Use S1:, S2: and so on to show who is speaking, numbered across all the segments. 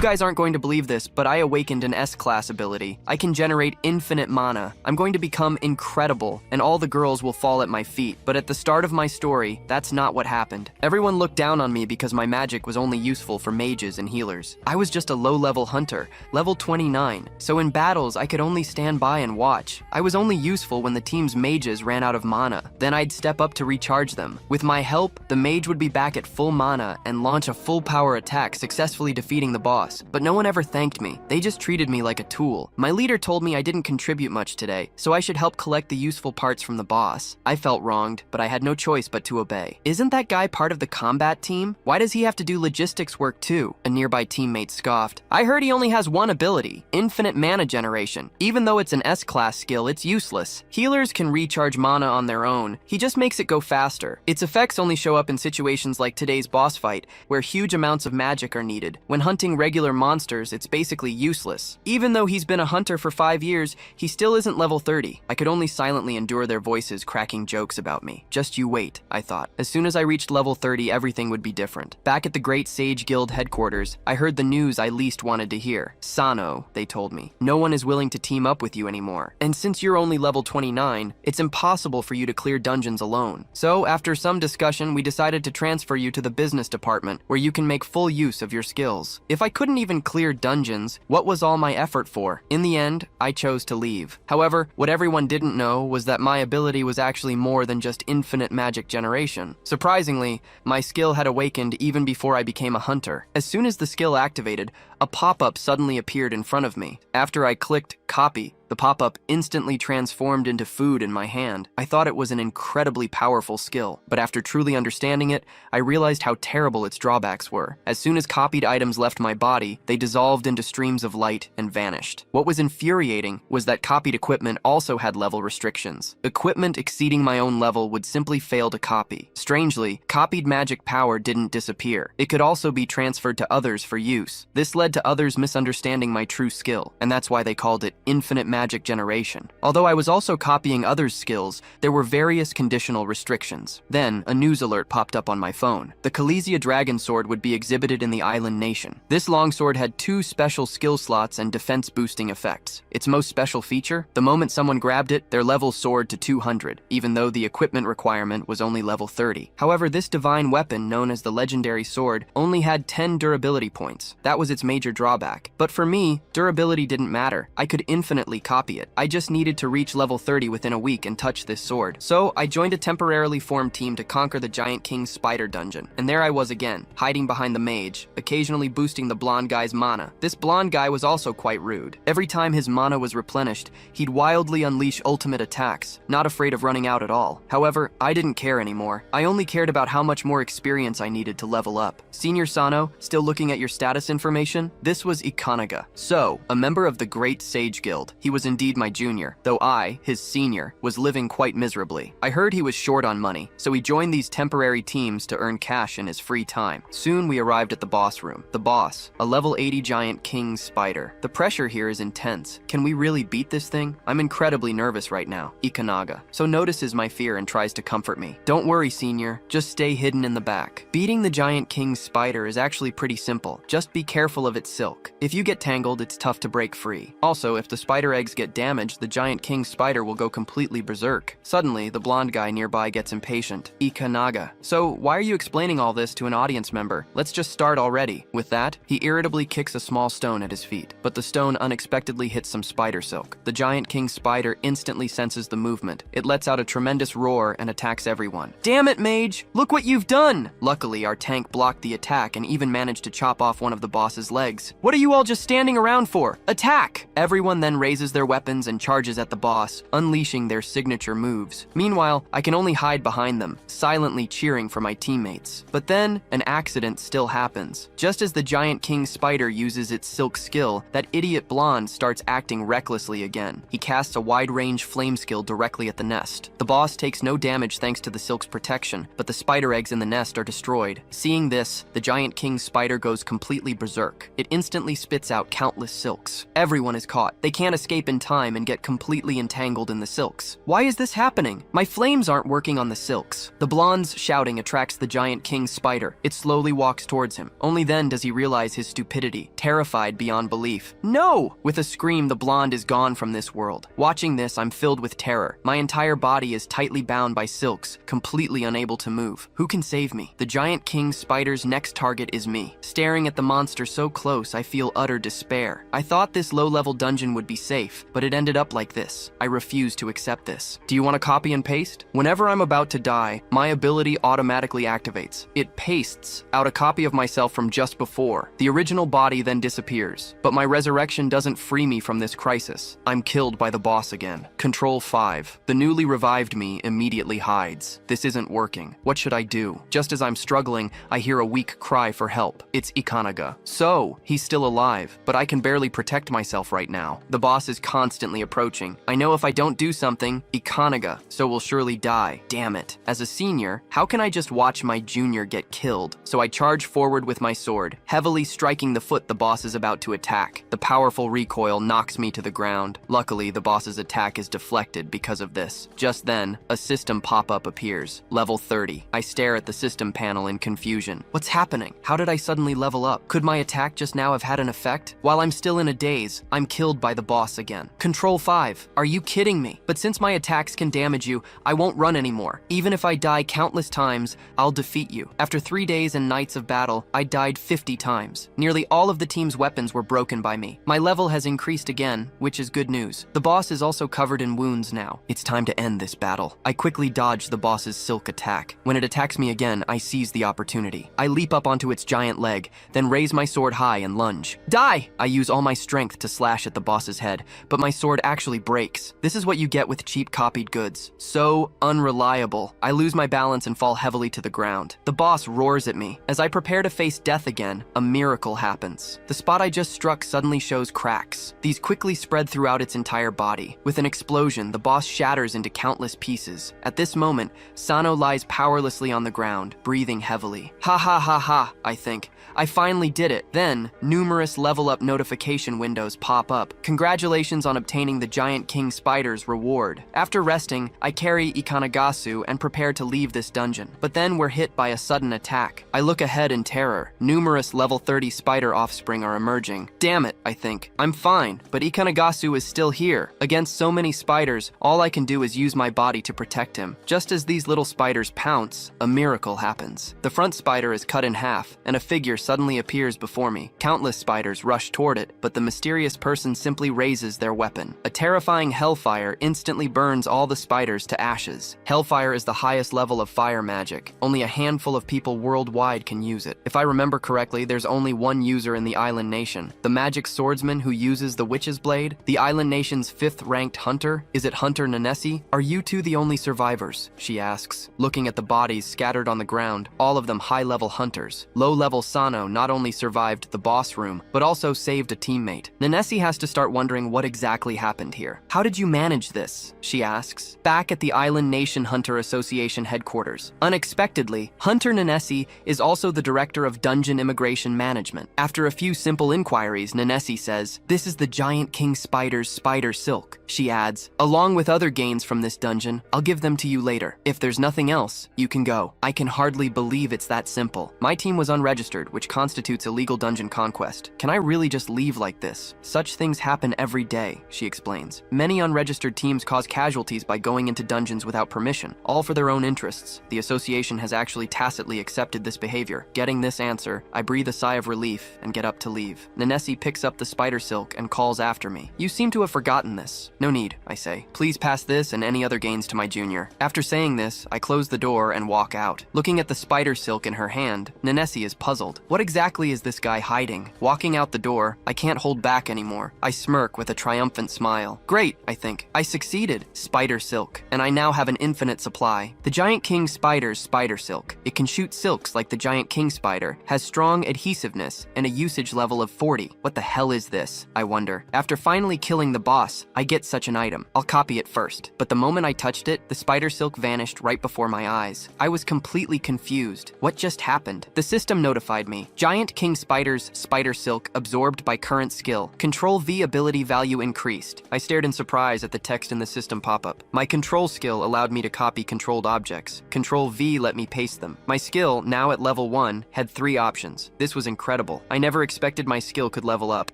S1: guys aren't going to believe this, but I awakened an S-class ability. I can generate infinite mana. I'm going to become incredible, and all the girls will fall at my feet. But at the start of my story, that's not what happened. Everyone looked down on me because my magic was only useful for mages and healers. I was just a low-level hunter, level 29, so in battles I could only stand by and watch. I was only useful when the team's mages ran out of mana. Then I'd step up to recharge them. With my help, the mage would be back at full mana and launch a full-power attack, successfully defeating the boss. But no one ever thanked me. They just treated me like a tool. My leader told me I didn't contribute much today, so I should help collect the useful parts from the boss. I felt wronged, but I had no choice but to obey. Isn't that guy part of the combat team? Why does he have to do logistics work too? A nearby teammate scoffed. I heard he only has one ability, infinite mana generation. Even though it's an S-class skill, it's useless. Healers can recharge mana on their own. He just makes it go faster. Its effects only show up in situations like today's boss fight, where huge amounts of magic are needed. When hunting regular monsters, it's basically useless. Even though he's been a hunter for 5 years, he still isn't level 30. I could only silently endure their voices cracking jokes about me. Just you wait, I thought. As soon as I reached level 30, everything would be different. Back at the Great Sage Guild headquarters, I heard the news I least wanted to hear. Sano, they told me. No one is willing to team up with you anymore. And since you're only level 29, it's impossible for you to clear dungeons alone. So, after some discussion, we decided to transfer you to the business department, where you can make full use of your skills. If I couldn't even clear dungeons, what was all my effort for? In the end, I chose to leave. However, what everyone didn't know was that my ability was actually more than just infinite magic generation. Surprisingly, my skill had awakened even before I became a hunter. As soon as the skill activated, a pop-up suddenly appeared in front of me. After I clicked copy, the pop-up instantly transformed into food in my hand. I thought it was an incredibly powerful skill, but after truly understanding it, I realized how terrible its drawbacks were. As soon as copied items left my body, they dissolved into streams of light and vanished. What was infuriating was that copied equipment also had level restrictions. Equipment exceeding my own level would simply fail to copy. Strangely, copied magic power didn't disappear. It could also be transferred to others for use. This led to others misunderstanding my true skill, and that's why they called it infinite magic generation. Although I was also copying others' skills, there were various conditional restrictions. Then, a news alert popped up on my phone. The Khaleesi Dragon Sword would be exhibited in the island nation. This longsword had 2 special skill slots and defense-boosting effects. Its most special feature? The moment someone grabbed it, their level soared to 200, even though the equipment requirement was only level 30. However, this divine weapon, known as the legendary sword, only had 10 durability points. That was its major drawback. But for me, durability didn't matter. I could infinitely copy it. I just needed to reach level 30 within a week and touch this sword. So I joined a temporarily formed team to conquer the Giant King's Spider Dungeon. And there I was again, hiding behind the mage, occasionally boosting the blonde guy's mana. This blonde guy was also quite rude. Every time his mana was replenished, he'd wildly unleash ultimate attacks, not afraid of running out at all. However, I didn't care anymore. I only cared about how much more experience I needed to level up. Senior Sano, still looking at your status information? This was Ikanaga. So, a member of the Great Sage Guild. He was indeed my junior, though I, his senior, was living quite miserably. I heard he was short on money, so he joined these temporary teams to earn cash in his free time. Soon we arrived at the boss room. The boss, a level 80 giant king spider. The pressure here is intense. Can we really beat this thing? I'm incredibly nervous right now. Ikanaga. So notices my fear and tries to comfort me. Don't worry, senior. Just stay hidden in the back. Beating the giant king spider is actually pretty simple. Just be careful of its silk. If you get tangled, it's tough to break free. Also, if the spider eggs get damaged, the giant king spider will go completely berserk. Suddenly, the blonde guy nearby gets impatient. Ikanaga. So, why are you explaining all this to an audience member? Let's just start already. With that, he irritably kicks a small stone at his feet, but the stone unexpectedly hits some spider silk. The giant king spider instantly senses the movement. It lets out a tremendous roar and attacks everyone. Damn it, mage! Look what you've done! Luckily, our tank blocked the attack and even managed to chop off one of the boss's legs. What are you all just standing around for? Attack! Everyone then raises their weapons and charges at the boss, unleashing their signature moves. Meanwhile, I can only hide behind them, silently cheering for my teammates. But then, an accident still happens. Just as the giant king spider uses its silk skill, that idiot blonde starts acting recklessly again. He casts a wide-range flame skill directly at the nest. The boss takes no damage thanks to the silk's protection, but the spider eggs in the nest are destroyed. Seeing this, the giant king spider goes completely berserk. It instantly spits out countless silks. Everyone is caught. They can't escape escape in time and get completely entangled in the silks. Why is this happening? My flames aren't working on the silks. The blonde's shouting attracts the giant king spider. It slowly walks towards him. Only then does he realize his stupidity, terrified beyond belief. No! With a scream, the blonde is gone from this world. Watching this, I'm filled with terror. My entire body is tightly bound by silks, completely unable to move. Who can save me? The giant king spider's next target is me. Staring at the monster so close, I feel utter despair. I thought this low-level dungeon would be safe, but it ended up like this. I refuse to accept this. Do you want to copy and paste? Whenever I'm about to die, my ability automatically activates. It pastes out a copy of myself from just before. The original body then disappears, but my resurrection doesn't free me from this crisis. I'm killed by the boss again. Control 5. The newly revived me immediately hides. This isn't working. What should I do? Just as I'm struggling, I hear a weak cry for help. It's Ikanaga. So, he's still alive, but I can barely protect myself right now. The boss is constantly approaching. I know if I don't do something, Ikanaga, so will surely die. Damn it. As a senior, how can I just watch my junior get killed? So I charge forward with my sword, heavily striking the foot the boss is about to attack. The powerful recoil knocks me to the ground. Luckily, the boss's attack is deflected because of this. Just then, a system pop-up appears. Level 30. I stare at the system panel in confusion. What's happening? How did I suddenly level up? Could my attack just now have had an effect? While I'm still in a daze, I'm killed by the boss again. Control 5. Are you kidding me? But since my attacks can damage you, I won't run anymore. Even if I die countless times, I'll defeat you. After 3 days and nights of battle, I died 50 times. Nearly all of the team's weapons were broken by me. My level has increased again, which is good news. The boss is also covered in wounds now. It's time to end this battle. I quickly dodge the boss's silk attack. When it attacks me again, I seize the opportunity. I leap up onto its giant leg, then raise my sword high and lunge. Die! I use all my strength to slash at the boss's head, but my sword actually breaks. This is what you get with cheap copied goods. So unreliable. I lose my balance and fall heavily to the ground. The boss roars at me. As I prepare to face death again, a miracle happens. The spot I just struck suddenly shows cracks. These quickly spread throughout its entire body. With an explosion, the boss shatters into countless pieces. At this moment, Sano lies powerlessly on the ground, breathing heavily. Ha ha ha ha, I think. I finally did it. Then, numerous level-up notification windows pop up. Congratulations on obtaining the Giant King Spider's reward. After resting, I carry Ikanagasu and prepare to leave this dungeon. But then we're hit by a sudden attack. I look ahead in terror. Numerous level 30 spider offspring are emerging. Damn it, I think. I'm fine, but Ikanagasu is still here. Against so many spiders, all I can do is use my body to protect him. Just as these little spiders pounce, a miracle happens. The front spider is cut in half, and a figure suddenly appears before me. Countless spiders rush toward it, but the mysterious person simply raises their weapon. A terrifying hellfire instantly burns all the spiders to ashes. Hellfire is the highest level of fire magic. Only a handful of people worldwide can use it. If I remember correctly, there's only one user in the island nation. The magic swordsman who uses the witch's blade? The island nation's 5th-ranked hunter? Is it Hunter Nanesi? Are you two the only survivors? She asks, looking at the bodies scattered on the ground, all of them high-level hunters. Low-level Sano not only survived the boss room, but also saved a teammate. Nanesi has to start wondering what exactly happened here. How did you manage this? She asks. Back at the Island Nation Hunter Association headquarters. Unexpectedly, Hunter Nanesi is also the director of Dungeon Immigration Management. After a few simple inquiries, Nanesi says, "This is the Giant King Spider's spider silk." She adds, "Along with other gains from this dungeon, I'll give them to you later. If there's nothing else, you can go." I can hardly believe it's that simple. My team was unregistered, which constitutes illegal dungeon conquest. Can I really just leave like this? Such things happen every day, she explains. Many unregistered teams cause casualties by going into dungeons without permission, all for their own interests. The association has actually tacitly accepted this behavior. Getting this answer, I breathe a sigh of relief and get up to leave. Nanesi picks up the spider silk and calls after me. "You seem to have forgotten this." "No need," I say. "Please pass this and any other gains to my junior." After saying this, I close the door and walk out. Looking at the spider silk in her hand, Nanesi is puzzled. What exactly is this guy hiding? Walking out the door, I can't hold back anymore. I smirk with a triumphant smile. Great, I think. I succeeded. Spider silk. And I now have an infinite supply. The Giant King Spider's spider silk. It can shoot silks like the Giant King Spider, has strong adhesiveness, and a usage level of 40. What the hell is this? I wonder. After finally killing the boss, I get such an item. I'll copy it first. But the moment I touched it, the spider silk vanished right before my eyes. I was completely confused. What just happened? The system notified me. Giant King Spider's spider silk absorbed by current skill. Control V ability value value increased. I stared in surprise at the text in the system pop-up. My control skill allowed me to copy controlled objects. Control V let me paste them. My skill, now at level 1, had 3 options. This was incredible. I never expected my skill could level up.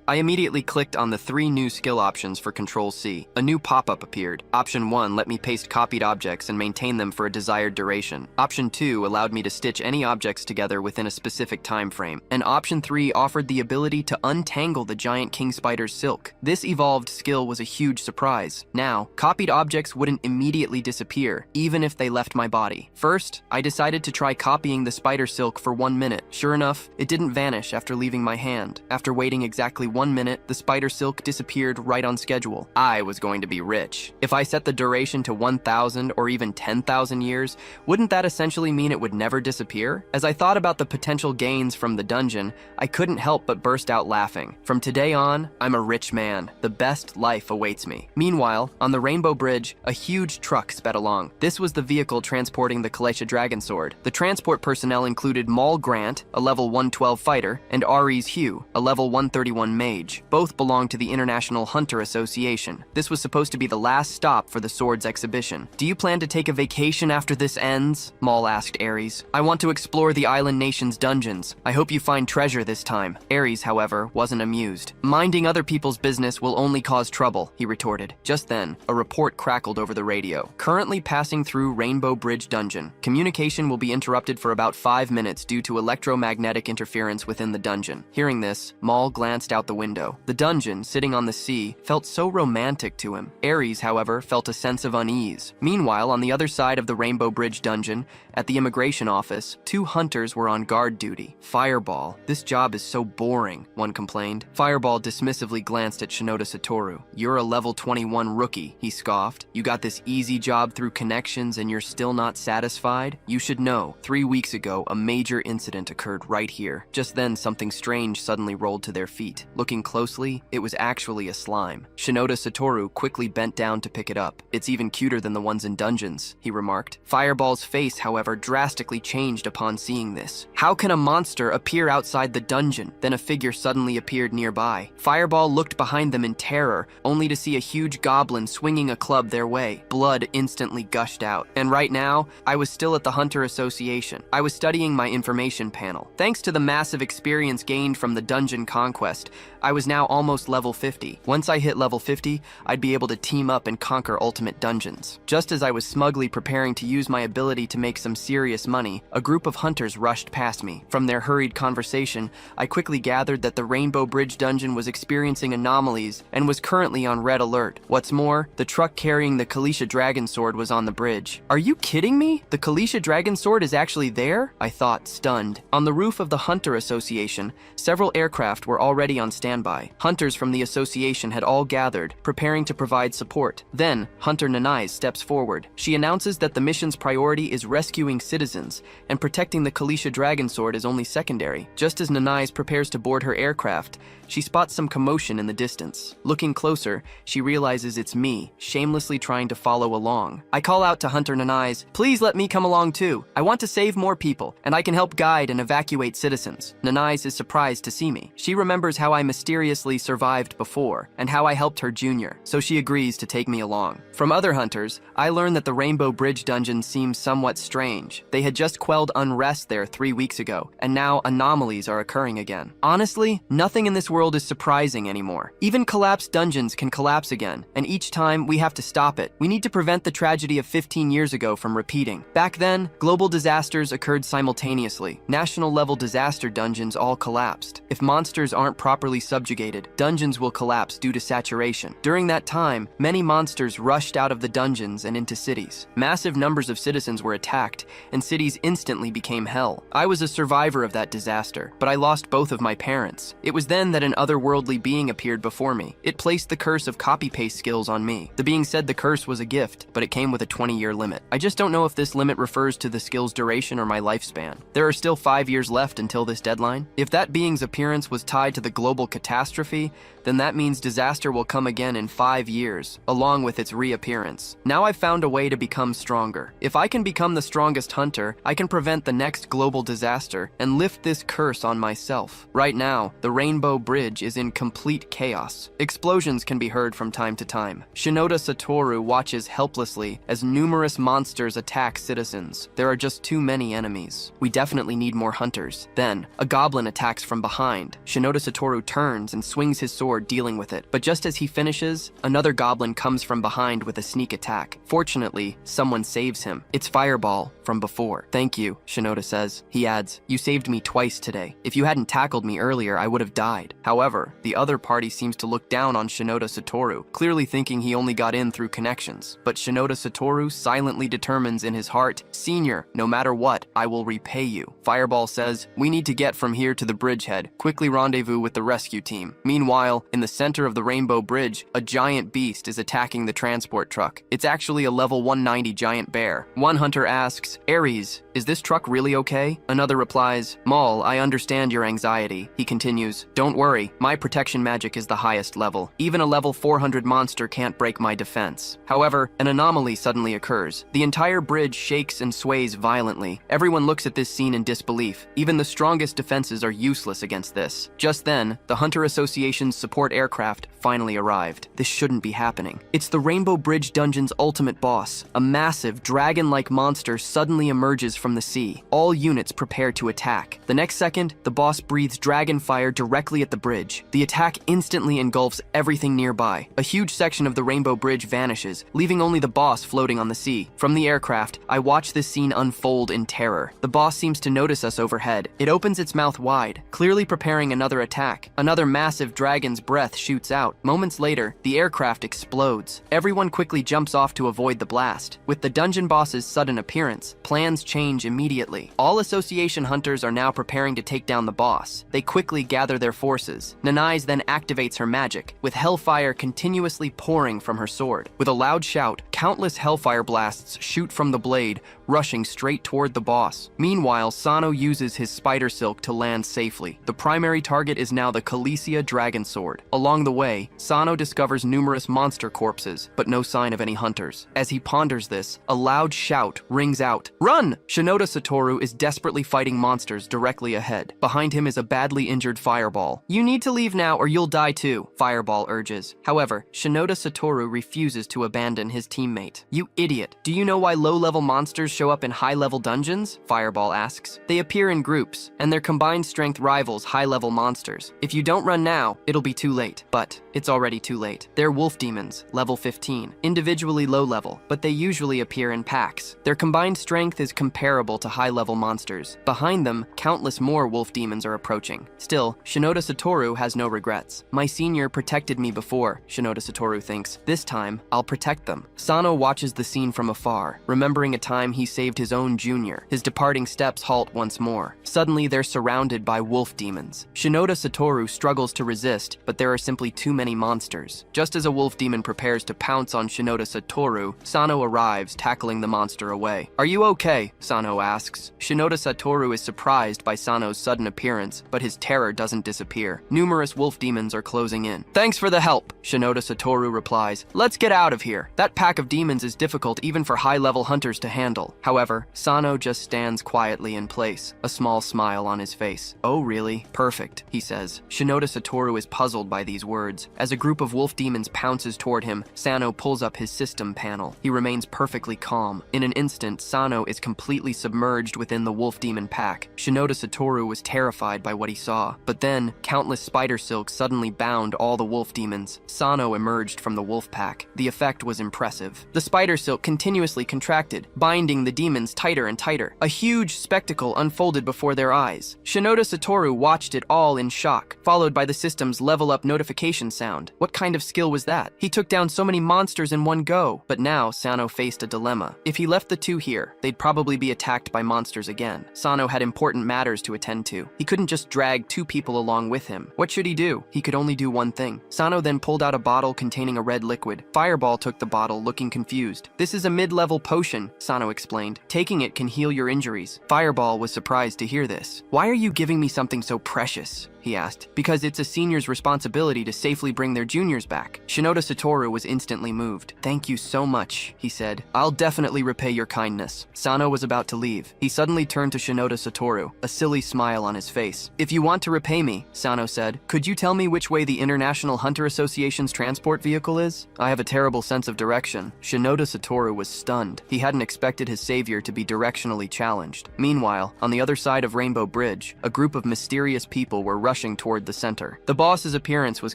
S1: I immediately clicked on the 3 new skill options for Control C. A new pop-up appeared. Option 1 let me paste copied objects and maintain them for a desired duration. Option 2 allowed me to stitch any objects together within a specific time frame. And Option 3 offered the ability to untangle the giant king spider's silk. This evolved skill was a huge surprise. Now, copied objects wouldn't immediately disappear, even if they left my body. First, I decided to try copying the spider silk for 1 minute. Sure enough, it didn't vanish after leaving my hand. After waiting exactly 1 minute, the spider silk disappeared right on schedule. I was going to be rich. If I set the duration to 1,000 or even 10,000 years, wouldn't that essentially mean it would never disappear? As I thought about the potential gains from the dungeon, I couldn't help but burst out laughing. From today on, I'm a rich man. The best life awaits me. Meanwhile, on the Rainbow Bridge, a huge truck sped along. This was the vehicle transporting the Kalesha Dragon Sword. The transport personnel included Maul Grant, a level 112 fighter, and Ares Hugh, a level 131 mage. Both belonged to the International Hunter Association. This was supposed to be the last stop for the sword's exhibition. Do you plan to take a vacation after this ends? Maul asked Ares. I want to explore the island nation's dungeons. I hope you find treasure this time. Ares, however, wasn't amused. Minding other people's business will only cause trouble, he retorted. Just then, a report crackled over the radio. Currently passing through Rainbow Bridge Dungeon. Communication will be interrupted for about 5 minutes due to electromagnetic interference within the dungeon. Hearing this, Maul glanced out the window. The dungeon, sitting on the sea, felt so romantic to him. Ares, however, felt a sense of unease. Meanwhile, on the other side of the Rainbow Bridge Dungeon, at the immigration office, 2 hunters were on guard duty. Fireball, this job is so boring, one complained. Fireball dismissively glanced at Shinoda Satoru. You're a level 21 rookie, he scoffed. You got this easy job through connections and you're still not satisfied? You should know, 3 weeks ago, a major incident occurred right here. Just then, something strange suddenly rolled to their feet. Looking closely, it was actually a slime. Shinoda Satoru quickly bent down to pick it up. It's even cuter than the ones in dungeons, he remarked. Fireball's face, however, drastically changed upon seeing this. How can a monster appear outside the dungeon? Then a figure suddenly appeared nearby. Fireball looked behind them in terror, only to see a huge goblin swinging a club their way. Blood instantly gushed out. And right now, I was still at the Hunter Association. I was studying my information panel. Thanks to the massive experience gained from the dungeon conquest, I was now almost level 50. Once I hit level 50, I'd be able to team up and conquer ultimate dungeons. Just as I was smugly preparing to use my ability to make some serious money, a group of hunters rushed past me. From their hurried conversation, I quickly gathered that the Rainbow Bridge dungeon was experiencing anomalies and was currently on red alert. What's more, the truck carrying the Kalesha Dragon Sword was on the bridge. Are you kidding me? The Kalesha Dragon Sword is actually there? I thought, stunned. On the roof of the Hunter Association, several aircraft were already on standby. Hunters from the association had all gathered, preparing to provide support. Then, Hunter Nanai steps forward. She announces that the mission's priority is rescuing citizens, and protecting the Kalesha Dragon Sword is only secondary. Just as Nanai prepares to board her aircraft, she spots some commotion in the distance. Looking closer, she realizes it's me, shamelessly trying to follow along. I call out to Hunter Nanai, please let me come along too. I want to save more people, and I can help guide and evacuate citizens. Nanai is surprised to see me. She remembers how I mysteriously survived before, and how I helped her junior, so she agrees to take me along. From other hunters, I learn that the Rainbow Bridge dungeon seems somewhat strange. They had just quelled unrest there 3 weeks ago, and now anomalies are occurring again. Honestly, nothing in this world is surprising anymore. Even collapsed dungeons can collapse again, and each time we have to stop it. We need to prevent the tragedy of 15 years ago from repeating. Back then, global disasters occurred simultaneously. National-level disaster dungeons all collapsed. If monsters aren't properly subjugated, dungeons will collapse due to saturation. During that time, many monsters rushed out of the dungeons and into cities. Massive numbers of citizens were attacked, and cities instantly became hell. I was a survivor of that disaster, but I lost both of my parents. It was then that an otherworldly being appeared before me. It placed the curse of copy-paste skills on me. The being said the curse was a gift, but it came with a 20-year limit. I just don't know if this limit refers to the skill's duration or my lifespan. There are still 5 years left until this deadline. If that being's appearance was tied to the global catastrophe, then that means disaster will come again in 5 years, along with its reappearance. Now I've found a way to become stronger. If I can become the strongest hunter, I can prevent the next global disaster and lift this curse on myself. Right now, the Rainbow bridge is in complete chaos. Explosions can be heard from time to time. Shinoda Satoru watches helplessly as numerous monsters attack citizens. There are just too many enemies. We definitely need more hunters. Then, a goblin attacks from behind. Shinoda Satoru turns and swings his sword, dealing with it. But just as he finishes, another goblin comes from behind with a sneak attack. Fortunately, someone saves him. It's Fireball from before. "Thank you," Shinoda says. He adds, "You saved me twice today. If you hadn't tackled me earlier, I would have died." However, the other party seems to look down on Shinoda Satoru, clearly thinking he only got in through connections. But Shinoda Satoru silently determines in his heart, "Senior, no matter what, I will repay you." Fireball says, "We need to get from here to the bridgehead. Quickly rendezvous with the rescue team." Meanwhile, in the center of the Rainbow Bridge, a giant beast is attacking the transport truck. It's actually a level 190 giant bear. One hunter asks, "Ares, is this truck really okay?" Another replies, "Maul, I understand your anxiety." He continues, "Don't worry, my protection magic is the highest level. Even a level 400 monster can't break my defense." However, an anomaly suddenly occurs. The entire bridge shakes and sways violently. Everyone looks at this scene in disbelief. Even the strongest defenses are useless against this. Just then, the Hunter Association's support aircraft finally arrived. This shouldn't be happening. It's the Rainbow Bridge Dungeon's ultimate boss. A massive, dragon-like monster suddenly emerges from the sea. All units prepare to attack. The next second, the boss breathes dragon fire directly at the bridge. The attack instantly engulfs everything nearby. A huge section of the Rainbow Bridge vanishes, leaving only the boss floating on the sea. From the aircraft, I watch this scene unfold in terror. The boss seems to notice us overhead. It opens its mouth wide, clearly preparing another attack. Another massive dragon's breath shoots out. Moments later, the aircraft explodes. Everyone quickly jumps off to avoid the blast. With the dungeon boss's sudden appearance, plans change immediately. All association hunters are now preparing to take down the boss. They quickly gather their forces. Nanai's then activates her magic, with hellfire continuously pouring from her sword. With a loud shout, countless hellfire blasts shoot from the blade, rushing straight toward the boss. Meanwhile, Sano uses his spider silk to land safely. The primary target is now the Calicia dragon sword. Along the way, Sano discovers numerous monster corpses, but no sign of any hunters. As he ponders this, a loud shout rings out, "Run!" Shinoda Satoru is desperately fighting monsters directly ahead. Behind him is a badly injured Fireball. "You need to leave now or you'll die too," Fireball urges. However, Shinoda Satoru refuses to abandon his teammate. "You idiot. Do you know why low-level monsters show up in high-level dungeons?" Fireball asks. "They appear in groups, and their combined strength rivals high-level monsters. If you don't run now, it'll be too late." But it's already too late. They're wolf demons, level 15, individually low-level, but they usually appear in packs. Their combined strength is comparable to high-level monsters. Behind them, countless more wolf demons are approaching. Still, Shinoda Satoru has no regrets. "My senior protected me before," Shinoda Satoru thinks. "This time, I'll protect them." Sano watches the scene from afar, remembering a time he saved his own junior. His departing steps halt once more. Suddenly, they're surrounded by wolf demons. Shinoda Satoru struggles to resist, but there are simply too many monsters. Just as a wolf demon prepares to pounce on Shinoda Satoru, Sano arrives, tackling the monster away. "Are you okay?" Sano asks. Shinoda Satoru is surprised by Sano's sudden appearance, but his terror doesn't disappear. Numerous wolf demons are closing in. "Thanks for the help," Shinoda Satoru replies. "Let's get out of here." That pack of demons is difficult even for high-level hunters to handle. However, Sano just stands quietly in place, a small smile on his face. "Oh, really? Perfect," he says. Shinoda Satoru is puzzled by these words. As a group of wolf demons pounces toward him, Sano pulls up his system panel. He remains perfectly calm. In an instant, Sano is completely submerged within the wolf demon pack. Shinoda Satoru was terrified by what he saw. But then, countless spider silks suddenly bound all the wolf demons. Sano emerged from the wolf pack. The effect was impressive. The spider silk continuously contracted, binding the demons tighter and tighter. A huge spectacle unfolded before their eyes. Shinoda Satoru watched it all in shock, followed by the system's level-up notification sound. What kind of skill was that? He took down so many monsters in one go. But now, Sano faced a dilemma. If he left the two here, they'd probably be attacked by monsters again. Sano had important matters to attend to. He couldn't just drag two people along with him. What should he do? He could only do one thing. Sano then pulled out a bottle containing a red liquid. Fireball took the bottle, looking confused. "This is a mid-level potion," Sano explained. "Taking it can heal your injuries." Fireball was surprised to hear this. "Why are you giving me something so precious?" he asked. Because it's a senior's responsibility to safely bring their juniors back. Shinoda Satoru was instantly moved. Thank you so much, he said. I'll definitely repay your kindness. Sano was about to leave. He suddenly turned to Shinoda Satoru, a silly smile on his face. If you want to repay me, Sano said, could you tell me which way the International Hunter Association's transport vehicle is? I have a terrible sense of direction. Shinoda Satoru was stunned. He hadn't expected his savior to be directionally challenged. Meanwhile, on the other side of Rainbow Bridge, a group of mysterious people were rushing toward the center. The boss's appearance was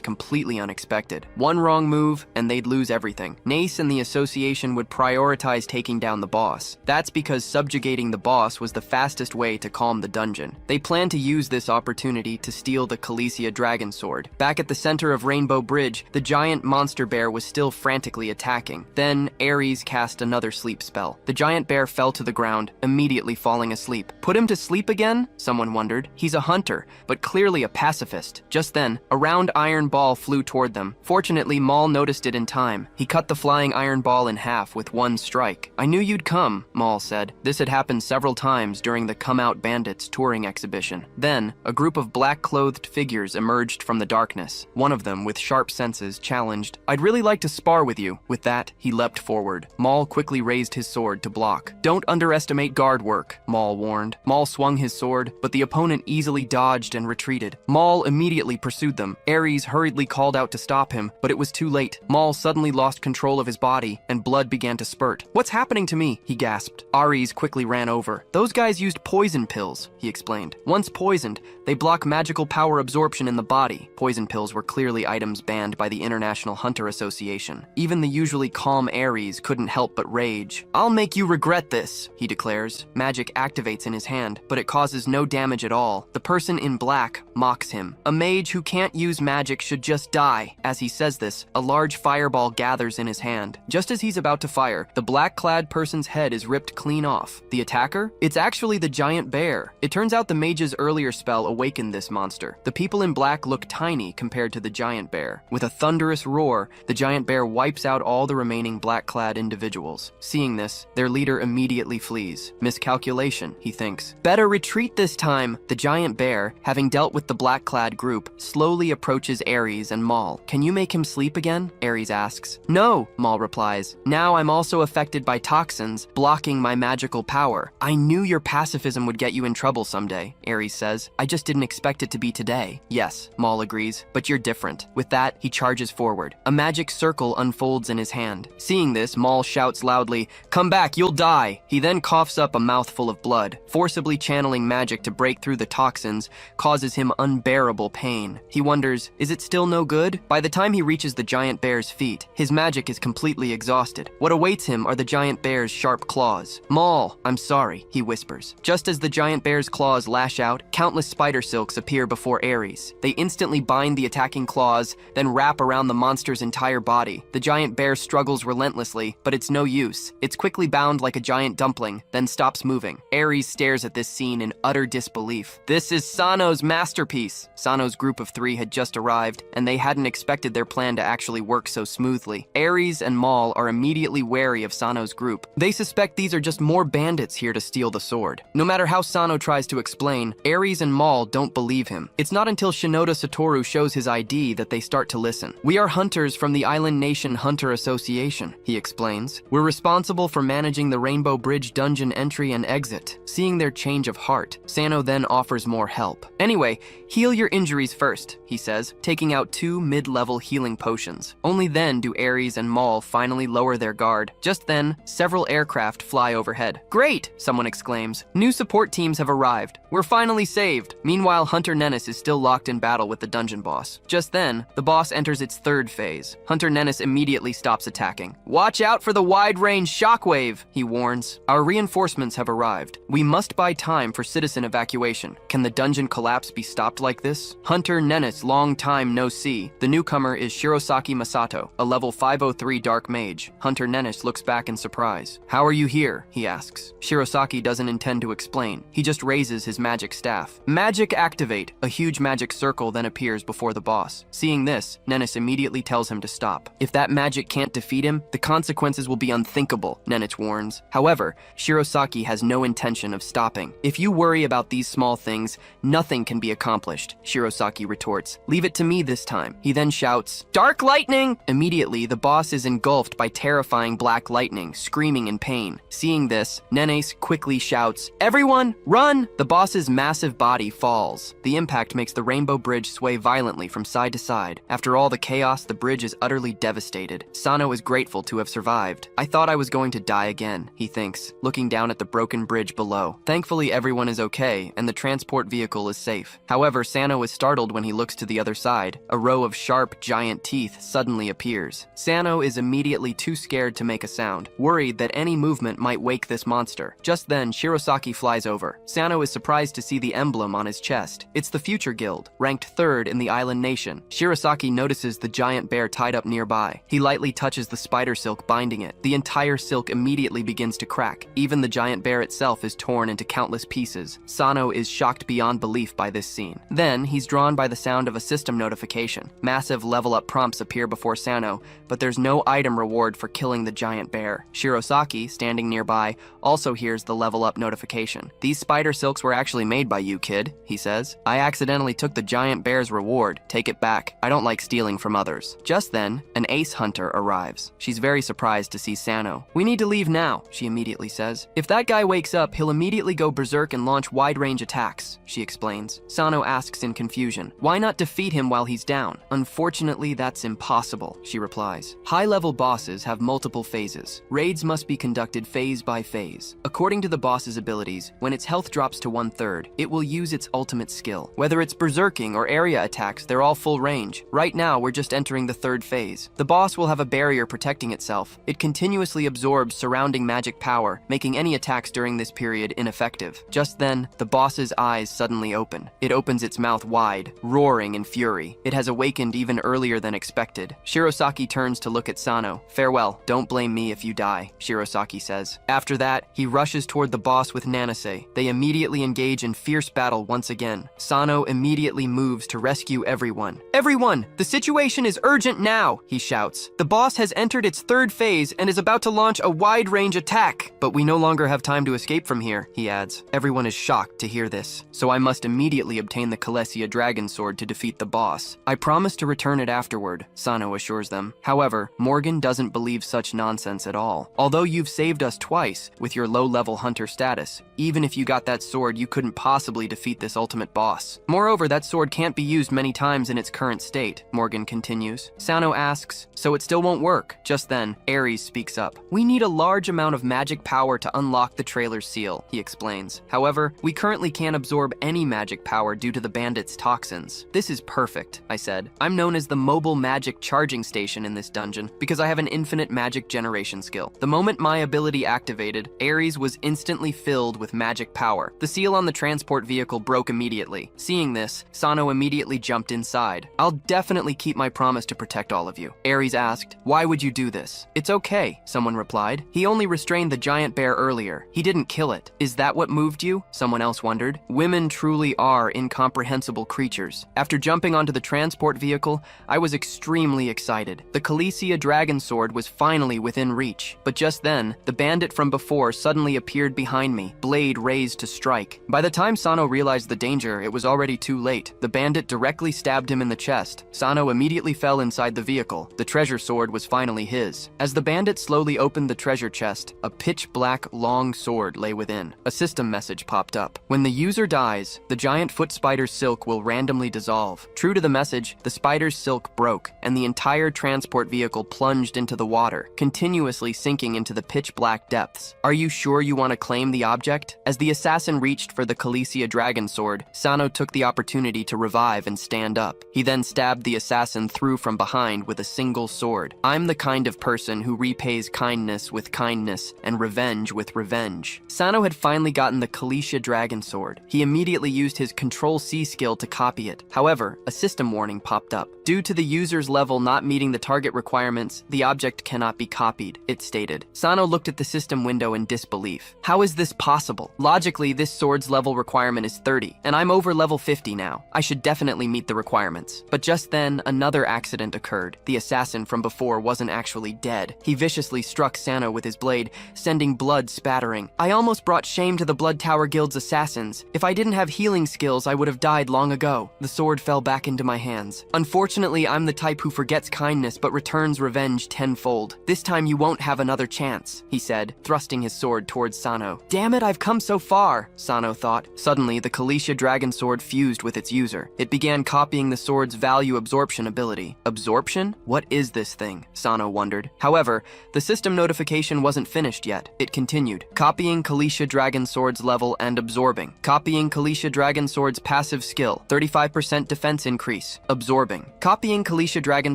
S1: completely unexpected. One wrong move, and they'd lose everything. Nace and the association would prioritize taking down the boss. That's because subjugating the boss was the fastest way to calm the dungeon. They planned to use this opportunity to steal the Calicia Dragon Sword. Back at the center of Rainbow Bridge, the giant monster bear was still frantically attacking. Then, Ares cast another sleep spell. The giant bear fell to the ground, immediately falling asleep. Put him to sleep again? Someone wondered. He's a hunter, but clearly a pacifist. Just then, a round iron ball flew toward them. Fortunately, Maul noticed it in time. He cut the flying iron ball in half with one strike. I knew you'd come, Maul said. This had happened several times during the Come Out Bandits touring exhibition. Then, a group of black-clothed figures emerged from the darkness. One of them, with sharp senses, challenged, I'd really like to spar with you. With that, he leapt forward. Maul quickly raised his sword to block. Don't underestimate guard work, Maul warned. Maul swung his sword, but the opponent easily dodged and retreated. Maul immediately pursued them. Ares hurriedly called out to stop him, but it was too late. Maul suddenly lost control of his body, and blood began to spurt. What's happening to me? He gasped. Ares quickly ran over. Those guys used poison pills, he explained. Once poisoned, they block magical power absorption in the body. Poison pills were clearly items banned by the International Hunter Association. Even the usually calm Ares couldn't help but rage. I'll make you regret this, he declares. Magic activates in his hand, but it causes no damage at all. The person in black mocks him. A mage who can't use magic should just die. As he says this, a large fireball gathers in his hand. Just as he's about to fire, the black-clad person's head is ripped clean off. The attacker? It's actually the giant bear. It turns out the mage's earlier spell awakened this monster. The people in black look tiny compared to the giant bear. With a thunderous roar, the giant bear wipes out all the remaining black-clad individuals. Seeing this, their leader immediately flees. Miscalculation, he thinks. Better retreat this time. The giant bear, having dealt with the black-clad group, slowly approaches Ares and Maul. Can you make him sleep again? Ares asks. No, Maul replies. Now I'm also affected by toxins, blocking my magical power. I knew your pacifism would get you in trouble someday, Ares says. I just didn't expect it to be today. Yes, Maul agrees, but you're different. With that, he charges forward. A magic circle unfolds in his hand. Seeing this, Maul shouts loudly, come back, you'll die. He then coughs up a mouthful of blood. Forcibly channeling magic to break through the toxins causes him unbearable pain. He wonders, is it still no good? By the time he reaches the giant bear's feet, his magic is completely exhausted. What awaits him are the giant bear's sharp claws. Maul, I'm sorry, he whispers. Just as the giant bear's claws lash out, countless spider silks appear before Ares. They instantly bind the attacking claws, then wrap around the monster's entire body. The giant bear struggles relentlessly, but it's no use. It's quickly bound like a giant dumpling, then stops moving. Ares stares at this scene in utter disbelief. This is Sano's masterpiece. Sano's group of 3 had just arrived, and they hadn't expected their plan to actually work so smoothly. Ares and Maul are immediately wary of Sano's group. They suspect these are just more bandits here to steal the sword. No matter how Sano tries to explain, Ares and Maul don't believe him. It's not until Shinoda Satoru shows his ID that they start to listen. We are hunters from the Island Nation Hunter Association, he explains. We're responsible for managing the Rainbow Bridge dungeon entry and exit. Seeing their change of heart, Sano then offers more help. Anyway, heal your injuries first, he says, taking out 2 mid-level healing potions. Only then do Ares and Maul finally lower their guard. Just then, several aircraft fly overhead. Great, someone exclaims. New support teams have arrived. We're finally saved. Meanwhile, Hunter Nennis is still locked in battle with the dungeon boss. Just then, the boss enters its 3rd phase. Hunter Nennis immediately stops attacking. Watch out for the wide-range shockwave, he warns. Our reinforcements have arrived. We must buy time for citizen evacuation. Can the dungeon collapse be stopped like this? Hunter Nennis, long time no see. The newcomer is Shirosaki Masato, a level 503 dark mage. Hunter Nennis looks back in surprise. How are you here? He asks. Shirosaki doesn't intend to explain. He just raises his magic staff. Magic activate. A huge magic circle then appears before the boss. Seeing this, Nennis immediately tells him to stop. If that magic can't defeat him, the consequences will be unthinkable, Nennis warns. However, Shirosaki has no intention of stopping. If you worry about these small things, nothing can be accomplished. accomplished, Shirosaki retorts. Leave it to me this time. He then shouts, "Dark lightning!" Immediately, the boss is engulfed by terrifying black lightning, screaming in pain. Seeing this, Nenes quickly shouts, "Everyone, run!" The boss's massive body falls. The impact makes the rainbow bridge sway violently from side to side. After all the chaos, the bridge is utterly devastated. Sano is grateful to have survived. "I thought I was going to die again," he thinks, looking down at the broken bridge below. Thankfully, everyone is okay, and the transport vehicle is safe. However, Sano is startled when he looks to the other side. A row of sharp, giant teeth suddenly appears. Sano is immediately too scared to make a sound, worried that any movement might wake this monster. Just then, Shirosaki flies over. Sano is surprised to see the emblem on his chest. It's the Future Guild, ranked 3rd in the island nation. Shirosaki notices the giant bear tied up nearby. He lightly touches the spider silk binding it. The entire silk immediately begins to crack. Even the giant bear itself is torn into countless pieces. Sano is shocked beyond belief by this scene. Then, he's drawn by the sound of a system notification. Massive level-up prompts appear before Sano, but there's no item reward for killing the giant bear. Shirosaki, standing nearby, also hears the level-up notification. "These spider silks were actually made by you, kid," he says. "I accidentally took the giant bear's reward. Take it back. I don't like stealing from others." Just then, an ace hunter arrives. She's very surprised to see Sano. "We need to leave now," she immediately says. "If that guy wakes up, he'll immediately go berserk and launch wide-range attacks," she explains. Sano asks in confusion, "Why not defeat him while he's down?" "Unfortunately, that's impossible," she replies. "High-level bosses have multiple phases. Raids must be conducted phase by phase. According to the boss's abilities, when its health drops to 1/3, it will use its ultimate skill. Whether it's berserking or area attacks, they're all full range. Right now, we're just entering the 3rd phase. The boss will have a barrier protecting itself. It continuously absorbs surrounding magic power, making any attacks during this period ineffective." Just then, the boss's eyes suddenly open. It opens its mouth wide, roaring in fury. It has awakened even earlier than expected. Shirosaki turns to look at Sano. "Farewell, don't blame me if you die," Shirosaki says. After that, he rushes toward the boss with Nanase. They immediately engage in fierce battle once again. Sano immediately moves to rescue everyone. "Everyone, the situation is urgent now," he shouts. "The boss has entered its 3rd phase and is about to launch a wide-range attack. But we no longer have time to escape from here," he adds. Everyone is shocked to hear this. "So I must immediately obtain the Kalesia dragon sword to defeat the boss. I promise to return it afterward," Sano assures them. However, Morgan doesn't believe such nonsense at all. "Although you've saved us twice with your low-level hunter status, even if you got that sword, you couldn't possibly defeat this ultimate boss. Moreover, that sword can't be used many times in its current state," Morgan continues. Sano asks, "So it still won't work?" Just then, Ares speaks up. "We need a large amount of magic power to unlock the trailer's seal," he explains. "However, we currently can't absorb any magic power due to the bandits' toxins." "This is perfect," I said. "I'm known as the mobile magic charging station in this dungeon because I have an infinite magic generation skill." The moment my ability activated, Ares was instantly filled with magic power. The seal on the transport vehicle broke immediately. Seeing this, Sano immediately jumped inside. "I'll definitely keep my promise to protect all of you." Ares asked, "Why would you do this?" "It's okay," someone replied. "He only restrained the giant bear earlier. He didn't kill it." "Is that what moved you?" someone else wondered. Women truly are incomprehensible creatures. After jumping onto the transport vehicle, I was extremely excited. The Kalesia dragon sword was finally within reach. But just then, the bandit from before suddenly appeared behind me, blade raised to strike. By the time Sano realized the danger, it was already too late. The bandit directly stabbed him in the chest. Sano immediately fell inside the vehicle. The treasure sword was finally his. As the bandit slowly opened the treasure chest, a pitch-black long sword lay within. A system message popped up. "When the user dies, the giant foot spider's silk will randomly dissolve." True to the message, the spider's silk broke, and the entire transport vehicle plunged into the water, continuously sinking into the pitch-black depths. "Are you sure you want to claim the object?" As the assassin reached for the Kalesia dragon sword, Sano took the opportunity to revive and stand up. He then stabbed the assassin through from behind with a single sword. "I'm the kind of person who repays kindness with kindness and revenge with revenge." Sano had finally gotten the Kalesia dragon sword. He immediately used his Control-C skill to copy it. However, a system warning popped up. "Due to the user's level not meeting the target requirements, the object cannot be copied," it stated. Sano looked at the system window in disbelief. How is this possible? Logically, this sword's level requirement is 30, and I'm over level 50 now. I should definitely meet the requirements. But just then, another accident occurred. The assassin from before wasn't actually dead. He viciously struck Sano with his blade, sending blood spattering. I almost brought shame to the Blood Tower Guild's assassins. If I didn't have healing skills, I would have have died long ago. The sword fell back into my hands. Unfortunately, I'm the type who forgets kindness but returns revenge tenfold. This time you won't have another chance, he said, thrusting his sword towards Sano. Damn it, I've come so far, Sano thought. Suddenly, the Kalisha dragon sword fused with its user. It began copying the sword's value absorption ability. Absorption? What is this thing? Sano wondered. However, the system notification wasn't finished yet. It continued. Copying Kalisha dragon sword's level and absorbing. Copying Kalisha dragon sword's passive skill. 35% defense increase. Absorbing. Copying Kalisha dragon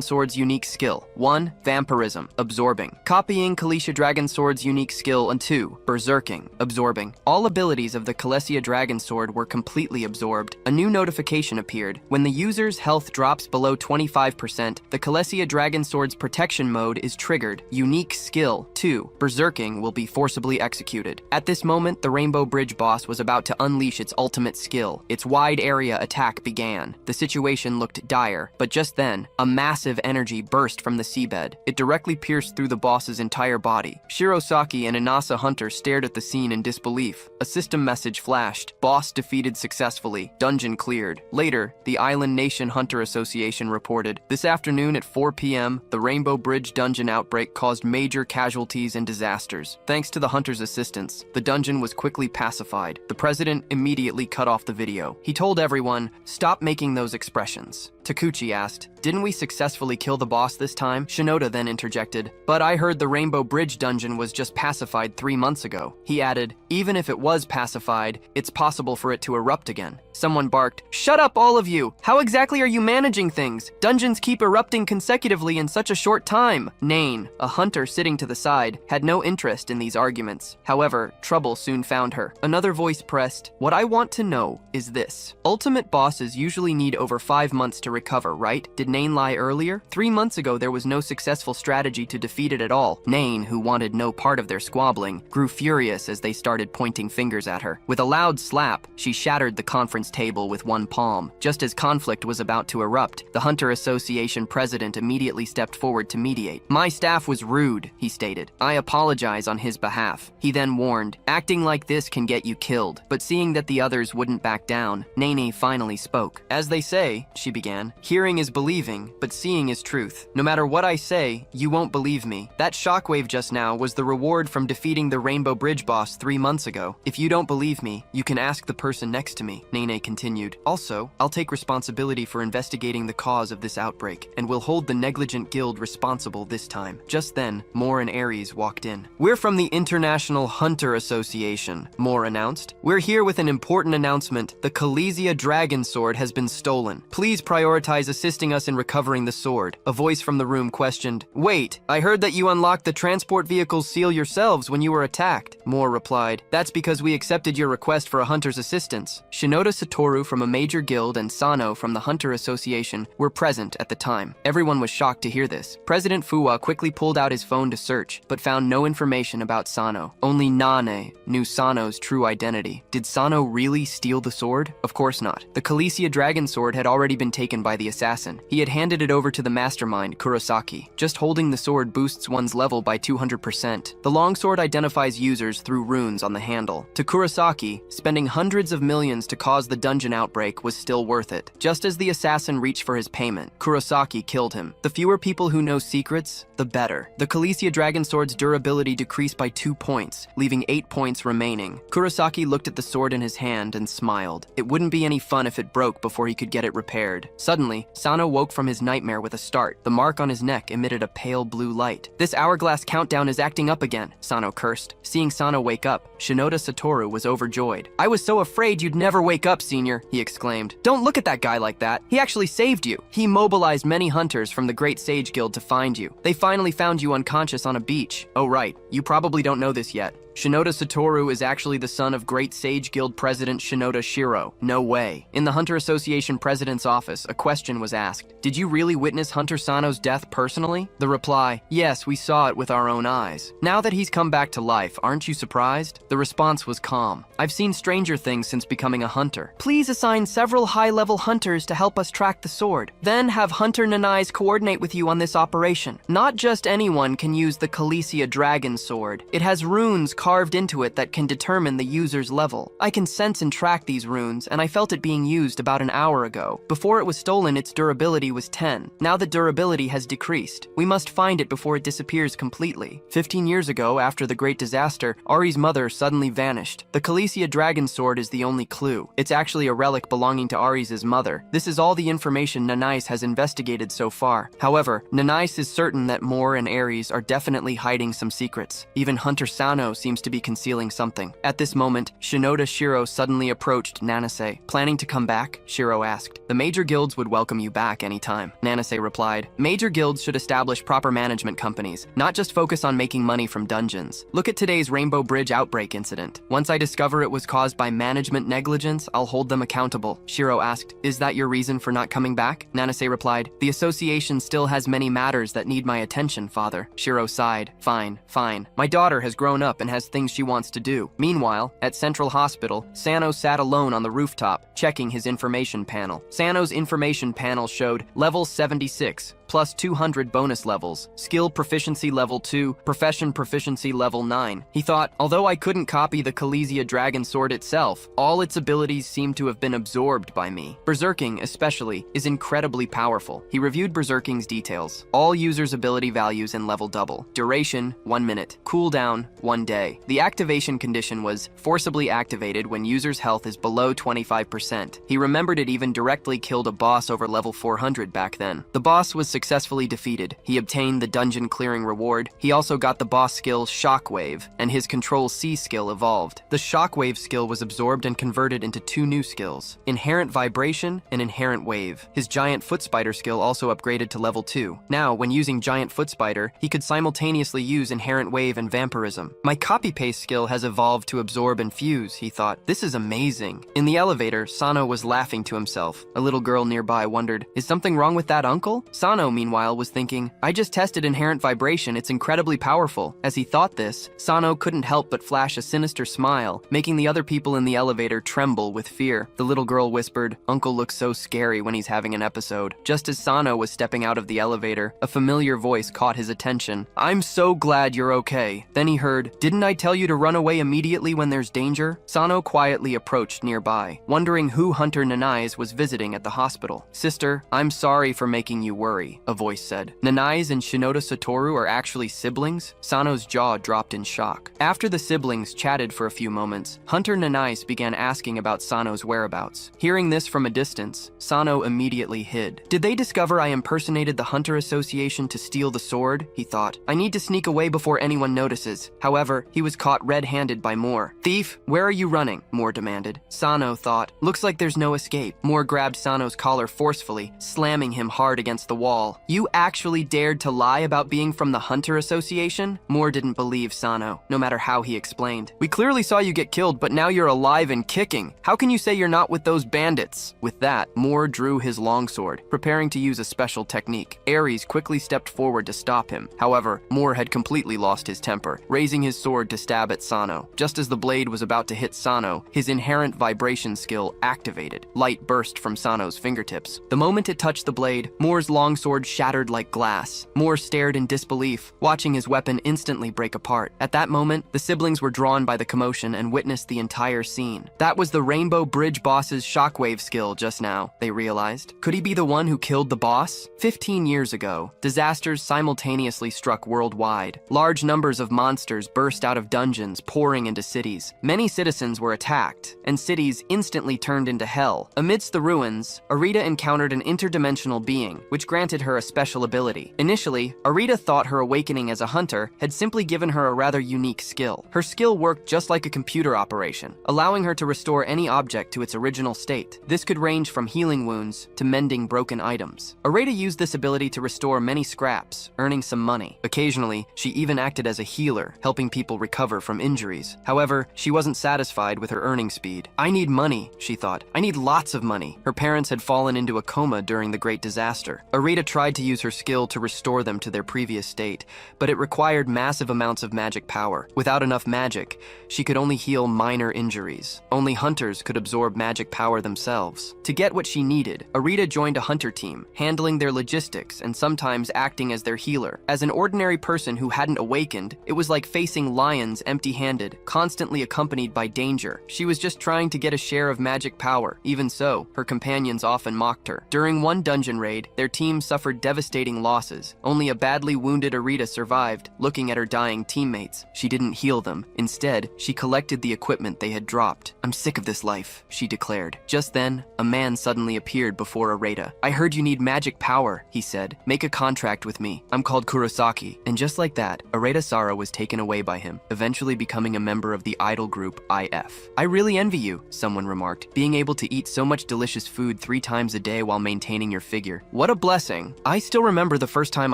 S1: sword's unique skill. 1. Vampirism. Absorbing. Copying Kalisha dragon sword's unique skill. And 2. Berserking. Absorbing. All abilities of the Kalisha dragon sword were completely absorbed. A new notification appeared. When the user's health drops below 25%, the Kalisha dragon sword's protection mode is triggered. Unique skill. 2. Berserking will be forcibly executed. At this moment, the Rainbow Bridge boss was about to unleash its ultimate skill. Its wide area attack began. The situation looked dire, but just then, a massive energy burst from the seabed. It directly pierced through the boss's entire body. Shirosaki and Inasa Hunter stared at the scene in disbelief. A system message flashed. Boss defeated successfully. Dungeon cleared. Later, the Island Nation Hunter Association reported, this afternoon at 4 p.m., the Rainbow Bridge dungeon outbreak caused major casualties and disasters. Thanks to the Hunter's assistance, the dungeon was quickly pacified. The president immediately cut off the video. He told everyone, stop making those expressions. Takuchi asked, didn't we successfully kill the boss this time? Shinoda then interjected, but I heard the Rainbow Bridge dungeon was just pacified 3 months ago. He added, even if it was pacified, it's possible for it to erupt again. Someone barked, shut up all of you! How exactly are you managing things? Dungeons keep erupting consecutively in such a short time. Nain, a hunter sitting to the side, had no interest in these arguments. However, trouble soon found her. Another voice pressed, what I want to know is this. Ultimate bosses usually need over 5 months to recover, right? Did Nain lie earlier? 3 months ago, there was no successful strategy to defeat it at all. Nain, who wanted no part of their squabbling, grew furious as they started pointing fingers at her. With a loud slap, she shattered the conference table with one palm. Just as conflict was about to erupt, the Hunter Association president immediately stepped forward to mediate. My staff was rude, he stated. I apologize on his behalf. He then warned, acting like this can get you killed. But seeing that the others wouldn't back down, Nene finally spoke. As they say, she began, hearing is believing, but seeing is truth. No matter what I say, you won't believe me. That shockwave just now was the reward from defeating the Rainbow Bridge boss 3 months ago. If you don't believe me, you can ask the person next to me, Nene continued. Also, I'll take responsibility for investigating the cause of this outbreak, and will hold the negligent guild responsible this time. Just then, Moore and Ares walked in. We're from the International Hunter Association, Moore announced. We're here with an important announcement. The Kalisha dragon sword has been stolen. Please prioritize assisting us in recovering the sword. A voice from the room questioned, wait, I heard that you unlocked the transport vehicle's seal yourselves when you were attacked. Moore replied, that's because we accepted your request for a hunter's assistance. Shinoda Satoru from a major guild and Sano from the Hunter Association were present at the time. Everyone was shocked to hear this. President Fuwa quickly pulled out his phone to search, but found no information about Sano. Only Nane knew Sano's true identity. Did Sano really steal the sword? Of course not. The Kalisha dragon sword had already been taken by the assassin. He had handed it over to the mastermind, Kurosaki. Just holding the sword boosts one's level by 200%. The longsword identifies users through runes on the handle. To Kurosaki, spending hundreds of millions to cause the dungeon outbreak was still worth it. Just as the assassin reached for his payment, Kurosaki killed him. The fewer people who know secrets, the better. The Kalisha dragon sword's durability decreased by 2 points, leaving 8 points remaining. Kurosaki looked at the sword in his hand and smiled. It wouldn't be any fun if it broke before he could get it repaired. Suddenly, Sano woke from his nightmare with a start. The mark on his neck emitted a pale blue light. This hourglass countdown is acting up again, Sano cursed. Seeing Sano wake up, Shinoda Satoru was overjoyed. I was so afraid you'd never wake up, senior, he exclaimed. Don't look at that guy like that. He actually saved you. He mobilized many hunters from the Great Sage Guild to find you. They finally found you unconscious on a beach. Oh right, you probably don't know this yet. Shinoda Satoru is actually the son of Great Sage Guild President Shinoda Shiro. No way. In the Hunter Association President's office, a question was asked. Did you really witness Hunter Sano's death personally? The reply, yes, we saw it with our own eyes. Now that he's come back to life, aren't you surprised? The response was calm. I've seen stranger things since becoming a hunter. Please assign several high-level hunters to help us track the sword. Then have Hunter Nanais coordinate with you on this operation. Not just anyone can use the Kalisha dragon sword. It has runes carved into it that can determine the user's level. I can sense and track these runes, and I felt it being used about an hour ago. Before it was stolen, its durability was 10. Now the durability has decreased. We must find it before it disappears completely. 15 years ago, after the Great Disaster, Ari's mother suddenly vanished. The Khaleesi dragon sword is the only clue. It's actually a relic belonging to Aries' mother. This is all the information Nanais has investigated so far. However, Nanais is certain that Mor and Ares are definitely hiding some secrets. Even Hunter Sano seems to be concealing something. At this moment, Shinoda Shiro suddenly approached Nanase. Planning to come back? Shiro asked. The major guilds would welcome you back anytime, Nanase replied. Major guilds should establish proper management companies, not just focus on making money from dungeons. Look at today's Rainbow Bridge outbreak incident. Once I discover it was caused by management negligence, I'll hold them accountable. Shiro asked, is that your reason for not coming back? Nanase replied, the association still has many matters that need my attention, father. Shiro sighed. Fine. My daughter has grown up and has things she wants to do. Meanwhile, at Central Hospital, Sano sat alone on the rooftop, checking his information panel. Sano's information panel showed level 76, plus 200 bonus levels, skill proficiency level 2, profession proficiency level 9. He thought, although I couldn't copy the Khaleesi dragon sword itself, all its abilities seem to have been absorbed by me. Berserking, especially, is incredibly powerful. He reviewed Berserking's details. All users' ability values and level double. Duration, 1 minute. Cooldown, 1 day. The activation condition was forcibly activated when user's health is below 25%. He remembered it even directly killed a boss over level 400 back then. The boss was successfully defeated. He obtained the dungeon clearing reward. He also got the boss skill Shockwave, and his Control C skill evolved. The Shockwave skill was absorbed and converted into 2 new skills, Inherent Vibration and Inherent Wave. His Giant Foot Spider skill also upgraded to level 2. Now, when using Giant Foot Spider, he could simultaneously use Inherent Wave and Vampirism. My copy-paste skill has evolved to absorb and fuse, he thought. This is amazing. In the elevator, Sano was laughing to himself. A little girl nearby wondered, is something wrong with that uncle? Sano, meanwhile, was thinking, I just tested Inherent Vibration, it's incredibly powerful. As he thought this, Sano couldn't help but flash a sinister smile, making the other people in the elevator tremble with fear. The little girl whispered, Uncle looks so scary when he's having an episode. Just as Sano was stepping out of the elevator, a familiar voice caught his attention. I'm so glad you're okay. Then he heard, didn't I tell you to run away immediately when there's danger? Sano quietly approached nearby, wondering who Hunter Nanais was visiting at the hospital. Sister, I'm sorry for making you worry, a voice said. Nanais and Shinoda Satoru are actually siblings? Sano's jaw dropped in shock. After the siblings chatted for a few moments, Hunter Nanais began asking about Sano's whereabouts. Hearing this from a distance, Sano immediately hid. Did they discover I impersonated the Hunter Association to steal the sword? He thought. I need to sneak away before anyone notices. However, he was caught red-handed by Mor. Thief, where are you running? Mor demanded. Sano thought. Looks like there's no escape. Mor grabbed Sano's collar forcefully, slamming him hard against the wall. You actually dared to lie about being from the Hunter Association? Mor didn't believe Sano, no matter how he explained. We clearly saw you get killed, but now you're alive and kicking. How can you say you're not with those bandits? With that, Mor drew his longsword, preparing to use a special technique. Ares quickly stepped forward to stop him. However, Mor had completely lost his temper, raising his sword to stab at Sano. Just as the blade was about to hit Sano, his Inherent Vibration skill activated. Light burst from Sano's fingertips. The moment it touched the blade, Mor's longsword shattered like glass. Mor stared in disbelief, watching his weapon instantly break apart. At that moment, the siblings were drawn by the commotion and witnessed the entire scene. That was the Rainbow Bridge boss's Shockwave skill just now, they realized. Could he be the one who killed the boss? 15 years ago, disasters simultaneously struck worldwide. Large numbers of monsters burst out of dungeons, pouring into cities. Many citizens were attacked, and cities instantly turned into hell. Amidst the ruins, Arita encountered an interdimensional being, which granted her a special ability. Initially, Arita thought her awakening as a hunter had simply given her a rather unique skill. Her skill worked just like a computer operation, allowing her to restore any object to its original state. This could range from healing wounds to mending broken items. Arita used this ability to restore many scraps, earning some money. Occasionally, she even acted as a healer, helping people recover from injuries. However, she wasn't satisfied with her earning speed. I need money, she thought. I need lots of money. Her parents had fallen into a coma during the Great Disaster. Arita tried to use her skill to restore them to their previous state, but it required massive amounts of magic power. Without enough magic, she could only heal minor injuries. Only hunters could absorb magic power themselves. To get what she needed, Arita joined a hunter team, handling their logistics and sometimes acting as their healer. As an ordinary person who hadn't awakened, it was like facing lions empty-handed, constantly accompanied by danger. She was just trying to get a share of magic power. Even so, her companions often mocked her. During one dungeon raid, their team suffered devastating losses. Only a badly wounded Arita survived, looking at her dying teammates. She didn't heal them. Instead, she collected the equipment they had dropped. "I'm sick of this life," she declared. Just then, a man suddenly appeared before Arita. "I heard you need magic power," he said. "Make a contract with me. I'm called Kurosaki." And just like that, Arita Sara was taken away by him, eventually becoming a member of the idol group IF. "I really envy you," someone remarked, "being able to eat so much delicious food 3 times a day while maintaining your figure. What a blessing." "I still remember the first time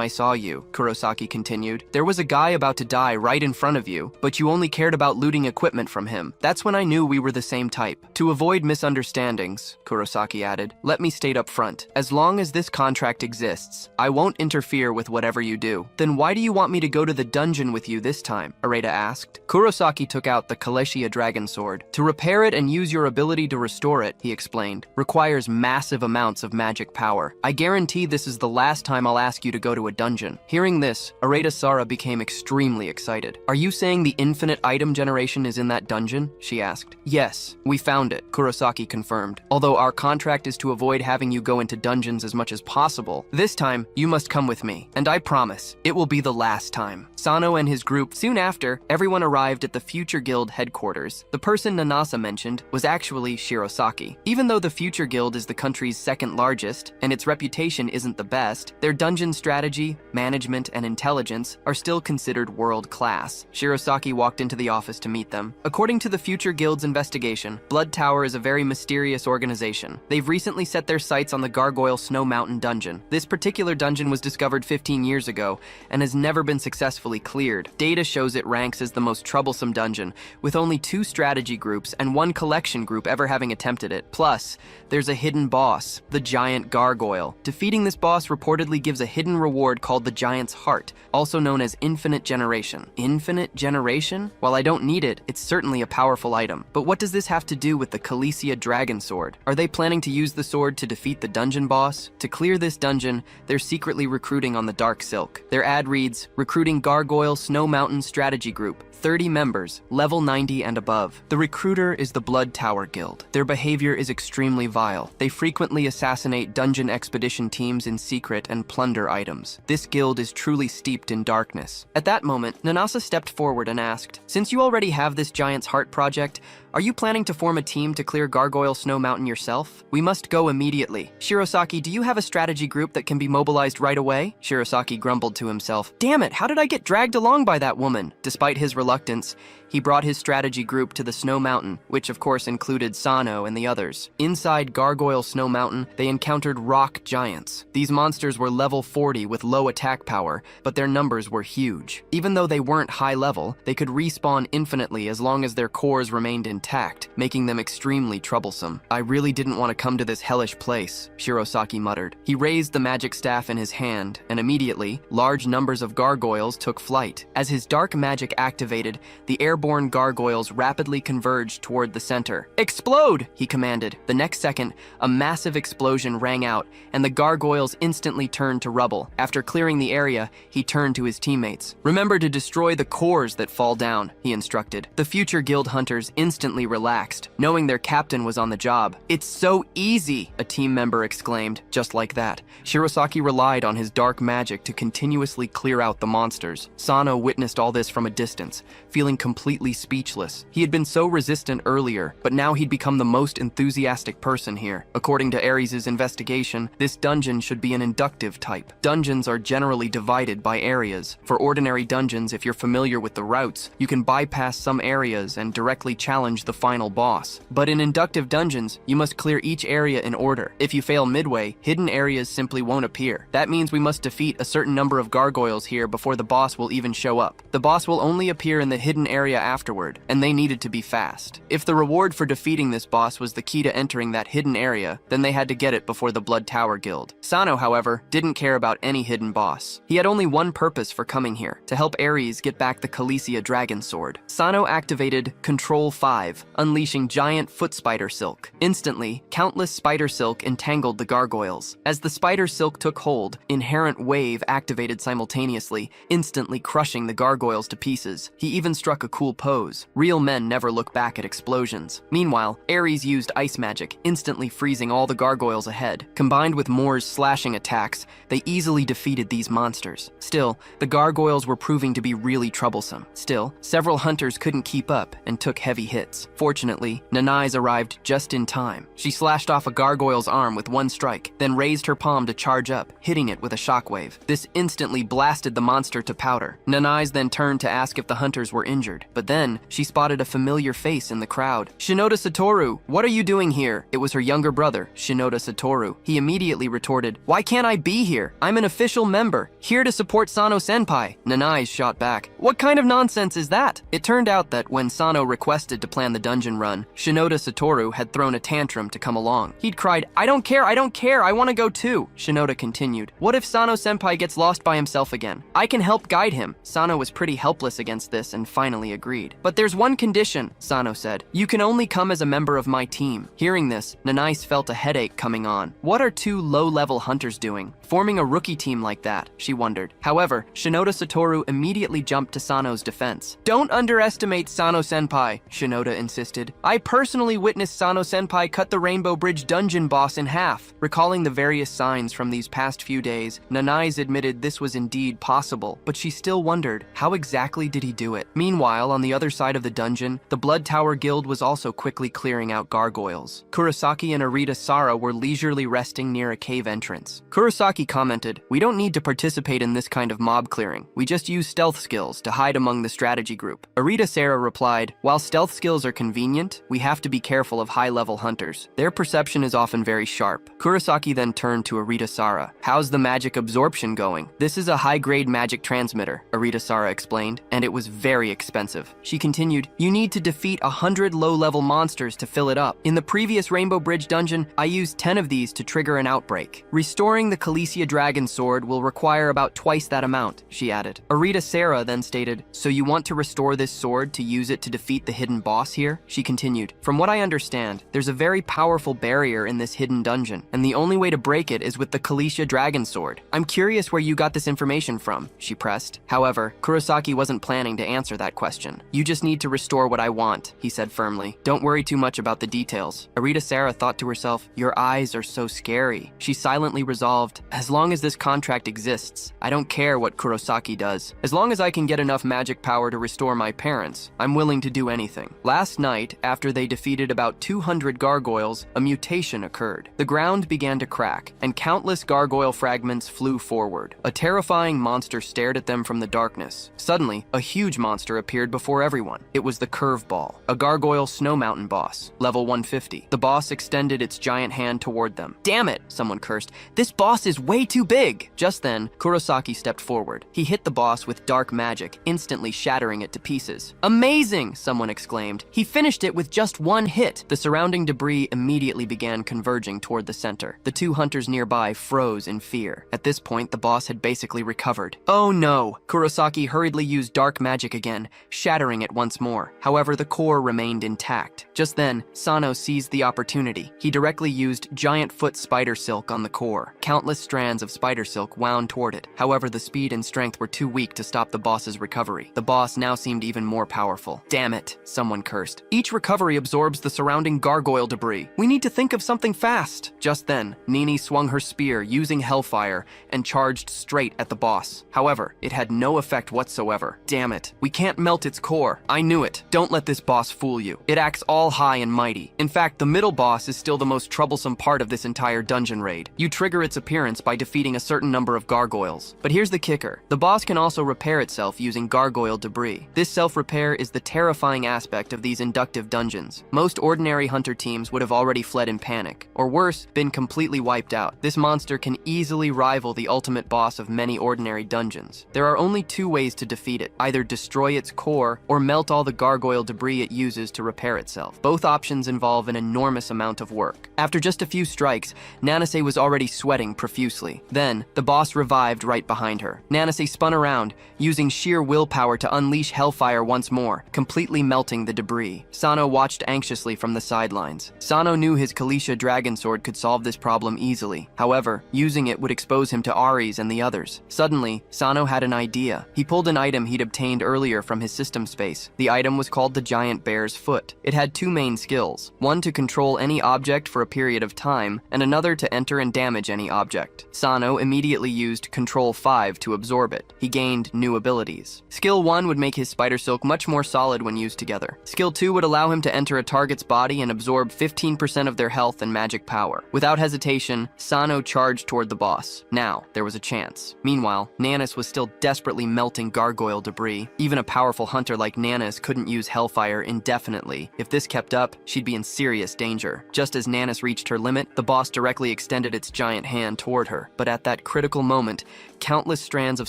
S1: I saw you," Kurosaki continued. "There was a guy about to die right in front of you, but you only cared about looting equipment from him. That's when I knew we were the same type. To avoid misunderstandings," Kurosaki added, "let me state up front. As long as this contract exists, I won't interfere with whatever you do." "Then why do you want me to go to the dungeon with you this time?" Arita asked. Kurosaki took out the Kaleshia dragon sword. "To repair it and use your ability to restore it," he explained, "requires massive amounts of magic power. I guarantee this is the last time I'll ask you to go to a dungeon." Hearing this, Arita Sara became extremely excited. "Are you saying the infinite item generation is in that dungeon?" she asked. "Yes, we found it," Kurosaki confirmed. "Although our contract is to avoid having you go into dungeons as much as possible, this time you must come with me, and I promise it will be the last time." Sano and his group. Soon after, everyone arrived at the Future Guild headquarters. The person Nanasa mentioned was actually Shirosaki. Even though the Future Guild is the country's second largest, and its reputation isn't the best, their dungeon strategy, management, and intelligence are still considered world-class. Shirosaki walked into the office to meet them. According to the Future Guild's investigation, Blood Tower is a very mysterious organization. They've recently set their sights on the Gargoyle Snow Mountain dungeon. This particular dungeon was discovered 15 years ago and has never been successfully cleared. Data shows it ranks as the most troublesome dungeon, with only 2 strategy groups and 1 collection group ever having attempted it. Plus, there's a hidden boss, the Giant Gargoyle. Defeating this boss reportedly gives a hidden reward called the Giant's Heart, also known as Infinite Generation. Infinite Generation? While I don't need it, it's certainly a powerful item. But what does this have to do with the Kaleshia dragon sword? Are they planning to use the sword to defeat the dungeon boss? To clear this dungeon, they're secretly recruiting on the Dark Silk. Their ad reads, "Recruiting Gargoyle Snow Mountain Strategy Group. 30 members, level 90 and above. The recruiter is the Blood Tower Guild. Their behavior is extremely vile. They frequently assassinate dungeon expedition teams in secret and plunder items. This guild is truly steeped in darkness." At that moment, Nanasa stepped forward and asked, "Since you already have this Giant's Heart project, are you planning to form a team to clear Gargoyle Snow Mountain yourself? We must go immediately. Shirosaki, do you have a strategy group that can be mobilized right away?" Shirosaki grumbled to himself. "Damn it, how did I get dragged along by that woman?" Despite his reluctance, he brought his strategy group to the Snow Mountain, which of course included Sano and the others. Inside Gargoyle Snow Mountain, they encountered rock giants. These monsters were level 40 with low attack power, but their numbers were huge. Even though they weren't high level, they could respawn infinitely as long as their cores remained intact, making them extremely troublesome. "I really didn't want to come to this hellish place," Shirosaki muttered. He raised the magic staff in his hand, and immediately, large numbers of gargoyles took flight. As his dark magic activated, the airborne gargoyles rapidly converged toward the center. "Explode!" he commanded. The next second, a massive explosion rang out, and the gargoyles instantly turned to rubble. After clearing the area, he turned to his teammates. "Remember to destroy the cores that fall down," he instructed. The Future Guild hunters instantly relaxed, knowing their captain was on the job. "It's so easy!" a team member exclaimed. Just like that, Shirosaki relied on his dark magic to continuously clear out the monsters. Sano witnessed all this from a distance, feeling completely speechless. He had been so resistant earlier, but now he'd become the most enthusiastic person here. According to Ares' investigation, this dungeon should be an inductive type. Dungeons are generally divided by areas. For ordinary dungeons, if you're familiar with the routes, you can bypass some areas and directly challenge the final boss. But in inductive dungeons, you must clear each area in order. If you fail midway, hidden areas simply won't appear. That means we must defeat a certain number of gargoyles here before the boss will even show up. The boss will only appear in the hidden area afterward, and they needed to be fast. If the reward for defeating this boss was the key to entering that hidden area, then they had to get it before the Blood Tower Guild. Sano, however, however, didn't care about any hidden boss. He had only one purpose for coming here, to help Ares get back the Khaleesi dragon sword. Sano activated Control 5, unleashing giant foot spider silk. Instantly, countless spider silk entangled the gargoyles. As the spider silk took hold, Inherent Wave activated simultaneously, instantly crushing the gargoyles to pieces. He even struck a cool pose. Real men never look back at explosions. Meanwhile, Ares used ice magic, instantly freezing all the gargoyles ahead. Combined with Moore's slashing attacks, they easily defeated these monsters. Still, the gargoyles were proving to be really troublesome. Still, several hunters couldn't keep up and took heavy hits. Fortunately, Nanai's arrived just in time. She slashed off a gargoyle's arm with one strike, then raised her palm to charge up, hitting it with a shockwave. This instantly blasted the monster to powder. Nanai's then turned to ask if the hunters were injured, but then she spotted a familiar face in the crowd. "Shinoda Satoru, what are you doing here?" It was her younger brother, Shinoda Satoru. He immediately retorted, "Why can't I be here? I'm an official member, here to support Sano-senpai." Nanai shot back, "What kind of nonsense is that?" It turned out that when Sano requested to plan the dungeon run, Shinoda Satoru had thrown a tantrum to come along. He'd cried, I don't care, I want to go too." Shinoda continued, "What if Sano-senpai gets lost by himself again? I can help guide him." Sano was pretty helpless against this and finally agreed. "But there's one condition," Sano said. "You can only come as a member of my team." Hearing this, Nanais felt a headache coming on. What are two low-level hunters doing? Forming a rookie team like that, she wondered. However, Shinoda Satoru immediately jumped to Sano's defense. "Don't underestimate Sano-senpai," Shinoda insisted. "I personally witnessed Sano-senpai cut the Rainbow Bridge dungeon boss in half." Recalling the various signs from these past few days, Nanais admitted this was indeed possible, but she still wondered, how exactly did he do it? Meanwhile, on the other side of the dungeon, the Blood Tower Guild was also quickly clearing out gargoyles. Kurosaki and Arita Sara were leisurely resting near a cave entrance. Kurosaki commented, "We don't need to participate in this kind of mob clearing. We just use stealth skills to hide among the strategy group." Arita Sara replied, "While stealth skills are convenient, we have to be careful of high-level hunters. Their perception is often very sharp." Kurosaki then turned to Arita Sara. "How's the magic absorption going?" "This is a high-grade magic transmitter," Arita Sara explained, "and it was very expensive." She continued, "You need to defeat 100 low-level monsters to fill it up. In the previous Rainbow Bridge dungeon, I used 10 of these to trigger an outbreak. Restoring the Khaleesi dragon sword will require about twice that amount," she added. Arita Sara then stated, "So you want to restore this sword to use it to defeat the hidden boss here?" She continued, "From what I understand, there's a very powerful barrier in this hidden dungeon, and the only way to break it is with the Khaleesi dragon sword. I'm curious where you got this information from," she pressed. However, Kurosaki wasn't planning to answer that question. "You just need to restore what I want," he said firmly. "Don't worry too much about the details." Arita Sara thought to herself, "Your eyes are so scary." She silently resolved, "As long as this contract exists, I don't care what Kurosaki does. As long as I can get enough magic power to restore my parents, I'm willing to do anything." Last night, after they defeated about 200 gargoyles, a mutation occurred. The ground began to crack, and countless gargoyle fragments flew forward. A terrifying monster stared at them from the darkness. Suddenly, a huge monster appeared before everyone. It was the Curveball, a gargoyle snow mountain boss, level 150. The boss extended its giant hand toward them. "Damn it," someone cursed. "This boss is way too big." Just then, Kurosaki stepped forward. He hit the boss with dark magic, instantly shattering it to pieces. "Amazing," someone exclaimed. "He finished it with just one hit." The surrounding debris immediately began converging toward the center. The two hunters nearby froze in fear. At this point, the boss had basically recovered. "Oh no!" Kurosaki hurriedly used dark magic again, shattering it once more. However, the core remained intact. Just then, Sano seized the opportunity. He directly used giant foot spider silk on the core. Countless strands of spider silk wound toward it. However, the speed and strength were too weak to stop the boss's recovery. The boss now seemed even more powerful. "Damn it," someone cursed. "Each recovery absorbs the surrounding gargoyle debris. We need to think of something fast." Just then, Nini swung her spear using Hellfire and charged straight at the boss. However, it had no effect whatsoever. "Damn it. We can't melt its core. I knew it. Don't let this boss fool you. It acts all high and mighty. In fact, the middle boss is still the most troublesome part of this entire dungeon raid. You trigger its appearance by defeating a certain number of gargoyles. But here's the kicker. The boss can also repair itself itself using gargoyle debris. This self-repair is the terrifying aspect of these inductive dungeons. Most ordinary hunter teams would have already fled in panic, or worse, been completely wiped out. This monster can easily rival the ultimate boss of many ordinary dungeons. There are only two ways to defeat it: either destroy its core or melt all the gargoyle debris it uses to repair itself. Both options involve an enormous amount of work. After just a few strikes, Nanase was already sweating profusely. Then, the boss revived right behind her. Nanase spun around, using sheer willpower to unleash hellfire once more, completely melting the debris. Sano watched anxiously from the sidelines. Sano knew his Kalisha dragon sword could solve this problem easily. However, using it would expose him to Ares and the others. Suddenly, Sano had an idea. He pulled an item he'd obtained earlier from his system space. The item was called the Giant Bear's Foot. It had two main skills: one to control any object for a period of time, and another to enter and damage any object. Sano immediately used Control 5 to absorb it. He gained new abilities. Skill 1 would make his spider silk much more solid when used together. Skill 2 would allow him to enter a target's body and absorb 15% of their health and magic power. Without hesitation, Sano charged toward the boss. Now, there was a chance. Meanwhile, Nanis was still desperately melting gargoyle debris. Even a powerful hunter like Nanis couldn't use hellfire indefinitely. If this kept up, she'd be in serious danger. Just as Nanis reached her limit, the boss directly extended its giant hand toward her. But at that critical moment, countless strands of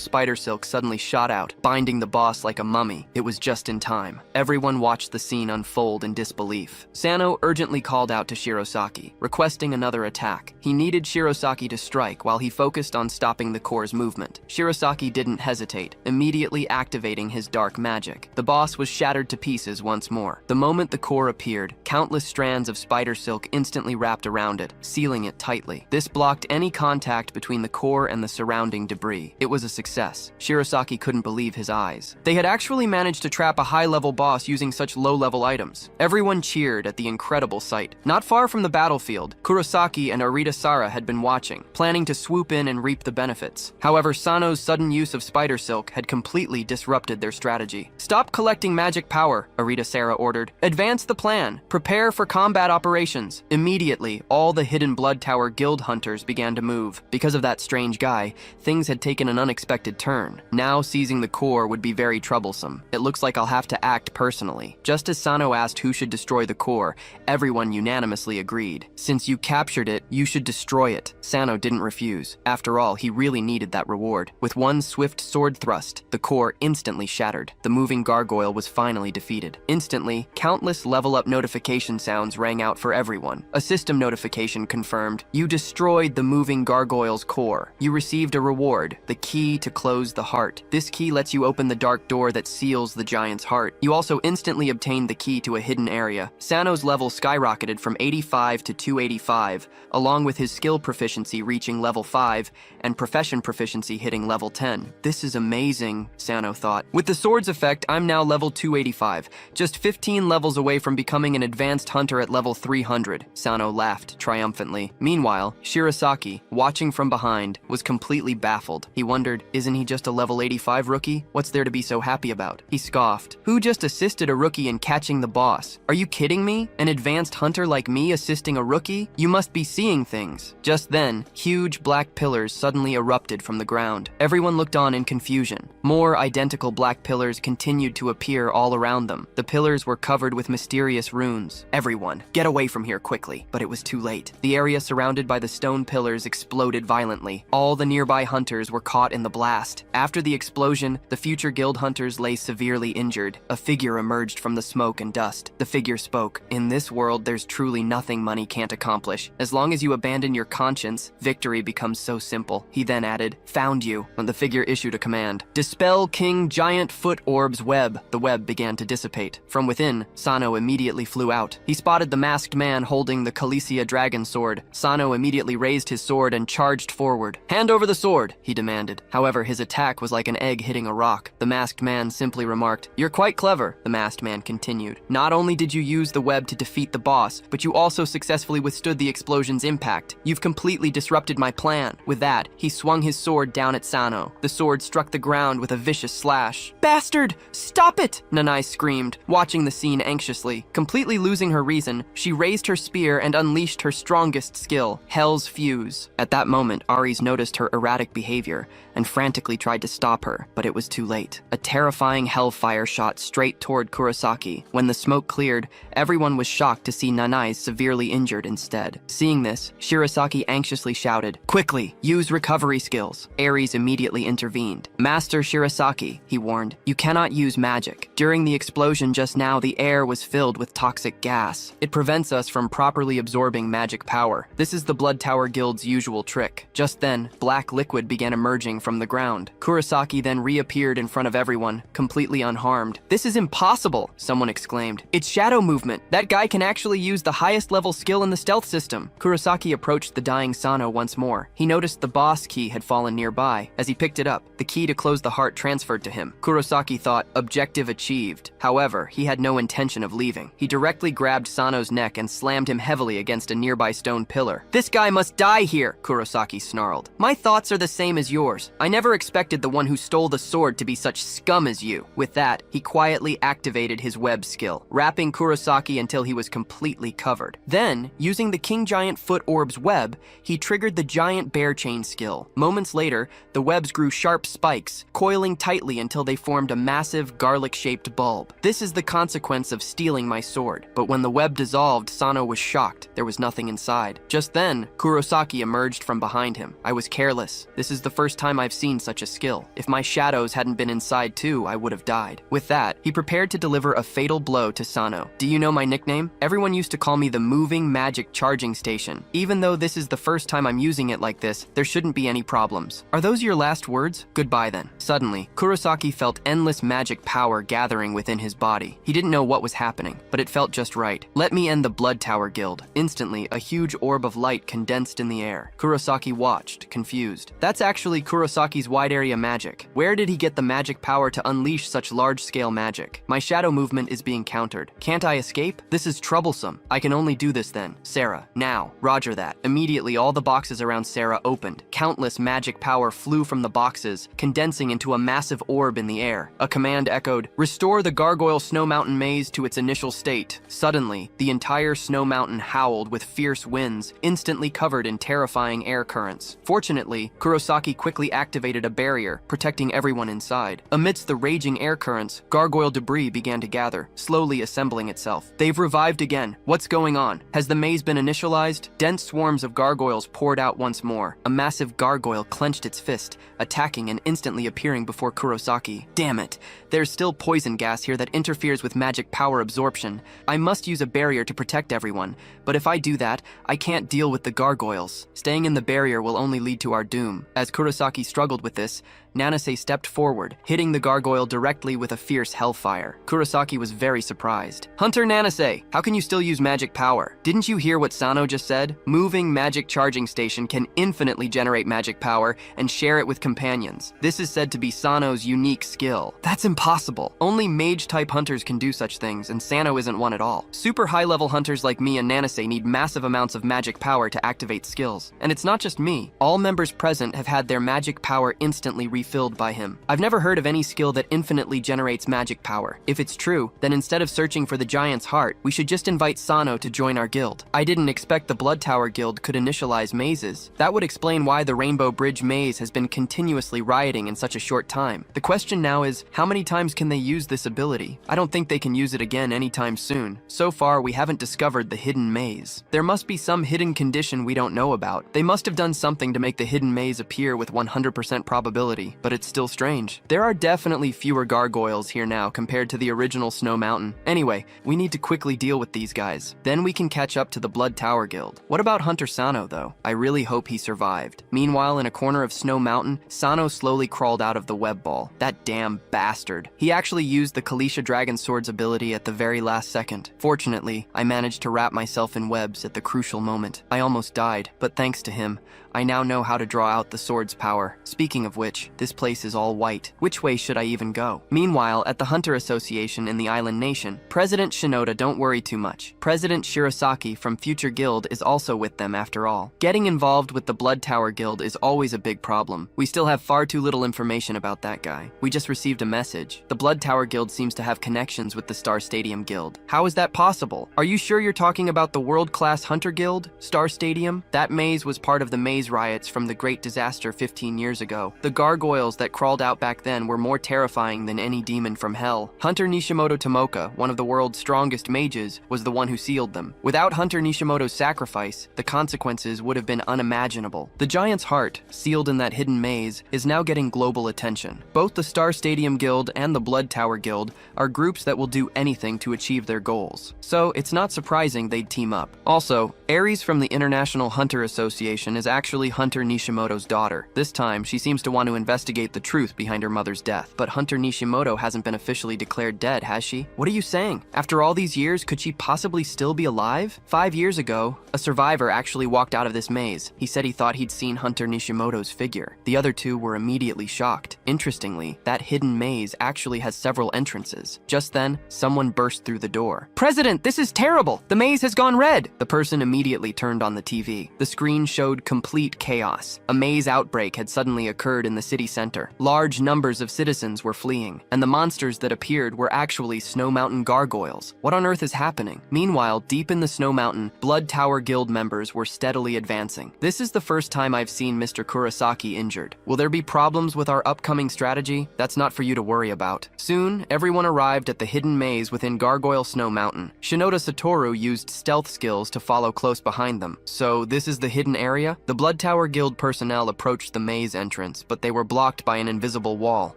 S1: spider silk suddenly shot out, binding the boss like a mummy. It was just in time. Everyone watched the scene unfold in disbelief. Sano urgently called out to Shirosaki, requesting another attack. He needed Shirosaki to strike while he focused on stopping the core's movement. Shirosaki didn't hesitate, immediately activating his dark magic. The boss was shattered to pieces once more. The moment the core appeared, countless strands of spider silk instantly wrapped around it, sealing it tightly. This blocked any contact between the core and the surrounding debris. It was a success. Shirosaki couldn't believe his eyes. They had actually managed to trap a high-level boss using such low-level items. Everyone cheered at the incredible sight. Not far from the battlefield, Kurosaki and Arita Sara had been watching, planning to swoop in and reap the benefits. However, Sano's sudden use of spider silk had completely disrupted their strategy. "Stop collecting magic power," Arita Sara ordered. "Advance the plan. Prepare for combat operations." Immediately, all the Hidden Blood Tower guild hunters began to move. Because of that strange guy, things had taken an unexpected turn. Now seizing the core would be very troublesome. "It looks like I'll have to act personally." Just as Sano asked who should destroy the core, everyone unanimously agreed. "Since you captured it, you should destroy it." Sano didn't refuse. After all, he really needed that reward. With one swift sword thrust, the core instantly shattered. The moving gargoyle was finally defeated. Instantly, countless level-up notification sounds rang out for everyone. A system notification confirmed, "You destroyed the moving gargoyle's core. You received a reward, the key to close the heart. This key lets you open the dark door that seals the giant's heart. You also instantly obtained the key to a hidden area." Sano's level skyrocketed from 85 to 285, along with his skill proficiency reaching level 5 and profession proficiency hitting level 10. "This is amazing," Sano thought. "With the sword's effect, I'm now level 285, just 15 levels away from becoming an advanced hunter at level 300. Sano laughed triumphantly. Meanwhile, Shirosaki, watching from behind, was completely baffled. He wondered, isn't he just a level 85 rookie? What's there to be so happy about? He scoffed. Who just assisted a rookie in catching the boss? Are you kidding me? An advanced hunter like me assisting a rookie? You must be seeing things. Just then, huge black pillars suddenly erupted from the ground. Everyone looked on in confusion. More identical black pillars continued to appear all around them. The pillars were covered with mysterious runes. "Everyone, get away from here quickly." But it was too late. The area surrounded by the stone pillars exploded violently. All the nearby hunters were caught in the blast. After the explosion, the future guild hunters lay severely injured. A figure emerged from the smoke and dust. The figure spoke. "In this world, there's truly nothing money can't accomplish. As long as you abandon your conscience, victory becomes so simple." He then added, "Found you." And the figure issued a command. "Dispel King Giant Foot Orb's web." The web began to dissipate. From within, Sano immediately flew out. He spotted the masked man holding the Kalisha dragon sword. Sano immediately raised his sword and charged forward. "Hand over the sword," he demanded. However, his attack was like an egg hitting a rock. The masked man simply remarked, "You're quite clever," the masked man continued. "Not only did you use the web to defeat the boss, but you also successfully withstood the explosion's impact. You've completely disrupted my plan." With that, he swung his sword down at Sano. The sword struck the ground with a vicious slash. "Bastard! Stop it!" Nanai screamed, watching the scene anxiously. Completely losing her reason, she raised her spear and unleashed her strongest skill, Hell's Fuse. At that moment, Ares noticed her erratic behavior behavior and frantically tried to stop her, but it was too late. A terrifying hellfire shot straight toward Kurosaki. When the smoke cleared, everyone was shocked to see Nanai severely injured instead. Seeing this, Shirasaki anxiously shouted, "Quickly, use recovery skills." Ares immediately intervened. "Master Shirasaki," he warned, "you cannot use magic. During the explosion just now, the air was filled with toxic gas. It prevents us from properly absorbing magic power. This is the Blood Tower Guild's usual trick." Just then, black liquid began emerging from the ground. Kurosaki then reappeared in front of everyone, completely unharmed. "This is impossible," someone exclaimed. "It's shadow movement. That guy can actually use the highest level skill in the stealth system." Kurosaki approached the dying Sano once more. He noticed the boss key had fallen nearby. As he picked it up, the key to close the heart transferred to him. Kurosaki thought, objective achieved. However, he had no intention of leaving. He directly grabbed Sano's neck and slammed him heavily against a nearby stone pillar. "This guy must die here," Kurosaki snarled. "My thoughts are the same as yours. I never expected the one who stole the sword to be such scum as you." With that, he quietly activated his web skill, wrapping Kurosaki until he was completely covered. Then, using the King Giant Foot Orb's web, he triggered the Giant Bear Chain skill. Moments later, the webs grew sharp spikes, coiling tightly until they formed a massive garlic-shaped bulb. "This is the consequence of stealing my sword." But when the web dissolved, Sano was shocked. There was nothing inside. Just then, Kurosaki emerged from behind him. "I was careless. This is the first time I've seen such a skill. If my shadows hadn't been inside too, I would have died." With that, he prepared to deliver a fatal blow to Sano. "Do you know my nickname? Everyone used to call me the Moving Magic Charging Station. Even though this is the first time I'm using it like this, there shouldn't be any problems. Are those your last words? Goodbye then." Suddenly, Kurosaki felt endless magic power gathering within his body. He didn't know what was happening, but it felt just right. "Let me end the Blood Tower Guild." Instantly, a huge orb of light condensed in the air. Kurosaki watched, confused. That's actually Kurosaki's wide area magic. Where did he get the magic power to unleash such large-scale magic? "My shadow movement is being countered. Can't I escape? This is troublesome. I can only do this then. Sarah, now." "Roger that." Immediately, all the boxes around Sarah opened. Countless magic power flew from the boxes, condensing into a massive orb in the air. A command echoed, "Restore the Gargoyle Snow Mountain maze to its initial state." Suddenly, the entire snow mountain howled with fierce winds, instantly covered in terrifying air currents. Fortunately, Kurosaki quickly activated a barrier, protecting everyone inside. Amidst the raging air currents, gargoyle debris began to gather, slowly assembling itself. "They've revived again. What's going on? Has the maze been initialized?" Dense swarms of gargoyles poured out once more. A massive gargoyle clenched its fist, attacking and instantly appearing before Kurosaki. "Damn it! There's still poison gas here that interferes with magic power absorption. I must use a barrier to protect everyone, but if I do that, I can't deal with the gargoyles. Staying in the barrier will only lead to our doom." As Kurosaki struggled with this, Nanase stepped forward, hitting the gargoyle directly with a fierce hellfire. Kurosaki was very surprised. "Hunter Nanase, how can you still use magic power? Didn't you hear what Sano just said? Moving Magic Charging Station can infinitely generate magic power and share it with companions. This is said to be Sano's unique skill." "That's impossible. Only mage-type hunters can do such things, and Sano isn't one at all. Super high-level hunters like me and Nanase need massive amounts of magic power to activate skills. And it's not just me. All members present have had their magic power instantly refilled by him. I've never heard of any skill that infinitely generates magic power. If it's true, then instead of searching for the giant's heart, we should just invite Sano to join our guild. I didn't expect the Blood Tower Guild could initialize mazes. That would explain why the Rainbow Bridge maze has been continuously rioting in such a short time. The question now is, how many times can they use this ability? I don't think they can use it again anytime soon. So far, we haven't discovered the hidden maze. There must be some hidden condition we don't know about. They must have done something to make the hidden maze appear with 100% probability. But it's still strange. There are definitely fewer gargoyles here now compared to the original Snow Mountain. Anyway, we need to quickly deal with these guys. Then we can catch up to the Blood Tower Guild. What about Hunter Sano, though? I really hope he survived. Meanwhile, in a corner of Snow Mountain, Sano slowly crawled out of the web ball. That damn bastard. He actually used the Kalisha Dragon Sword's ability at the very last second. Fortunately, I managed to wrap myself in webs at the crucial moment. I almost died, but thanks to him, I now know how to draw out the sword's power. Speaking of which, this place is all white. Which way should I even go? Meanwhile, at the Hunter Association in the Island Nation, President Shinoda don't worry too much. President Shirasaki from Future Guild is also with them after all. Getting involved with the Blood Tower Guild is always a big problem. We still have far too little information about that guy. We just received a message. The Blood Tower Guild seems to have connections with the Star Stadium Guild. How is that possible? Are you sure you're talking about the world-class Hunter Guild? Star Stadium? That maze was part of the maze maze riots from the Great Disaster 15 years ago. The gargoyles that crawled out back then were more terrifying than any demon from hell. Hunter Nishimoto Tomoka, one of the world's strongest mages, was the one who sealed them. Without Hunter Nishimoto's sacrifice, the consequences would have been unimaginable. The Giant's Heart, sealed in that hidden maze, is now getting global attention. Both the Star Stadium Guild and the Blood Tower Guild are groups that will do anything to achieve their goals. So it's not surprising they'd team up. Also, Aries from the International Hunter Association is actually Hunter Nishimoto's daughter. This time, she seems to want to investigate the truth behind her mother's death. But Hunter Nishimoto hasn't been officially declared dead, has she? What are you saying? After all these years, could she possibly still be alive? 5 years ago, a survivor actually walked out of this maze. He said he thought he'd seen Hunter Nishimoto's figure. The other two were immediately shocked. Interestingly, that hidden maze actually has several entrances. Just then, someone burst through the door. "President, this is terrible! The maze has gone red!" The person immediately turned on the TV. The screen showed complete chaos. A maze outbreak had suddenly occurred in the city center. Large numbers of citizens were fleeing, and the monsters that appeared were actually Snow Mountain gargoyles. What on earth is happening? Meanwhile, deep in the Snow Mountain, Blood Tower Guild members were steadily advancing. This is the first time I've seen Mr. Kurosaki injured. Will there be problems with our upcoming strategy? That's not for you to worry about. Soon, everyone arrived at the hidden maze within Gargoyle Snow Mountain. Shinoda Satoru used stealth skills to follow close behind them. So this is the hidden area? The Blood Tower Guild personnel approached the maze entrance, but they were blocked by an invisible wall.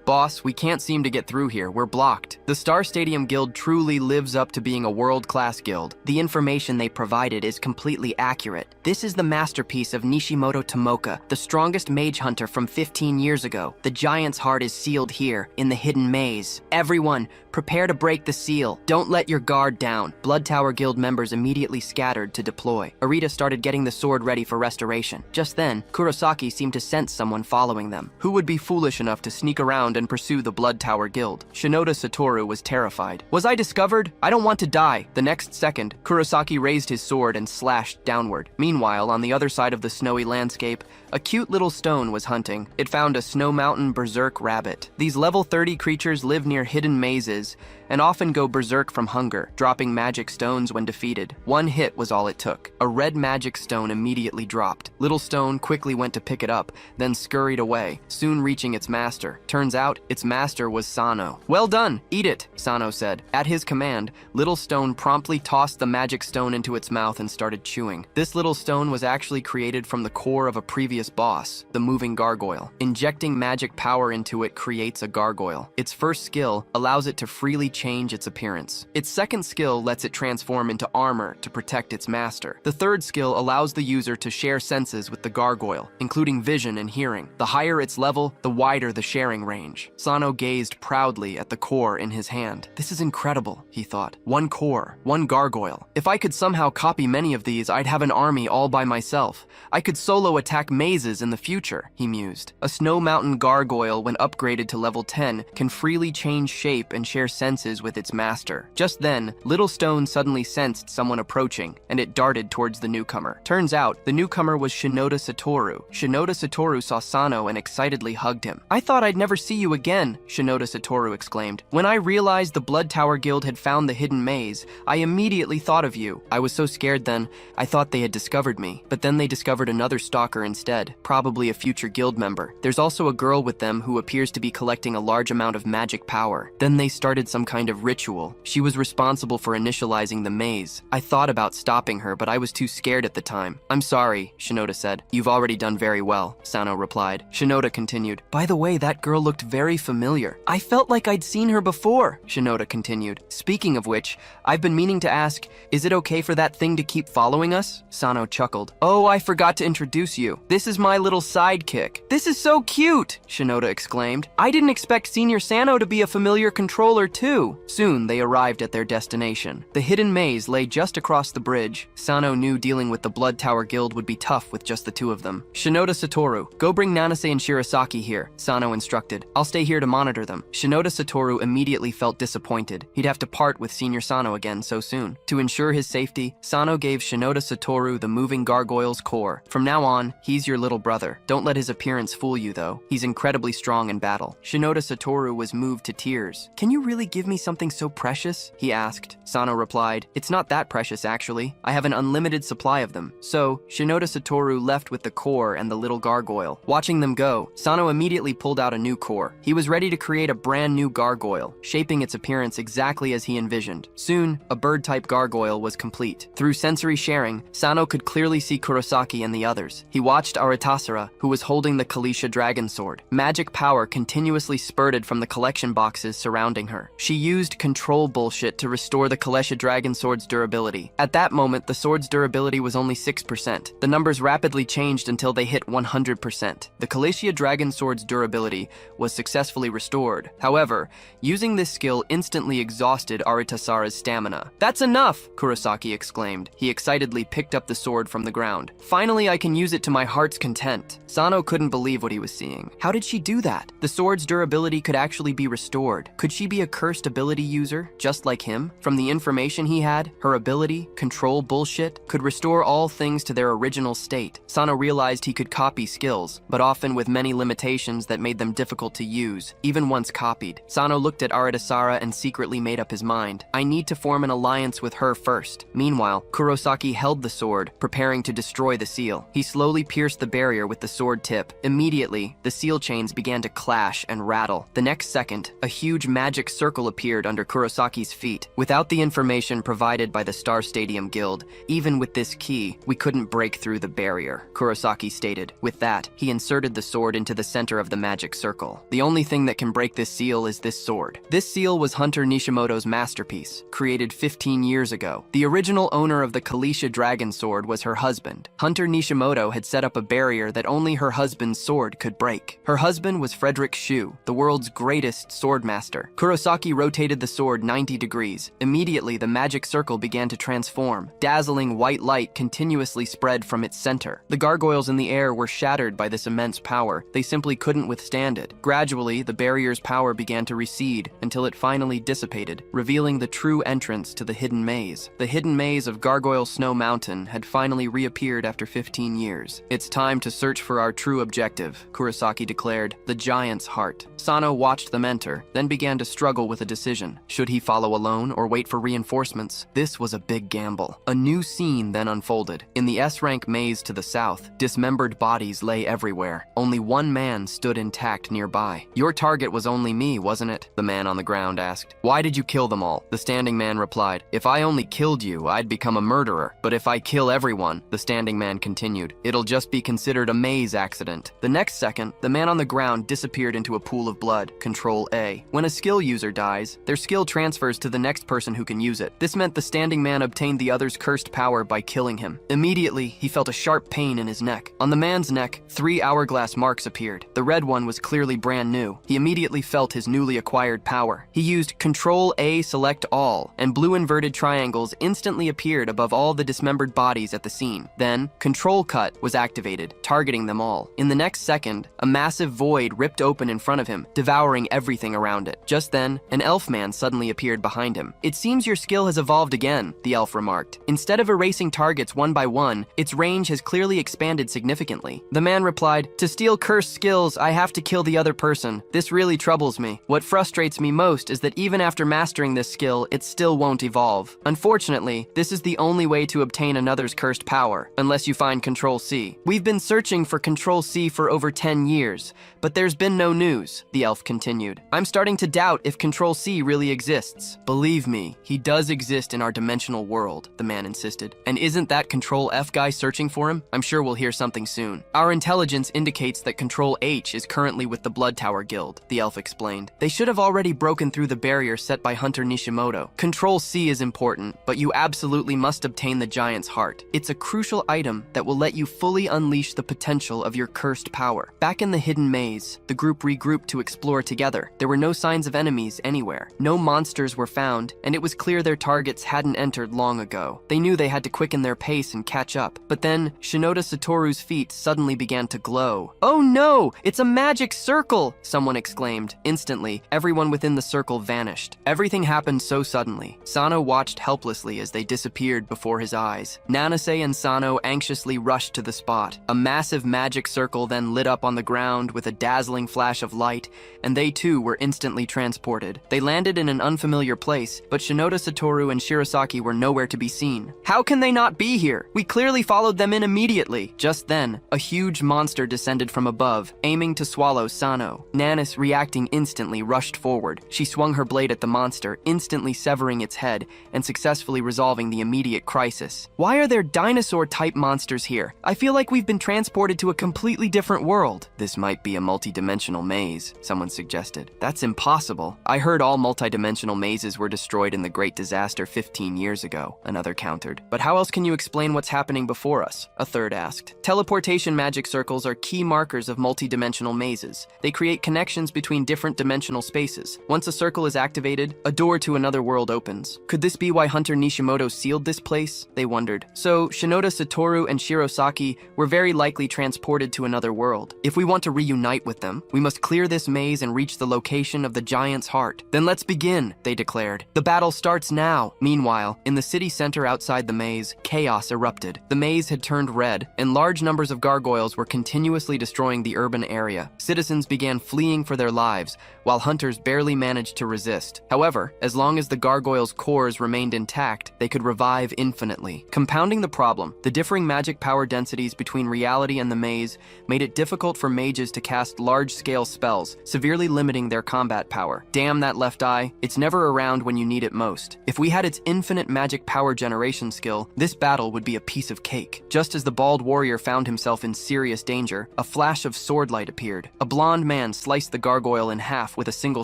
S1: "Boss, we can't seem to get through here. We're blocked." The Star Stadium Guild truly lives up to being a world-class guild. The information they provided is completely accurate. This is the masterpiece of Nishimoto Tomoka, the strongest mage hunter from 15 years ago. The Giant's Heart is sealed here, in the hidden maze. Everyone, prepare to break the seal. Don't let your guard down. Blood Tower Guild members immediately scattered to deploy. Arita started getting the sword ready for restoration. Just then, Kurosaki seemed to sense someone following them. Who would be foolish enough to sneak around and pursue the Blood Tower Guild? Shinoda Satoru was terrified. "Was I discovered? I don't want to die." The next second, Kurosaki raised his sword and slashed downward. Meanwhile, on the other side of the snowy landscape, a cute little stone was hunting. It found a Snow Mountain berserk rabbit. These level 30 creatures live near hidden mazes and often go berserk from hunger, dropping magic stones when defeated. One hit was all it took. A red magic stone immediately dropped. Little Stone quickly went to pick it up, then scurried away, soon reaching its master. Turns out, its master was Sano. "Well done! Eat it," Sano said. At his command, Little Stone promptly tossed the magic stone into its mouth and started chewing. This little stone was actually created from the core of a previous boss, the moving gargoyle. Injecting magic power into it creates a gargoyle. Its first skill allows it to freely change its appearance. Its second skill lets it transform into armor to protect its master. The third skill allows the user to share senses with the gargoyle, including vision and hearing. The higher its level, the wider the sharing range. Sano gazed proudly at the core in his hand. "This is incredible," he thought. "One core, one gargoyle. If I could somehow copy many of these, I'd have an army all by myself. I could solo attack mazes in the future," he mused. A Snow Mountain gargoyle, when upgraded to level 10, can freely change shape and share senses with its master. Just then, Little Stone suddenly sensed someone approaching, and it darted towards the newcomer. Turns out, the newcomer was Shinoda Satoru. Shinoda Satoru saw Sano and excitedly hugged him. "I thought I'd never see you again," Shinoda Satoru exclaimed. "When I realized the Blood Tower Guild had found the hidden maze, I immediately thought of you. I was so scared then, I thought they had discovered me. But then they discovered another stalker instead, probably a future guild member. There's also a girl with them who appears to be collecting a large amount of magic power. Then they started some kind of ritual. She was responsible for initializing the maze. I thought about stopping her, but I was too scared at the time." "I'm sorry," Shinoda said. "You've already done very well," Sano replied. Shinoda continued. "By the way, that girl looked very familiar. I felt like I'd seen her before," Shinoda continued. "Speaking of which, I've been meaning to ask, is it okay for that thing to keep following us?" Sano chuckled. "Oh, I forgot to introduce you. This is my little sidekick." "This is so cute," Shinoda exclaimed. "I didn't expect Senior Sano to be a familiar controller too." Soon they arrived at their destination. The hidden maze lay just across the bridge. Sano knew dealing with the Blood Tower Guild would be tough with just the two of them. "Shinoda Satoru, go bring Nanase and Shirasaki here," Sano instructed. "I'll stay here to monitor them." Shinoda Satoru immediately felt disappointed. He'd have to part with Senior Sano again so soon. To ensure his safety, Sano gave Shinoda Satoru the moving gargoyle's core. "From now on, he's your little brother. Don't let his appearance fool you, though. He's incredibly strong in battle." Shinoda Satoru was moved to tears. "Can you really give me me something so precious?" he asked. Sano replied, "It's not that precious, actually. I have an unlimited supply of them." So, Shinoda Satoru left with the core and the little gargoyle. Watching them go, Sano immediately pulled out a new core. He was ready to create a brand new gargoyle, shaping its appearance exactly as he envisioned. Soon, a bird-type gargoyle was complete. Through sensory sharing, Sano could clearly see Kurosaki and the others. He watched Aritasara, who was holding the Kalisha dragon sword. Magic power continuously spurted from the collection boxes surrounding her. She used control bullshit to restore the Kalisha dragon sword's durability. At that moment, the sword's durability was only 6%. The numbers rapidly changed until they hit 100%. The Kalisha dragon sword's durability was successfully restored. However, using this skill instantly exhausted Aritasara's stamina. "That's enough!" Kurosaki exclaimed. He excitedly picked up the sword from the ground. "Finally, I can use it to my heart's content." Sano couldn't believe what he was seeing. How did she do that? The sword's durability could actually be restored. Could she be a cursed ability user, just like him? From the information he had, her ability, control bullshit, could restore all things to their original state. Sano realized he could copy skills, but often with many limitations that made them difficult to use, even once copied. Sano looked at Aritasara and secretly made up his mind. "I need to form an alliance with her first." Meanwhile, Kurosaki held the sword, preparing to destroy the seal. He slowly pierced the barrier with the sword tip. Immediately, the seal chains began to clash and rattle. The next second, a huge magic circle appeared under Kurosaki's feet. "Without the information provided by the Star Stadium Guild, even with this key, we couldn't break through the barrier," Kurosaki stated. With that, he inserted the sword into the center of the magic circle. "The only thing that can break this seal is this sword." This seal was Hunter Nishimoto's masterpiece, created 15 years ago. The original owner of the Kalisha dragon sword was her husband. Hunter Nishimoto had set up a barrier that only her husband's sword could break. Her husband was Frederick Shu, the world's greatest swordmaster. Kurosaki rotated the sword 90 degrees. Immediately, the magic circle began to transform. Dazzling white light continuously spread from its center. The gargoyles in the air were shattered by this immense power. They simply couldn't withstand it. Gradually, the barrier's power began to recede until it finally dissipated, revealing the true entrance to the hidden maze. The hidden maze of Gargoyle Snow Mountain had finally reappeared after 15 years. "It's time to search for our true objective," Kurosaki declared, "the giant's heart." Sano watched them enter, then began to struggle with a decision. Should he follow alone or wait for reinforcements? This was a big gamble. A new scene then unfolded. In the S-rank maze to the south, dismembered bodies lay everywhere. Only one man stood intact nearby. "Your target was only me, wasn't it?" the man on the ground asked. "Why did you kill them all?" The standing man replied. "If I only killed you, I'd become a murderer. But if I kill everyone," the standing man continued, "it'll just be considered a maze accident." The next second, the man on the ground disappeared into a pool of blood. Control A. When a skill user dies, their skill transfers to the next person who can use it. This meant the standing man obtained the other's cursed power by killing him. Immediately, he felt a sharp pain in his neck. On the man's neck, 3 hourglass marks appeared. The red one was clearly brand new. He immediately felt his newly acquired power. He used Control A select all, and blue inverted triangles instantly appeared above all the dismembered bodies at the scene. Then, Control Cut was activated, targeting them all. In the next second, a massive void ripped open in front of him, devouring everything around it. Just then, an elf man suddenly appeared behind him. "It seems your skill has evolved again," the elf remarked. "Instead of erasing targets one by one, its range has clearly expanded significantly." The man replied, "To steal cursed skills, I have to kill the other person. This really troubles me. What frustrates me most is that even after mastering this skill, it still won't evolve. Unfortunately, this is the only way to obtain another's cursed power, unless you find Control C. We've been searching for Control C for over 10 years, but there's been no news," the elf continued. "I'm starting to doubt if Control C really exists." "Believe me, he does exist in our dimensional world," the man insisted. "And isn't that Control F guy searching for him? I'm sure we'll hear something soon. Our intelligence indicates that Control H is currently with the Blood Tower Guild," the elf explained. "They should have already broken through the barrier set by Hunter Nishimoto. Control C is important, but you absolutely must obtain the giant's heart. It's a crucial item that will let you fully unleash the potential of your cursed power." Back in the hidden maze, the group regrouped to explore together. There were no signs of enemies anywhere. No monsters were found, and it was clear their targets hadn't entered long ago. They knew they had to quicken their pace and catch up. But then, Shinoda Satoru's feet suddenly began to glow. "Oh no! It's a magic circle!" someone exclaimed. Instantly, everyone within the circle vanished. Everything happened so suddenly. Sano watched helplessly as they disappeared before his eyes. Nanase and Sano anxiously rushed to the spot. A massive magic circle then lit up on the ground with a dazzling flash of light, and they too were instantly transported. They landed in an unfamiliar place, but Shinoda Satoru and Shirosaki were nowhere to be seen. How can they not be here? We clearly followed them in immediately. Just then, a huge monster descended from above, aiming to swallow Sano. Nanis, reacting instantly, rushed forward. She swung her blade at the monster, instantly severing its head and successfully resolving the immediate crisis. Why are there dinosaur-type monsters here? I feel like we've been transported to a completely different world. This might be a multi-dimensional maze, someone suggested. That's impossible. I heard all multi-dimensional mazes were destroyed in the Great Disaster 15 years ago, another countered. But how else can you explain what's happening before us? A third asked. Teleportation magic circles are key markers of multi-dimensional mazes. They create connections between different dimensional spaces. Once a circle is activated, a door to another world opens. Could this be why Hunter Nishimoto sealed this place? They wondered. So, Shinoda Satoru and Shirosaki were very likely transported to another world. If we want to reunite with them, we must clear this maze and reach the location of the giant's heart. Then let's begin, they declared. The battle starts now. Meanwhile, in the city center outside the maze, chaos erupted. The maze had turned red, and large numbers of gargoyles were continuously destroying the urban area. Citizens began fleeing for their lives, while hunters barely managed to resist. However, as long as the gargoyles' cores remained intact, they could revive infinitely. Compounding the problem, the differing magic power densities between reality and the maze made it difficult for mages to cast large-scale spells, severely limiting their combat power. Damn that left eye, it's never around when you need it most. If we had its infinite magic power generation skill, this battle would be a piece of cake. Just as the bald warrior found himself in serious danger, a flash of sword light appeared. A blonde man sliced the gargoyle in half with a single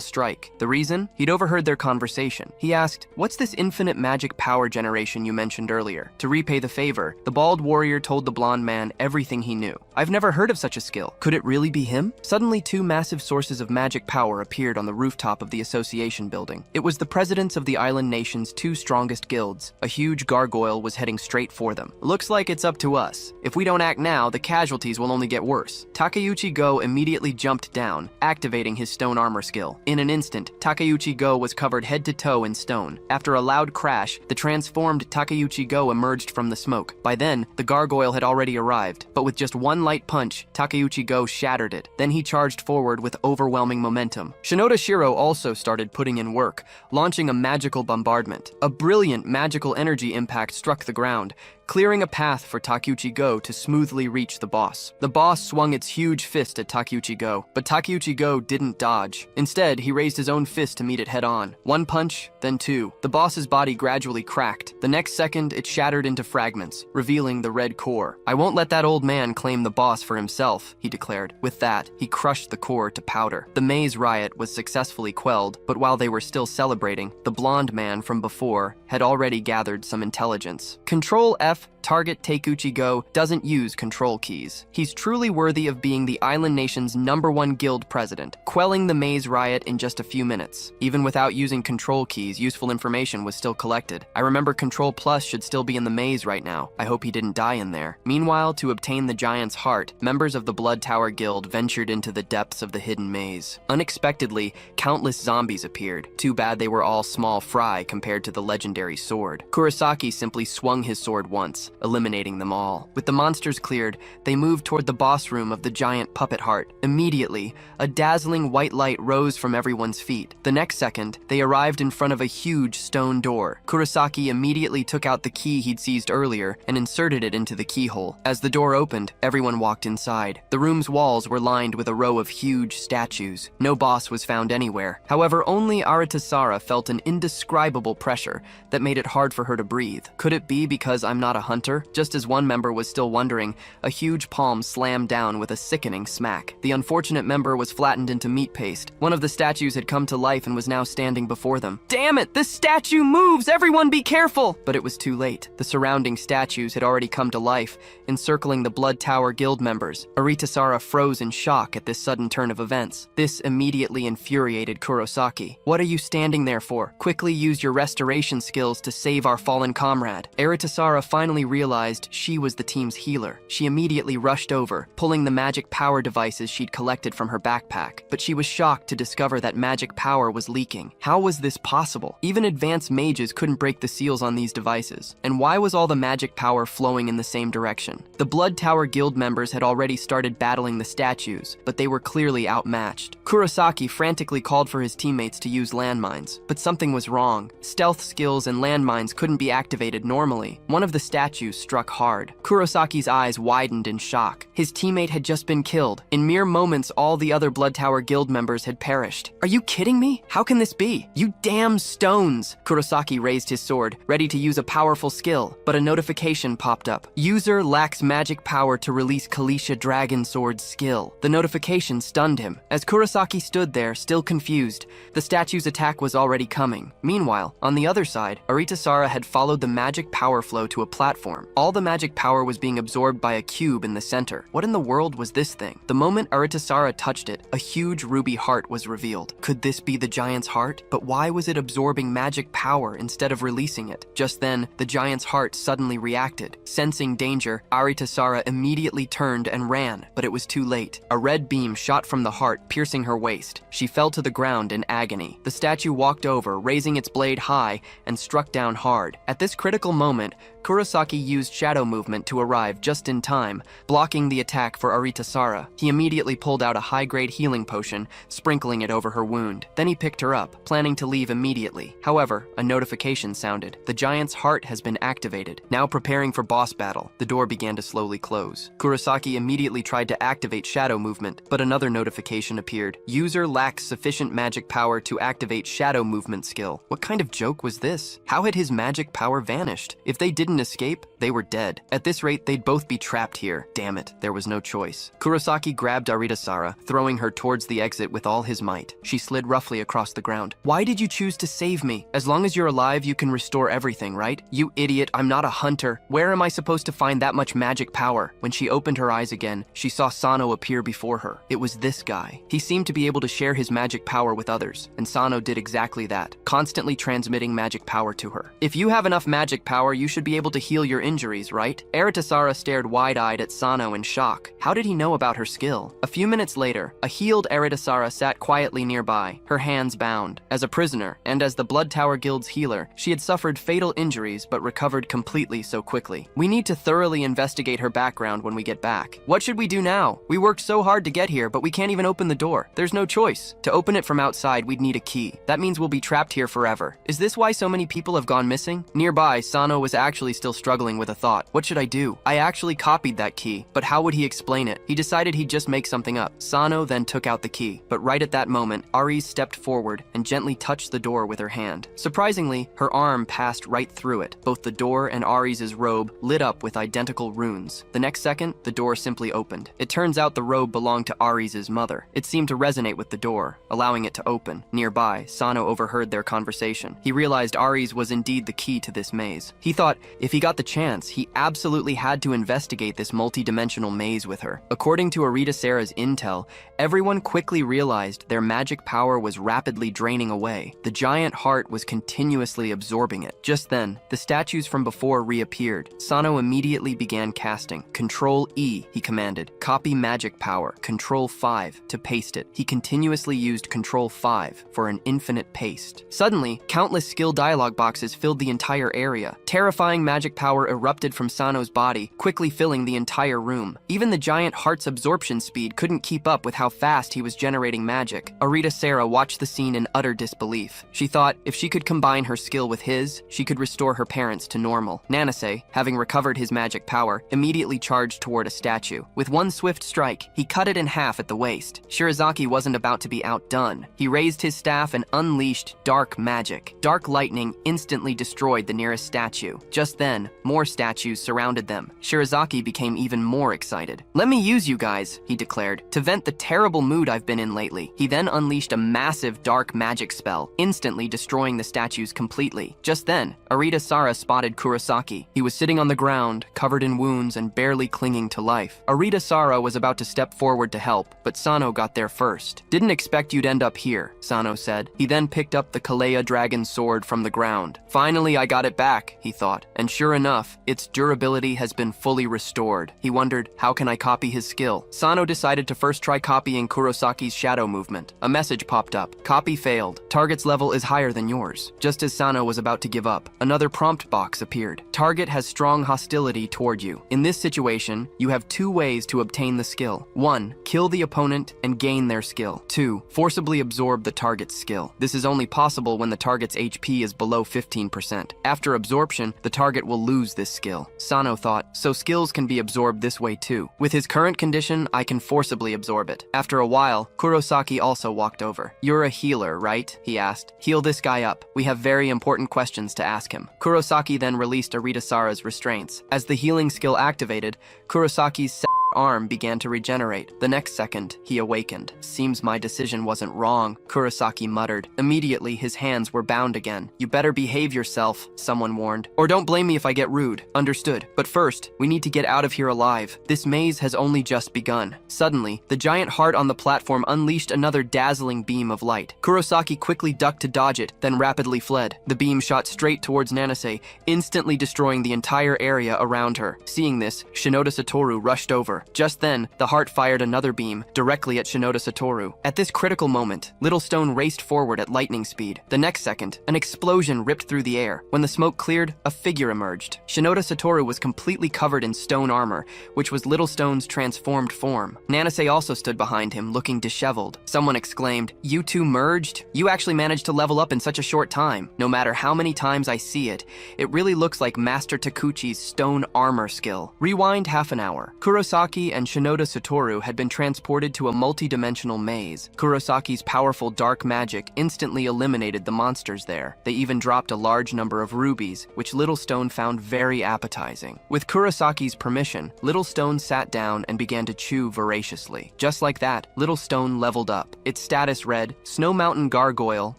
S1: strike. The reason? He'd overheard their conversation. He asked, "What's this infinite magic power generation you mentioned earlier?" To repay the favor, the bald warrior told the blonde man everything he knew. "I've never heard of such a skill. Could it really be him?" Suddenly, two massive sources of magic power appeared on the rooftop of the association building. It was the presidents of the island nation's two strongest guilds. A huge gargoyle was heading straight for them. "Looks like it's up to us. If we don't act now, the casualties will only get worse." Takeuchi Go immediately jumped down, activating his stone armor skill. In an instant, Takeuchi Go was covered head to toe in stone. After a loud crash, the transformed Takeuchi Go emerged from the smoke. By then, the gargoyle had already arrived, but with just one light punch, Takeuchi Go shattered it. Then he charged forward with overwhelming momentum. Shinoda Shiro also started putting in work, launching a magical bombardment. A brilliant magical energy impact struck the ground, clearing a path for Takeuchi Go to smoothly reach the boss. The boss swung its huge fist at Takeuchi Go, but Takeuchi Go didn't dodge. Instead, he raised his own fist to meet it head-on. One punch, then two. The boss's body gradually cracked. The next second, it shattered into fragments, revealing the red core. "I won't let that old man claim the boss for himself," he declared. With that, he crushed the core to powder. The maze riot was successfully quelled, but while they were still celebrating, the blonde man from before had already gathered some intelligence. Control F target Takeuchi Go doesn't use control keys. He's truly worthy of being the island nation's #1 guild president, quelling the maze riot in just a few minutes. Even without using control keys, useful information was still collected. I remember Control Plus should still be in the maze right now. I hope he didn't die in there. Meanwhile, to obtain the giant's heart, members of the Blood Tower Guild ventured into the depths of the hidden maze. Unexpectedly, countless zombies appeared. Too bad they were all small fry compared to the legendary sword. Kurosaki simply swung his sword once, eliminating them all. With the monsters cleared, they moved toward the boss room of the giant puppet heart. Immediately, a dazzling white light rose from everyone's feet. The next second, they arrived in front of a huge stone door. Kurosaki immediately took out the key he'd seized earlier and inserted it into the keyhole. As the door opened, everyone walked inside. The room's walls were lined with a row of huge statues. No boss was found anywhere. However, only Aritasara felt an indescribable pressure that made it hard for her to breathe. Could it be because I'm not a hunter? Just as one member was still wondering, a huge palm slammed down with a sickening smack. The unfortunate member was flattened into meat paste. One of the statues had come to life and was now standing before them. "Damn it! This statue moves! Everyone be careful!" But it was too late. The surrounding statues had already come to life, encircling the Blood Tower Guild members. Aritasara froze in shock at this sudden turn of events. This immediately infuriated Kurosaki. "What are you standing there for? Quickly use your restoration skills to save our fallen comrade." Aritasara finally finally realized she was the team's healer. She immediately rushed over, pulling the magic power devices she'd collected from her backpack. But she was shocked to discover that magic power was leaking. How was this possible? Even advanced mages couldn't break the seals on these devices. And why was all the magic power flowing in the same direction? The Blood Tower Guild members had already started battling the statues, but they were clearly outmatched. Kurosaki frantically called for his teammates to use landmines, but something was wrong. Stealth skills and landmines couldn't be activated normally. One of the statues struck hard. Kurosaki's eyes widened in shock. His teammate had just been killed. In mere moments, all the other Blood Tower Guild members had perished. Are you kidding me? How can this be? You damn stones! Kurosaki raised his sword, ready to use a powerful skill, but a notification popped up. User lacks magic power to release Kalisha Dragon Sword's skill. The notification stunned him. As Kurosaki stood there, still confused, the statue's attack was already coming. Meanwhile, on the other side, Aritasara had followed the magic power flow to a platform. All the magic power was being absorbed by a cube in the center. What in the world was this thing? The moment Aritasara touched it, a huge ruby heart was revealed. Could this be the giant's heart? But why was it absorbing magic power instead of releasing it? Just then, the giant's heart suddenly reacted. Sensing danger, Aritasara immediately turned and ran, but it was too late. A red beam shot from the heart, piercing her waist. She fell to the ground in agony. The statue walked over, raising its blade high, and struck down hard. At this critical moment, Kurosaki used shadow movement to arrive just in time, blocking the attack for Aritasara. He immediately pulled out a high-grade healing potion, sprinkling it over her wound. Then he picked her up, planning to leave immediately. However, a notification sounded. The giant's heart has been activated. Now preparing for boss battle, the door began to slowly close. Kurosaki immediately tried to activate shadow movement, but another notification appeared. User lacks sufficient magic power to activate shadow movement skill. What kind of joke was this? How had his magic power vanished? If they didn't escape, they were dead. At this rate, they'd both be trapped here. Damn it, there was no choice. Kurosaki grabbed Aritasara, throwing her towards the exit with all his might. She slid roughly across the ground. Why did you choose to save me? As long as you're alive, you can restore everything, right? You idiot, I'm not a hunter. Where am I supposed to find that much magic power? When she opened her eyes again, she saw Sano appear before her. It was this guy. He seemed to be able to share his magic power with others, and Sano did exactly that, constantly transmitting magic power to her. If you have enough magic power, you should be able to heal your injuries, right? Aritasara stared wide-eyed at Sano in shock. How did he know about her skill? A few minutes later, a healed Aritasara sat quietly nearby, her hands bound. As a prisoner, and as the Blood Tower Guild's healer, she had suffered fatal injuries but recovered completely so quickly. We need to thoroughly investigate her background when we get back. What should we do now? We worked so hard to get here, but we can't even open the door. There's no choice. To open it from outside, we'd need a key. That means we'll be trapped here forever. Is this why so many people have gone missing? Nearby, Sano was actually still struggling with a thought. What should I do? I actually copied that key, but how would he explain it? He decided he'd just make something up. Sano then took out the key, but right at that moment, Aries stepped forward and gently touched the door with her hand. Surprisingly, her arm passed right through it. Both the door and Aries' robe lit up with identical runes. The next second, the door simply opened. It turns out the robe belonged to Aries' mother. It seemed to resonate with the door, allowing it to open. Nearby, Sano overheard their conversation. He realized Aries was indeed the key to this maze. He thought if he got the chance, he absolutely had to investigate this multi-dimensional maze with her. According to Aritasara's intel, everyone quickly realized their magic power was rapidly draining away. The giant heart was continuously absorbing it. Just then, the statues from before reappeared. Sano immediately began casting. Control E, he commanded. Copy magic power. Control 5 to paste it. He continuously used Control 5 for an infinite paste. Suddenly, countless skill dialog boxes filled the entire area. Terrifying magic power erupted from Sano's body, quickly filling the entire room. Even the giant heart's absorption speed couldn't keep up with how fast he was generating magic. Aritasara watched the scene in utter disbelief. She thought if she could combine her skill with his, she could restore her parents to normal. Nanase, having recovered his magic power, immediately charged toward a statue. With one swift strike, he cut it in half at the waist. Shirazaki wasn't about to be outdone. He raised his staff and unleashed dark magic. Dark lightning instantly destroyed the nearest statue. Just then, more statues surrounded them. Shirazaki became even more excited. "Let me use you guys," he declared, "to vent the terrible mood I've been in lately." He then unleashed a massive dark magic spell, instantly destroying the statues completely. Just then, Aritasara spotted Kurosaki. He was sitting on the ground, covered in wounds and barely clinging to life. Aritasara was about to step forward to help, but Sano got there first. "Didn't expect you'd end up here," Sano said. He then picked up the Kalea dragon sword from the ground. "Finally, I got it back," he thought, and and sure enough, its durability has been fully restored. He wondered, how can I copy his skill? Sano decided to first try copying Kurosaki's shadow movement. A message popped up. Copy failed. Target's level is higher than yours. Just as Sano was about to give up, another prompt box appeared. Target has strong hostility toward you. In this situation, you have 2 ways to obtain the skill. 1. Kill the opponent and gain their skill. 2. Forcibly absorb the target's skill. This is only possible when the target's HP is below 15%. After absorption, the target will lose this skill. Sano thought, so skills can be absorbed this way too. With his current condition, I can forcibly absorb it. After a while, Kurosaki also walked over. You're a healer, right? He asked. Heal this guy up. We have very important questions to ask him. Kurosaki then released Aritasara's restraints. As the healing skill activated, Kurosaki's arm began to regenerate. The next second, he awakened. Seems my decision wasn't wrong, Kurosaki muttered. Immediately, his hands were bound again. You better behave yourself, someone warned. Or don't blame me if I get rude. Understood. But first, we need to get out of here alive. This maze has only just begun. Suddenly, the giant heart on the platform unleashed another dazzling beam of light. Kurosaki quickly ducked to dodge it, then rapidly fled. The beam shot straight towards Nanase, instantly destroying the entire area around her. Seeing this, Shinoda Satoru rushed over. Just then, the heart fired another beam directly at Shinoda Satoru. At this critical moment, Little Stone raced forward at lightning speed. The next second, an explosion ripped through the air. When the smoke cleared, a figure emerged. Shinoda Satoru was completely covered in stone armor, which was Little Stone's transformed form. Nanase also stood behind him, looking disheveled. Someone exclaimed, "You two merged? You actually managed to level up in such a short time. No matter how many times I see it, it really looks like Master Takuchi's stone armor skill." Rewind half an hour. Kurosaki and Shinoda Satoru had been transported to a multi-dimensional maze. Kurosaki's powerful dark magic instantly eliminated the monsters there. They even dropped a large number of rubies, which Little Stone found very appetizing. With Kurosaki's permission, Little Stone sat down and began to chew voraciously. Just like that, Little Stone leveled up. Its status read, Snow Mountain Gargoyle,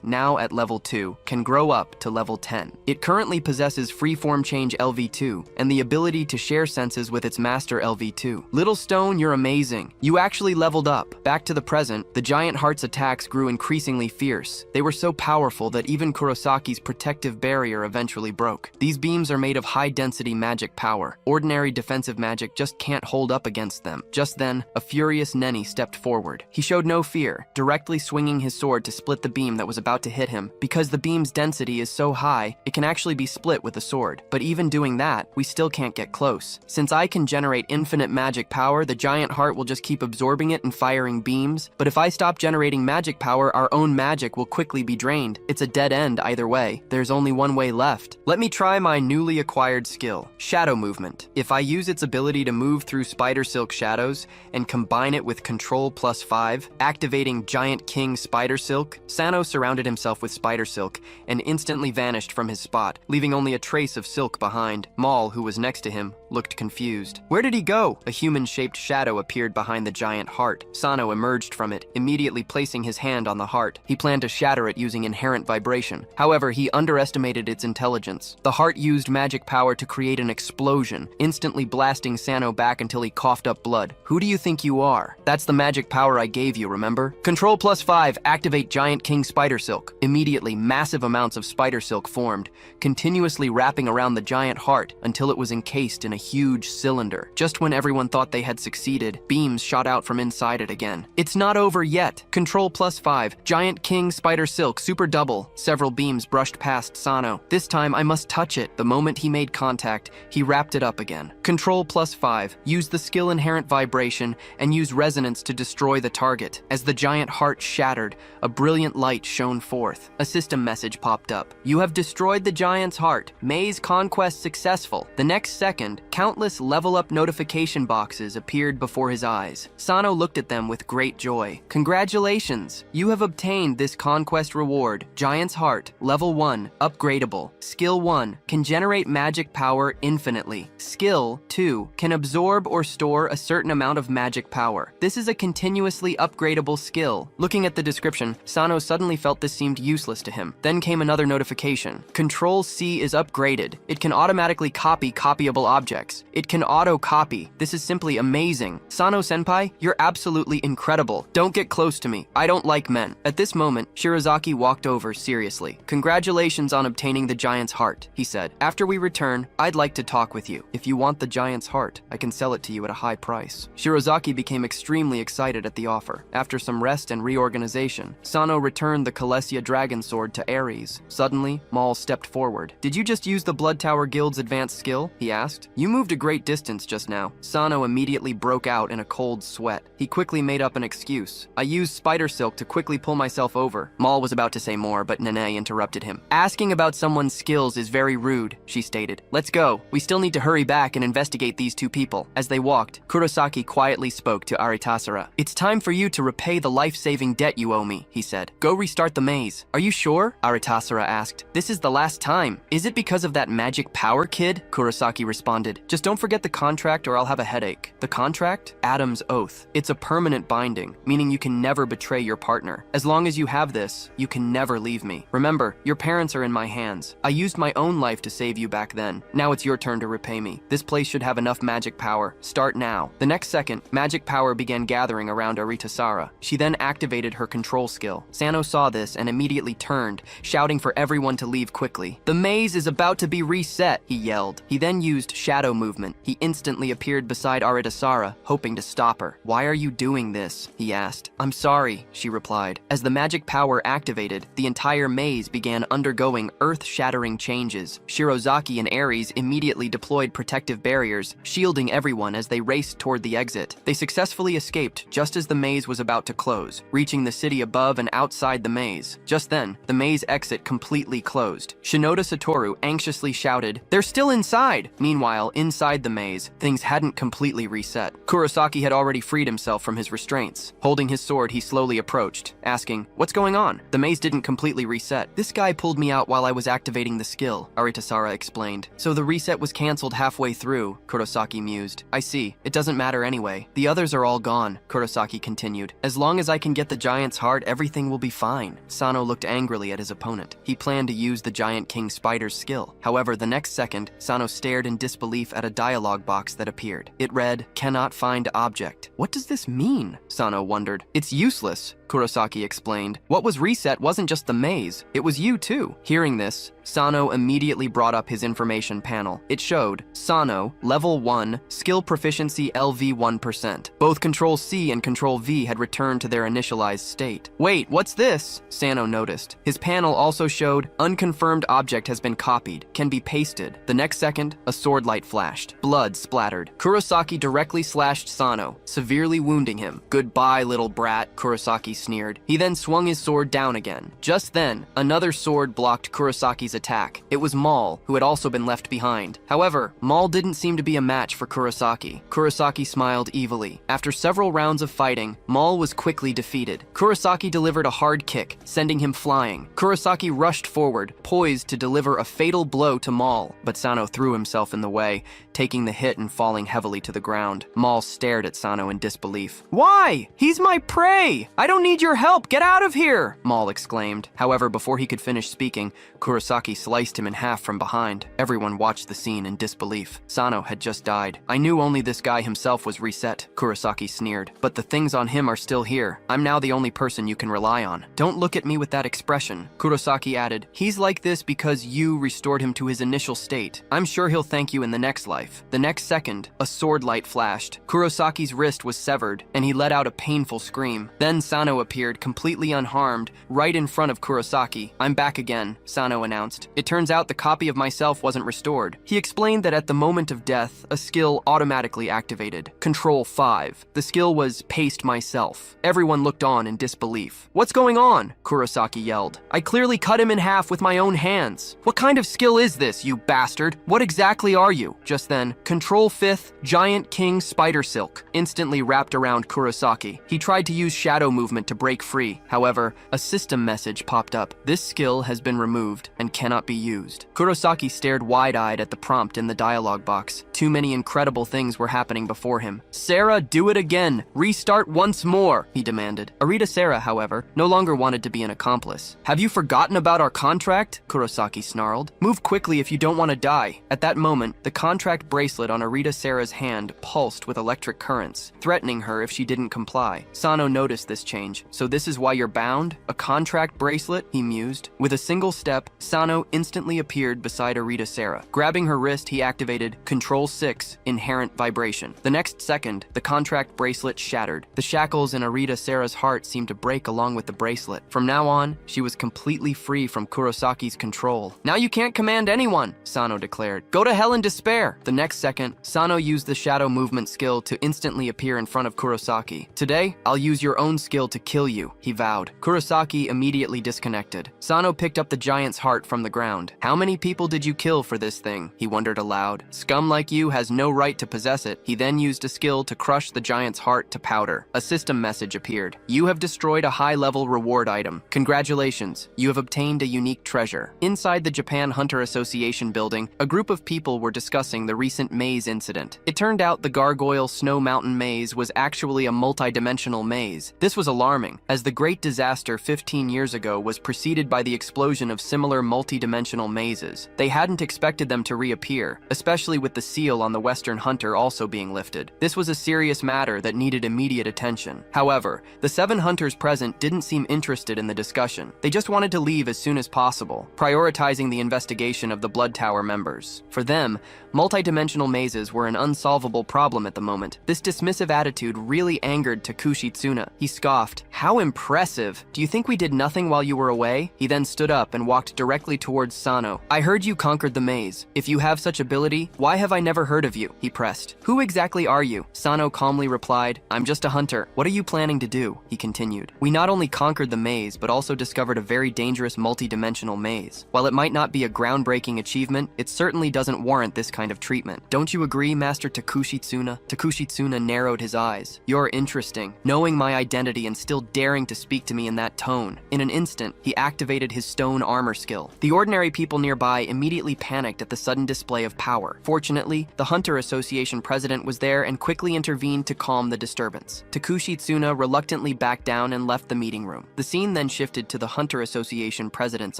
S1: now at level 2, can grow up to level 10. It currently possesses Freeform Change LV2 and the ability to share senses with its master LV2. Little Stone, you're amazing. You actually leveled up. Back to the present, the giant heart's attacks grew increasingly fierce. They were so powerful that even Kurosaki's protective barrier eventually broke. These beams are made of high-density magic power. Ordinary defensive magic just can't hold up against them. Just then, a furious Nenny stepped forward. He showed no fear, directly swinging his sword to split the beam that was about to hit him. Because the beam's density is so high, it can actually be split with a sword. But even doing that, we still can't get close. Since I can generate infinite magic power, the giant heart will just keep absorbing it and firing beams. But if I stop generating magic power, our own magic will quickly be drained. It's a dead end either way. There's only one way left. Let me try my newly acquired skill, Shadow Movement. If I use its ability to move through spider silk shadows and combine it with Control +5, activating Giant King Spider Silk, Sano surrounded himself with spider silk and instantly vanished from his spot, leaving only a trace of silk behind. Maul, who was next to him, looked confused. Where did he go? A human-shaped shadow appeared behind the giant heart. Sano emerged from it, immediately placing his hand on the heart. He planned to shatter it using inherent vibration. However, he underestimated its intelligence. The heart used magic power to create an explosion, instantly blasting Sano back until he coughed up blood. Who do you think you are? That's the magic power I gave you, remember? Control +5, activate Giant King Spider Silk. Immediately, massive amounts of spider silk formed, continuously wrapping around the giant heart until it was encased in a huge cylinder. Just when everyone thought they had succeeded, beams shot out from inside it again. It's not over yet. Control +5, Giant King Spider Silk, Super Double. Several beams brushed past Sano. This time I must touch it. The moment he made contact, he wrapped it up again. Control +5, use the skill Inherent Vibration and use Resonance to destroy the target. As the giant heart shattered, a brilliant light shone forth. A system message popped up. You have destroyed the giant's heart. Maze conquest successful. The next second, countless level-up notification boxes appeared before his eyes. Sano looked at them with great joy. Congratulations! You have obtained this conquest reward. Giant's Heart, Level 1, Upgradable. Skill 1, can generate magic power infinitely. Skill 2, can absorb or store a certain amount of magic power. This is a continuously upgradable skill. Looking at the description, Sano suddenly felt this seemed useless to him. Then came another notification. Control C is upgraded. It can automatically copy copyable objects. objects. It can auto-copy. This is simply amazing. Sano-senpai, you're absolutely incredible. Don't get close to me. I don't like men. At this moment, Shirazaki walked over seriously. Congratulations on obtaining the giant's heart, he said. After we return, I'd like to talk with you. If you want the giant's heart, I can sell it to you at a high price. Shirazaki became extremely excited at the offer. After some rest and reorganization, Sano returned the Kalesia dragon sword to Ares. Suddenly, Maul stepped forward. Did you just use the Blood Tower Guild's advanced skill? He asked. You moved a great distance just now. Sano immediately broke out in a cold sweat. He quickly made up an excuse. I used spider silk to quickly pull myself over. Maul was about to say more, but Nene interrupted him. Asking about someone's skills is very rude, she stated. Let's go. We still need to hurry back and investigate these two people. As they walked, Kurosaki quietly spoke to Aritasara. It's time for you to repay the life-saving debt you owe me, he said. Go restart the maze. Are you sure? Aritasara asked. This is the last time. Is it because of that magic power kid? Kurosaki responded. Just don't forget the contract or I'll have a headache. The contract? Adam's oath. It's a permanent binding, meaning you can never betray your partner. As long as you have this, you can never leave me. Remember, your parents are in my hands. I used my own life to save you back then. Now it's your turn to repay me. This place should have enough magic power. Start now. The next second, magic power began gathering around Aritasara. She then activated her control skill. Sano saw this and immediately turned, shouting for everyone to leave quickly. The maze is about to be reset, he yelled. He then used shadow movement. He instantly appeared beside Aritasara, hoping to stop her. Why are you doing this? He asked. I'm sorry, she replied. As the magic power activated, the entire maze began undergoing earth-shattering changes. Shirozaki and Ares immediately deployed protective barriers, shielding everyone as they raced toward the exit. They successfully escaped just as the maze was about to close, reaching the city above and outside the maze. Just then, the maze exit completely closed. Shinoda Satoru anxiously shouted, "They're still inside!" Meanwhile, inside the maze, things hadn't completely reset. Kurosaki had already freed himself from his restraints. Holding his sword, he slowly approached, asking, "What's going on?" The maze didn't completely reset. This guy pulled me out while I was activating the skill, Aritasara explained. So the reset was cancelled halfway through, Kurosaki mused. I see. It doesn't matter anyway. The others are all gone, Kurosaki continued. As long as I can get the giant's heart, everything will be fine. Sano looked angrily at his opponent. He planned to use the giant king spider's skill. However, the next second, Sano stared in disbelief at a dialogue box that appeared. It read, "Cannot find object." What does this mean? Sano wondered. It's useless, Kurosaki explained. What was reset wasn't just the maze, it was you too. Hearing this, Sano immediately brought up his information panel. It showed, Sano, level 1, skill proficiency LV 1%. Both Control C and Control V had returned to their initialized state. Wait, what's this? Sano noticed. His panel also showed, unconfirmed object has been copied, can be pasted. The next second, a sword light flashed. Blood splattered. Kurosaki directly slashed Sano, severely wounding him. Goodbye, little brat, Kurosaki sneered. He then swung his sword down again. Just then, another sword blocked Kurosaki's attack. It was Maul, who had also been left behind. However, Maul didn't seem to be a match for Kurosaki. Kurosaki smiled evilly. After several rounds of fighting, Maul was quickly defeated. Kurosaki delivered a hard kick, sending him flying. Kurosaki rushed forward, poised to deliver a fatal blow to Maul, but Sano threw himself in the way, taking the hit and falling heavily to the ground. Maul stared at Sano in disbelief. Why? He's my prey! I don't need your help! Get out of here! Maul exclaimed. However, before he could finish speaking, Kurosaki sliced him in half from behind. Everyone watched the scene in disbelief. Sano had just died. I knew only this guy himself was reset, Kurosaki sneered. But the things on him are still here. I'm now the only person you can rely on. Don't look at me with that expression, Kurosaki added. He's like this because you restored him to his initial state. I'm sure he'll thank you in the next life. The next second, a sword light flashed. Kurosaki's wrist was severed, and he let out a painful scream. Then Sano appeared, completely unharmed, right in front of Kurosaki. I'm back again, Sano announced. It turns out the copy of myself wasn't restored. He explained that at the moment of death, a skill automatically activated. Control 5. The skill was paste myself. Everyone looked on in disbelief. What's going on? Kurosaki yelled. I clearly cut him in half with my own hands. What kind of skill is this, you bastard? What exactly are you? Just then, Control 5th, Giant King Spider Silk instantly wrapped around Kurosaki. He tried to use shadow movement attempt to break free. However, a system message popped up. This skill has been removed and cannot be used. Kurosaki stared wide-eyed at the prompt in the dialogue box. Too many incredible things were happening before him. "Sarah, do it again! Restart once more!" he demanded. Arita Sarah, however, no longer wanted to be an accomplice. "Have you forgotten about our contract?" Kurosaki snarled. "Move quickly if you don't want to die." At that moment, the contract bracelet on Arita Sarah's hand pulsed with electric currents, threatening her if she didn't comply. Sano noticed this change. "So this is why you're bound? A contract bracelet?" he mused. With a single step, Sano instantly appeared beside Arita Sarah. Grabbing her wrist, he activated Control 6, Inherent Vibration. The next second, the contract bracelet shattered. The shackles in Arita Sarah's heart seemed to break along with the bracelet. From now on, she was completely free from Kurosaki's control. "Now you can't command anyone," Sano declared. "Go to hell in despair." The next second, Sano used the shadow movement skill to instantly appear in front of Kurosaki. "Today, I'll use your own skill to kill you," he vowed. Kurosaki immediately disconnected. Sano picked up the giant's heart from the ground. "How many people did you kill for this thing?" he wondered aloud. "Scum like you has no right to possess it." He then used a skill to crush the giant's heart to powder. A system message appeared. "You have destroyed a high-level reward item. Congratulations, you have obtained a unique treasure." Inside the Japan Hunter Association building, a group of people were discussing the recent maze incident. It turned out the Gargoyle Snow Mountain Maze was actually a multi-dimensional maze. This was alarming, as the Great Disaster 15 years ago was preceded by the explosion of similar multi-dimensional mazes. They hadn't expected them to reappear, especially with the seal on the Western Hunter also being lifted. This was a serious matter that needed immediate attention. However, the 7 hunters present didn't seem interested in the discussion. They just wanted to leave as soon as possible, prioritizing the investigation of the Blood Tower members. For them, multi-dimensional mazes were an unsolvable problem at the moment. This dismissive attitude really angered Takushi Tsuna. He scoffed. "How impressive! Do you think we did nothing while you were away?" He then stood up and walked directly towards Sano. "I heard you conquered the maze. If you have such ability, why have I never heard of you?" he pressed. "Who exactly are you?" Sano calmly replied. "I'm just a hunter. What are you planning to do?" he continued. "We not only conquered the maze, but also discovered a very dangerous multi-dimensional maze. While it might not be a groundbreaking achievement, it certainly doesn't warrant this kind of treatment. Don't you agree, Master Takushi Tsuna?" Takushi Tsuna narrowed his eyes. "You're interesting. Knowing my identity and still daring to speak to me in that tone." In an instant, he activated his stone armor skill. The ordinary people nearby immediately panicked at the sudden display of power. Fortunately, the Hunter Association president was there and quickly intervened to calm the disturbance. Takushi Tsuna reluctantly backed down and left the meeting room. The scene then shifted to the Hunter Association president's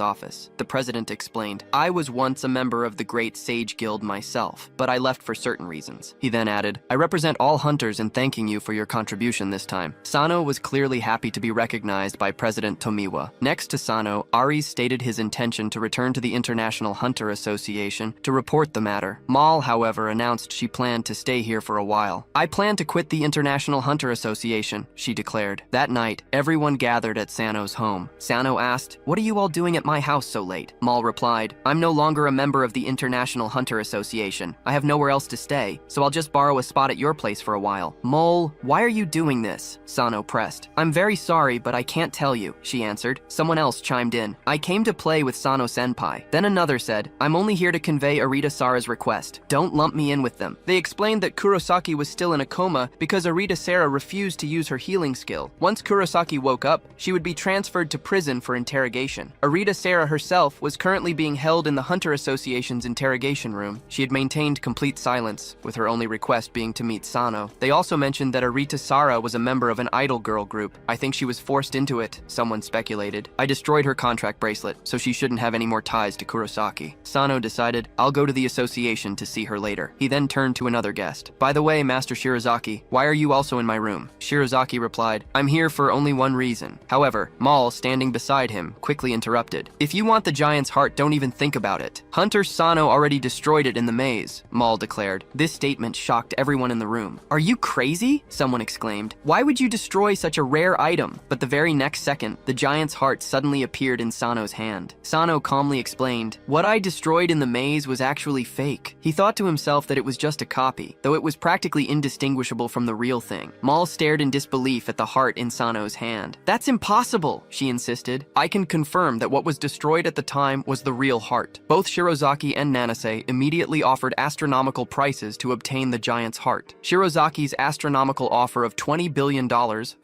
S1: office. The president explained, "I was once a member of the Great Sage Guild myself, but I left for certain reasons." He then added, "I represent all hunters in thanking you for your contribution this time." Sano was clearly happy to be recognized by President Tomiwa. Next to Sano, Aries stated his intention to return to the International Hunter Association to report the matter. Mal, however, announced she planned to stay here for a while. "I plan to quit the International Hunter Association," she declared. That night, everyone gathered at Sano's home. Sano asked, "What are you all doing at my house so late?" Mal replied, "I'm no longer a member of the International Hunter Association. I have nowhere else to stay, so I'll just borrow a spot at your place for a while." "Mole, why are you doing this?" Sano pressed. "I'm very sorry, but I can't tell you," she answered. Someone else chimed in. "I came to play with Sano-senpai." Then another said, "I'm only here to convey Arita Sara's request. Don't lump me in with them." They explained that Kurosaki was still in a coma because Arita Sara refused to use her healing skill. Once Kurosaki woke up, she would be transferred to prison for interrogation. Arita Sara herself was currently being held in the Hunter Association's interrogation room. She had maintained complete silence, with her only request being to meet Sano. They also mentioned that Arita Sara was a member of an idol girl group. "I think she was forced into it," someone speculated. "I destroyed her contract bracelet, so she shouldn't have any more ties to Kurosaki." Sano decided, "I'll go to the association to see her later." He then turned to another guest. "By the way, Master Shirazaki, why are you also in my room?" Shirazaki replied, "I'm here for only one reason." However, Mal, standing beside him, quickly interrupted. "If you want the giant's heart, don't even think about it. Hunter Sano already destroyed it in the maze," Mal declared. This statement shocked everyone in the room. "Are you crazy?" someone exclaimed. "Why would you destroy such a rare item?" But the very next second, the giant's heart suddenly appeared in Sano's hand. Sano calmly explained, "What I destroyed in the maze was actually fake." He thought to himself that it was just a copy, though it was practically indistinguishable from the real thing. Mal stared in disbelief at the heart in Sano's hand. "That's impossible," she insisted. "I can confirm that what was destroyed at the time was the real heart." Both Shirozaki and Nanase immediately offered astronomical prices to obtain the giant's heart. Shirozaki's astronomical offer of $20 billion,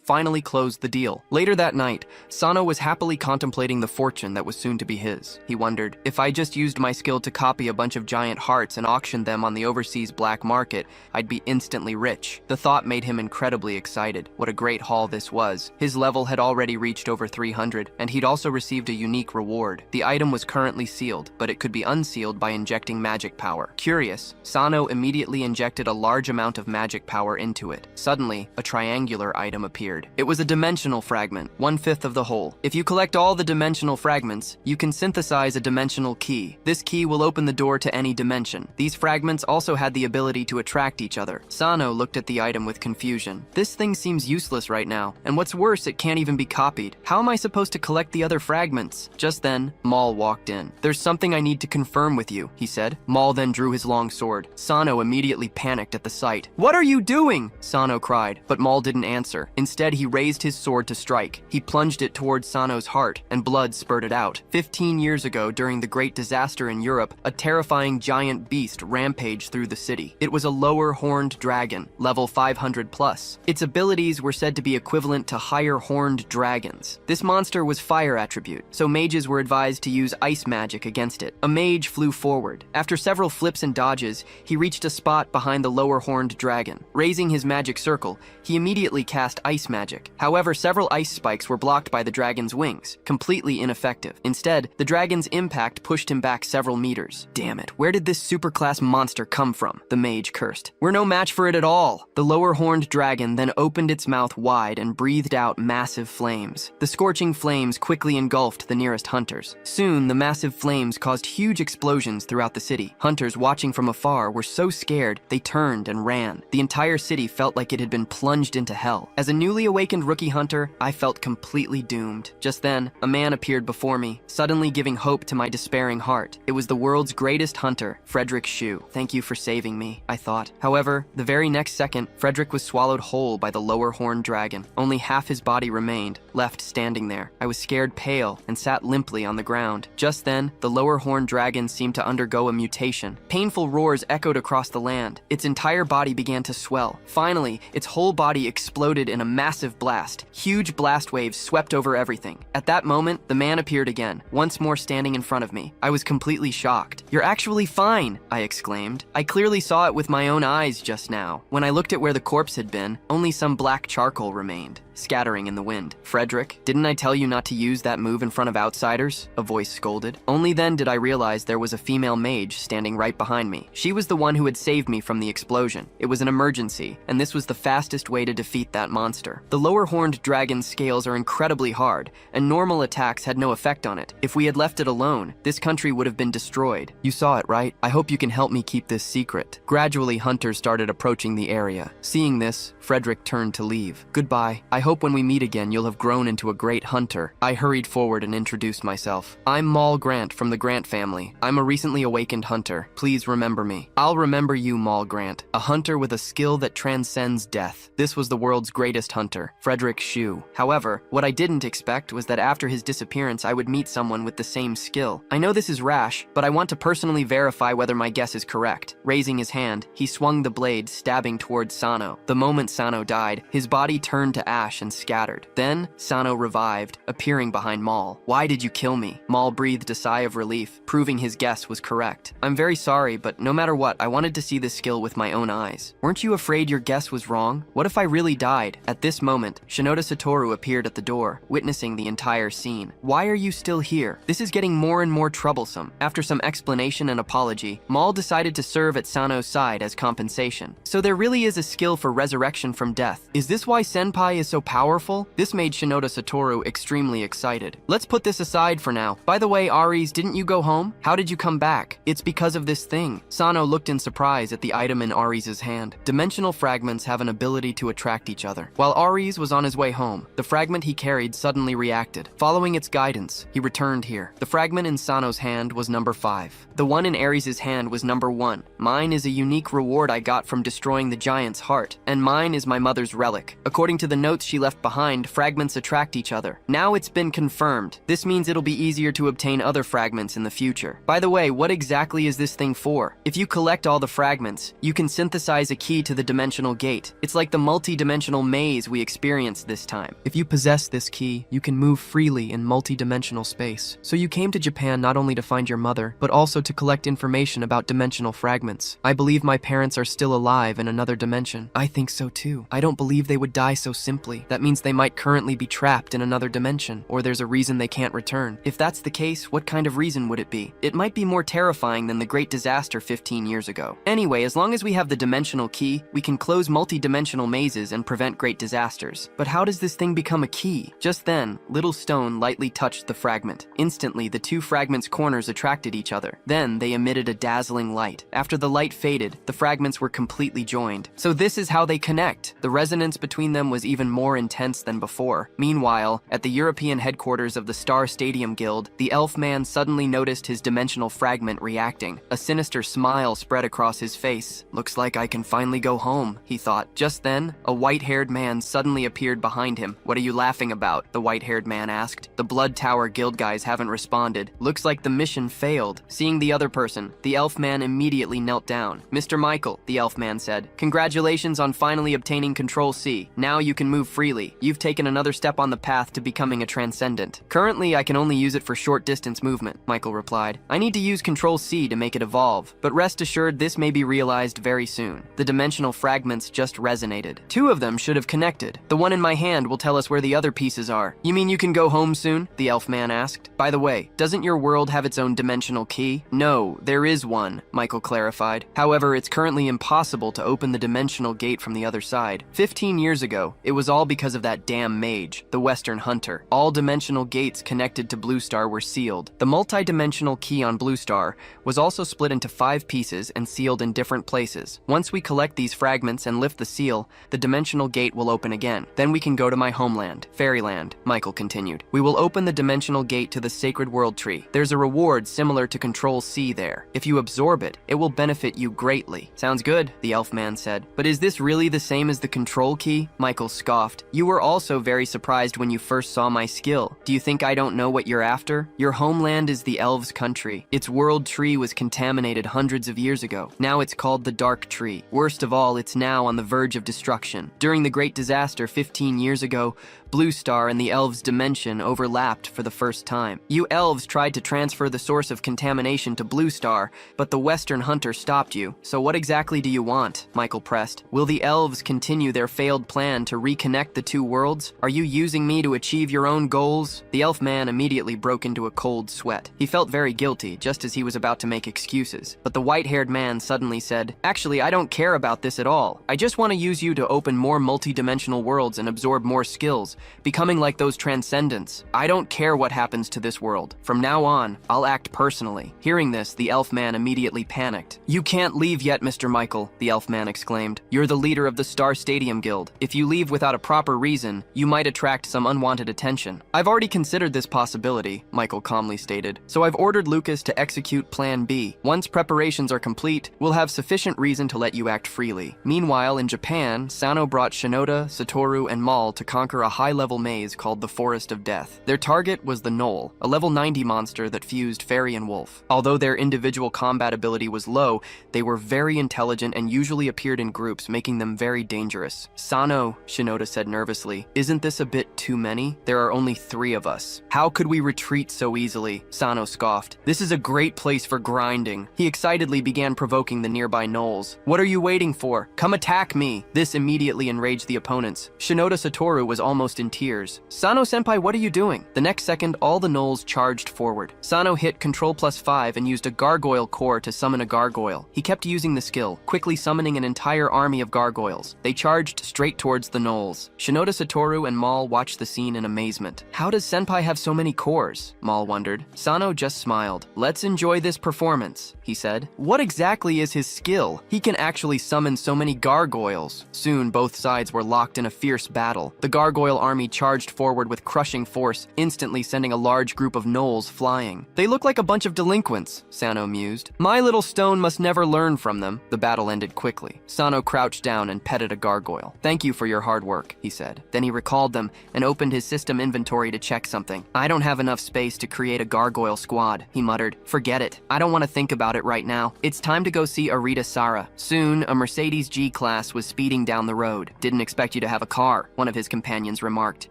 S1: finally closed the deal. Later that night, Sano was happily contemplating the fortune that was soon to be his. He wondered, if I just used my skill to copy a bunch of giant hearts and auction them on the overseas black market, I'd be instantly rich. The thought made him incredibly excited. What a great haul this was. His level had already reached over 300, and he'd also received a unique reward. The item was currently sealed, but it could be unsealed by injecting magic power. Curious, Sano immediately injected a large amount of magic power into it. Suddenly, a triangular item appeared. It was a dimensional fragment, 1/5 of the whole. If you collect all the dimensional fragments, you can synthesize a dimensional key. This key will open the door to any dimension. These fragments also had the ability to attract each other. Sano looked at the item with confusion. This thing seems useless right now, and what's worse, it can't even be copied. How am I supposed to collect the other fragments? Just then, Maul walked in. There's something I need to confirm with you, he said. Maul then drew his long sword. Sano immediately panicked at the sight. What are you doing? Sano cried, but Maul didn't answer. Instead, he raised his sword to strike. He plunged it towards Sano's heart, and blood spurted out. 15 years ago, during the Great Disaster in Europe, a terrifying giant beast rampaged through the city. It was a lower horned dragon, level 500 plus. Its abilities were said to be equivalent to higher horned dragons. This monster was fire attribute, so mages were advised to use ice magic against it. A mage flew forward. After several flips and dodges, he reached a spot behind the lower horned dragon. Raising his magic circle, he immediately cast ice magic. However, several ice spikes were blocked by the dragon's wings, completely ineffective. Instead, the dragon's impact pushed him back several meters. Damn it, where did this superclass monster come from? The mage cursed. We're no match for it at all. The lower horned dragon then opened its mouth wide and breathed out massive flames. The scorching flames quickly engulfed the nearest hunters. Soon, the massive flames caused huge explosions throughout the city. Hunters watching from afar were so scared, they turned and ran. The entire city felt like it had been plunged into hell. As a newly awakened rookie hunter, I felt completely doomed. Just then, a man appeared before me, suddenly giving hope to my despairing heart. It was the world's greatest hunter, Frederick Shu. Thank you for saving me, I thought. However, the very next second, Frederick was swallowed whole by the lower horned dragon. Only half his body remained, left standing there. I was scared pale and sat limply on the ground. Just then, the lower horned dragon seemed to undergo a mutation. Painful roars echoed across the land. Its entire body began to swell. Finally, its whole body exploded in a massive blast. Huge blast waves swept over everything. At that moment, the man appeared again, once more standing in front of me. I was completely shocked. You're actually fine, I exclaimed. I clearly saw it with my own eyes just now. When I looked at where the corpse had been, only some black charcoal remained, scattering in the wind. Frederick, didn't I tell you not to use that move in front of outsiders? A voice scolded. Only then did I realize there was a female mage standing right behind me. She was the one who had saved me from the explosion. It was an emergency, and this was the fastest way to defeat that monster. The lower horned dragon's scales are incredibly hard, and normal attacks had no effect on it. If we had left it alone, this country would have been destroyed. You saw it, right? I hope you can help me keep this secret. Gradually, hunters started approaching the area. Seeing this, Frederick turned to leave. Goodbye. I hope when we meet again, you'll have grown into a great hunter. I hurried forward and introduced myself. I'm Maul Grant from the Grant family. I'm a recently awakened hunter. Please remember me. I'll remember you, Maul Grant, a hunter with a skill that transcends death. This was the world's greatest hunter, Frederick Shu. However, what I didn't expect was that after his disappearance, I would meet someone with the same skill. I know this is rash, but I want to personally verify whether my guess is correct. Raising his hand, he swung the blade, stabbing towards Sano. The moment Sano died, his body turned to ash and scattered. Then, Sano revived, appearing behind Maul. Why did you kill me? Maul breathed a sigh of relief, proving his guess was correct. I'm very sorry, but no matter what, I wanted to see this skill with my own eyes. Weren't you afraid your guess was wrong? What if I really died? At this moment, Shinoda Satoru appeared at the door, witnessing the entire scene. Why are you still here? This is getting more and more troublesome. After some explanation and apology, Maul decided to serve at Sano's side as compensation. So there really is a skill for resurrection from death. Is this why Senpai is so powerful? This made Shinoda Satoru extremely excited. Let's put this aside for now. By the way, Ares, didn't you go home? How did you come back? It's because of this thing. Sano looked in surprise at the item in Ares' hand. Dimensional fragments have an ability to attract each other. While Ares was on his way home, the fragment he carried suddenly reacted. Following its guidance, he returned here. The fragment in Sano's hand was number 5. The one in Ares' hand was number 1. Mine is a unique reward I got from destroying the giant's heart, and mine is my mother's relic. According to the notes she left behind, fragments attract each other. Now it's been confirmed. This means it'll be easier to obtain other fragments in the future. By the way, what exactly is this thing for? If you collect all the fragments, you can synthesize a key to the dimensional gate. It's like the multi-dimensional maze we experienced this time. If you possess this key, you can move freely in multi-dimensional space. So you came to Japan not only to find your mother, but also to collect information about dimensional fragments. I believe my parents are still alive in another dimension. I think so too. I don't believe they would die so simply. That means they might currently be trapped in another dimension, or there's a reason they can't return. If that's the case, what kind of reason would it be? It might be more terrifying than the Great Disaster 15 years ago. Anyway, as long as we have the dimensional key, we can close multi-dimensional mazes and prevent great disasters. But how does this thing become a key? Just then, little stone lightly touched the fragment. Instantly, the two fragments' corners attracted each other. Then, they emitted a dazzling light. After the light faded, the fragments were completely joined. So this is how they connect. The resonance between them was even more intense than before. Meanwhile, at the European headquarters of the Star Stadium Guild, the elf man suddenly noticed his dimensional fragment reacting. A sinister smile spread across his face. Looks like I can finally go home, he thought. Just then, a white-haired man suddenly appeared behind him. What are you laughing about? The white-haired man asked. The Blood Tower Guild guys haven't responded. Looks like the mission failed. Seeing the other person, the elf man immediately knelt down. Mr. Michael, the elf man said, congratulations on finally obtaining Control C. Now you can move freely. You've taken another step on the path to becoming a transcendent. Currently, I can only use it for short distance movement, Michael replied. I need to use Control C to make it evolve, but rest assured this may be realized very soon. The dimensional fragments just resonated. Two of them should have connected. The one in my hand will tell us where the other pieces are. You mean you can go home soon? The elf man asked. By the way, doesn't your world have its own dimensional key? No, there is one, Michael clarified. However, it's currently impossible to open the dimensional gate from the other side. 15 years ago, it was all because of that damn mage, the Western Hunter. All dimensional gates connected to Blue Star were sealed. The multi-dimensional key on Blue Star was also split into 5 pieces and sealed in different places. Once we collect these fragments and lift the seal, the dimensional gate will open again. Then we can go to my homeland, Fairyland, Michael continued. We will open the dimensional gate to the Sacred World Tree. There's a reward similar to Control C there. If you absorb it, it will benefit you greatly. Sounds good, the elf man said. But is this really the same as the control key? Michael scoffed. You were also very surprised when you first saw my skill. Do you think I don't know what you're after? Your homeland is the elves' country. Its world tree was contaminated hundreds of years ago. Now it's called the Dark Tree. Worst of all, it's now on the verge of destruction. During the Great Disaster 15 years ago, Blue Star and the elves' dimension overlapped for the first time. You elves tried to transfer the source of contamination to Blue Star, but the Western Hunter stopped you. So what exactly do you want? Michael pressed. Will the elves continue their failed plan to reconnect the two worlds? Are you using me to achieve your own goals? The elf man immediately broke into a cold sweat. He felt very guilty, just as he was about to make excuses. But the white-haired man suddenly said, actually, I don't care about this at all. I just want to use you to open more multi-dimensional worlds and absorb more skills, becoming like those transcendents. I don't care what happens to this world. From now on, I'll act personally. Hearing this, the elf man immediately panicked. You can't leave yet, Mr. Michael, the elf man exclaimed. You're the leader of the Star Stadium Guild. If you leave without a proper reason, you might attract some unwanted attention. I've already considered this possibility, Michael calmly stated. So I've ordered Lucas to execute Plan B. Once preparations are complete, we'll have sufficient reason to let you act freely. Meanwhile, in Japan, Sano brought Shinoda, Satoru, and Mal to conquer a high-level maze called the Forest of Death. Their target was the Knoll, a level 90 monster that fused fairy and wolf. Although their individual combat ability was low, they were very intelligent and usually appeared in groups, making them very dangerous. Sano, Shinoda said nervously, isn't this a bit too many? There are only 3 of us. How could we retreat so easily? Sano scoffed. This is a great place for grinding. He excitedly began provoking the nearby gnolls. What are you waiting for? Come attack me! This immediately enraged the opponents. Shinoda Satoru was almost in tears. Sano-senpai, what are you doing? The next second, all the gnolls charged forward. Sano hit Control+5 and used a gargoyle core to summon a gargoyle. He kept using the skill, quickly summoning an entire army of gargoyles. They charged straight towards the gnolls. Shinoda Satoru and Mal watched the scene in amazement. How does Senpai have so many cores? Mal wondered. Sano just smiled. Let's enjoy this performance, he said. What exactly is his skill? He can actually summon so many gargoyles. Soon, both sides were locked in a fierce battle. The gargoyle army charged forward with crushing force, instantly sending a large group of gnolls flying. They look like a bunch of delinquents, influence, Sano mused. My little stone must never learn from them. The battle ended quickly. Sano crouched down and petted a gargoyle. Thank you for your hard work, he said. Then he recalled them and opened his system inventory to check something. I don't have enough space to create a gargoyle squad, he muttered. Forget it. I don't want to think about it right now. It's time to go see Arita Sara. Soon, a Mercedes G-Class was speeding down the road. Didn't expect you to have a car, one of his companions remarked.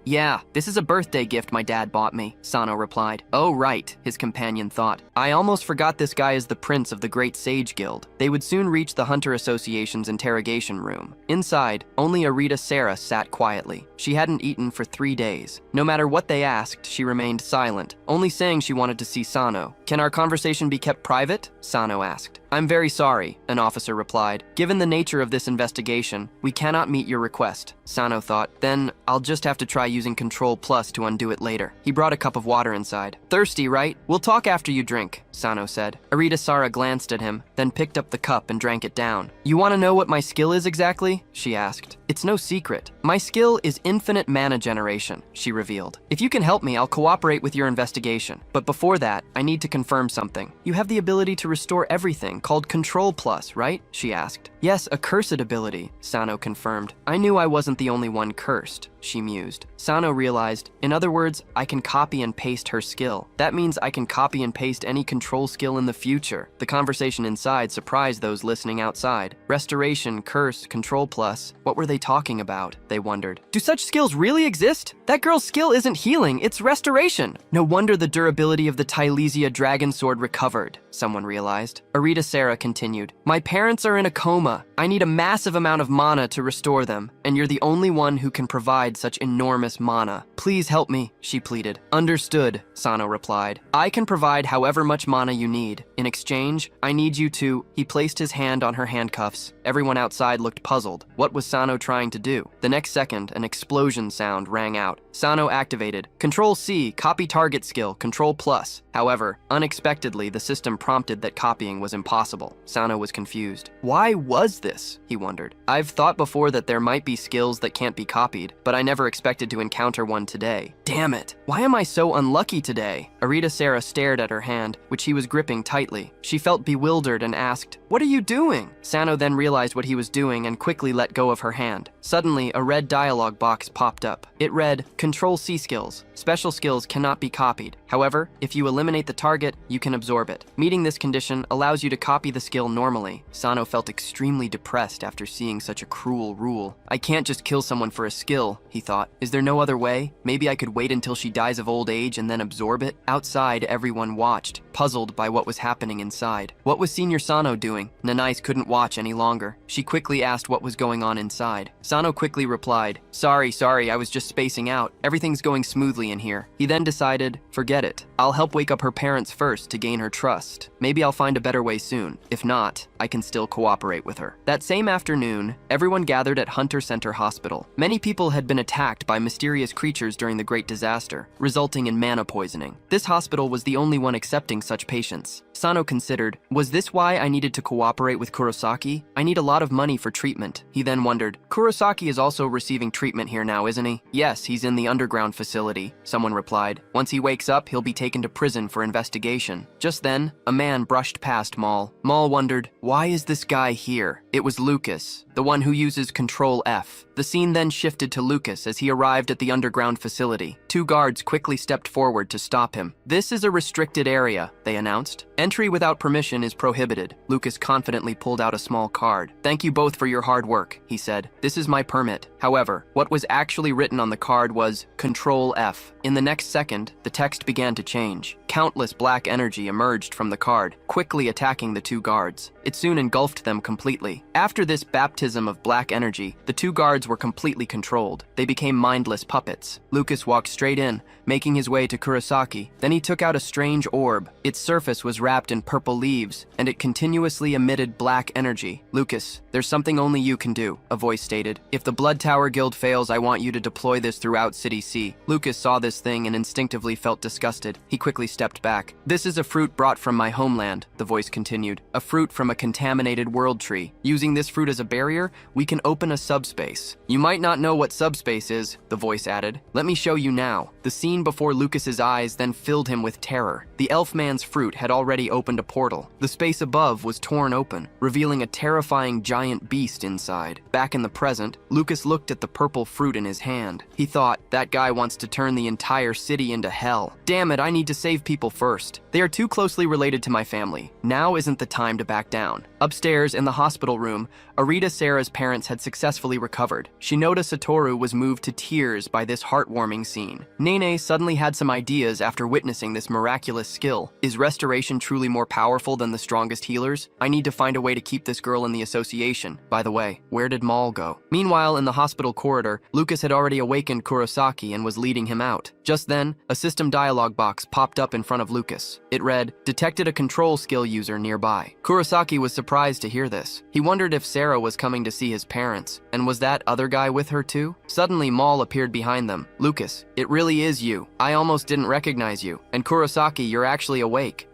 S1: Yeah, this is a birthday gift my dad bought me, Sano replied. Oh, right, his companion thought. I almost forgot this guy is the prince of the Great Sage Guild. They would soon reach the Hunter Association's interrogation room. Inside, only Arita Sara sat quietly. She hadn't eaten for 3 days. No matter what they asked, she remained silent, only saying she wanted to see Sano. Can our conversation be kept private? Sano asked. I'm very sorry, an officer replied. Given the nature of this investigation, we cannot meet your request, Sano thought. Then I'll just have to try using Control Plus to undo it later. He brought a cup of water inside. Thirsty, right? We'll talk after you drink, Sano said. Arita Sara glanced at him, then picked up the cup and drank it down. You want to know what my skill is exactly? She asked. It's no secret. My skill is infinite mana generation, she revealed. If you can help me, I'll cooperate with your investigation. But before that, I need to confirm something. You have the ability to restore everything, called Control Plus, right? She asked. Yes, a cursed ability, Sano confirmed. I knew I wasn't the only one cursed, she mused. Sano realized, in other words, I can copy and paste her skill. That means I can copy and paste any control skill in the future. The conversation inside surprised those listening outside. Restoration, curse, Control Plus. What were they talking about? They wondered. Do such skills really exist? That girl's skill isn't healing, it's restoration. No wonder the durability of the Tylesia dragon sword recovered, someone realized. Arita Sara continued. My parents are in a coma. I need a massive amount of mana to restore them, and you're the only one who can provide such enormous mana. Please help me, she pleaded. Understood, Sano replied. I can provide however much mana you need. In exchange, I need you to... He placed his hand on her handcuffs. Everyone outside looked puzzled. What was Sano trying to do? The next second, an explosion sound rang out. Sano activated. Control-C, copy target skill, Control Plus. However, unexpectedly, the system prompted that copying was impossible. Sano was confused. Why was this? He wondered. I've thought before that there might be skills that can't be copied, but I never expected to encounter one today. Damn it! Why am I so unlucky today? Arita Sara stared at her hand, which he was gripping tightly. She felt bewildered and asked, What are you doing? Sano then realized what he was doing and quickly let go of her hand. Suddenly, a red dialogue box popped up. It read, Control-C skills. Special skills cannot be copied. However, if you eliminate the target, you can absorb it. Meeting this condition allows you to copy the skill normally. Sano felt extremely depressed after seeing such a cruel rule. I can't just kill someone for a skill, he thought. Is there no other way? Maybe I could wait until she dies of old age and then absorb it? Outside, everyone watched, puzzled by what was happening inside. What was Senior Sano doing? Nanais couldn't watch any longer. She quickly asked what was going on inside. Sano quickly replied, Sorry, I was just spacing out. Everything's going smoothly in here. He then decided, forget it. I'll help wake up her parents first to gain her trust. Maybe I'll find a better way soon. If not, I can still cooperate with her. That same afternoon, everyone gathered at Hunter Center Hospital. Many people had been attacked by mysterious creatures during the Great Disaster, resulting in mana poisoning. This hospital was the only one accepting such patients. Sano considered, was this why I needed to cooperate with Kurosaki? I need a lot of money for treatment. He then wondered, Kurosaki is also receiving treatment here now, isn't he? Yes, he's in the underground facility, someone replied. Once he wakes up, he'll be taken to prison for investigation. Just then, a man brushed past Maul. Maul wondered, why is this guy here? It was Lucas, the one who uses Control F. The scene then shifted to Lucas as he arrived at the underground facility. 2 guards quickly stepped forward to stop him. This is a restricted area, they announced. Entry without permission is prohibited. Lucas confidently pulled out a small card. Thank you both for your hard work, he said. This is my permit. However, what was actually written on the card was Control F. In the next second, the text began to change. Countless black energy emerged from the card, quickly attacking the 2 guards. It soon engulfed them completely. After this baptism of black energy, the 2 guards were completely controlled. They became mindless puppets. Lucas walked straight in, making his way to Kurosaki. Then he took out a strange orb. Its surface was wrapped in purple leaves, and it continuously emitted black energy. Lucas, there's something only you can do, a voice stated. If the Blood Tower Guild fails, I want you to deploy this throughout City C. Lucas saw this thing and instinctively felt disgusted. He quickly stepped back. This is a fruit brought from my homeland, the voice continued. A fruit from a contaminated world tree. Using this fruit as a barrier, we can open a subspace. You might not know what subspace is, the voice added. Let me show you now. now. The scene before Lucas's eyes then filled him with terror. The elf-man's fruit had already opened a portal. The space above was torn open, revealing a terrifying giant beast inside. Back in the present, Lucas looked at the purple fruit in his hand. He thought, that guy wants to turn the entire city into hell. Damn it, I need to save people first. They are too closely related to my family. Now isn't the time to back down. Upstairs in the hospital room, Arita Sarah's parents had successfully recovered. Shinoda Satoru was moved to tears by this heartwarming scene. Nene suddenly had some ideas after witnessing this miraculous skill. Is restoration truly more powerful than the strongest healers? I need to find a way to keep this girl in the association. By the way, where did Maul go? Meanwhile, in the hospital corridor, Lucas had already awakened Kurosaki and was leading him out. Just then, a system dialog box popped up in front of Lucas. It read, "Detected a control skill user nearby." Kurosaki was surprised to hear this. He wondered if Sarah was coming to see his parents, and was that other guy with her too? Suddenly, Maul appeared behind them. "Lucas, it really is you. I almost didn't recognize you. And Kurosaki, you're actually awake.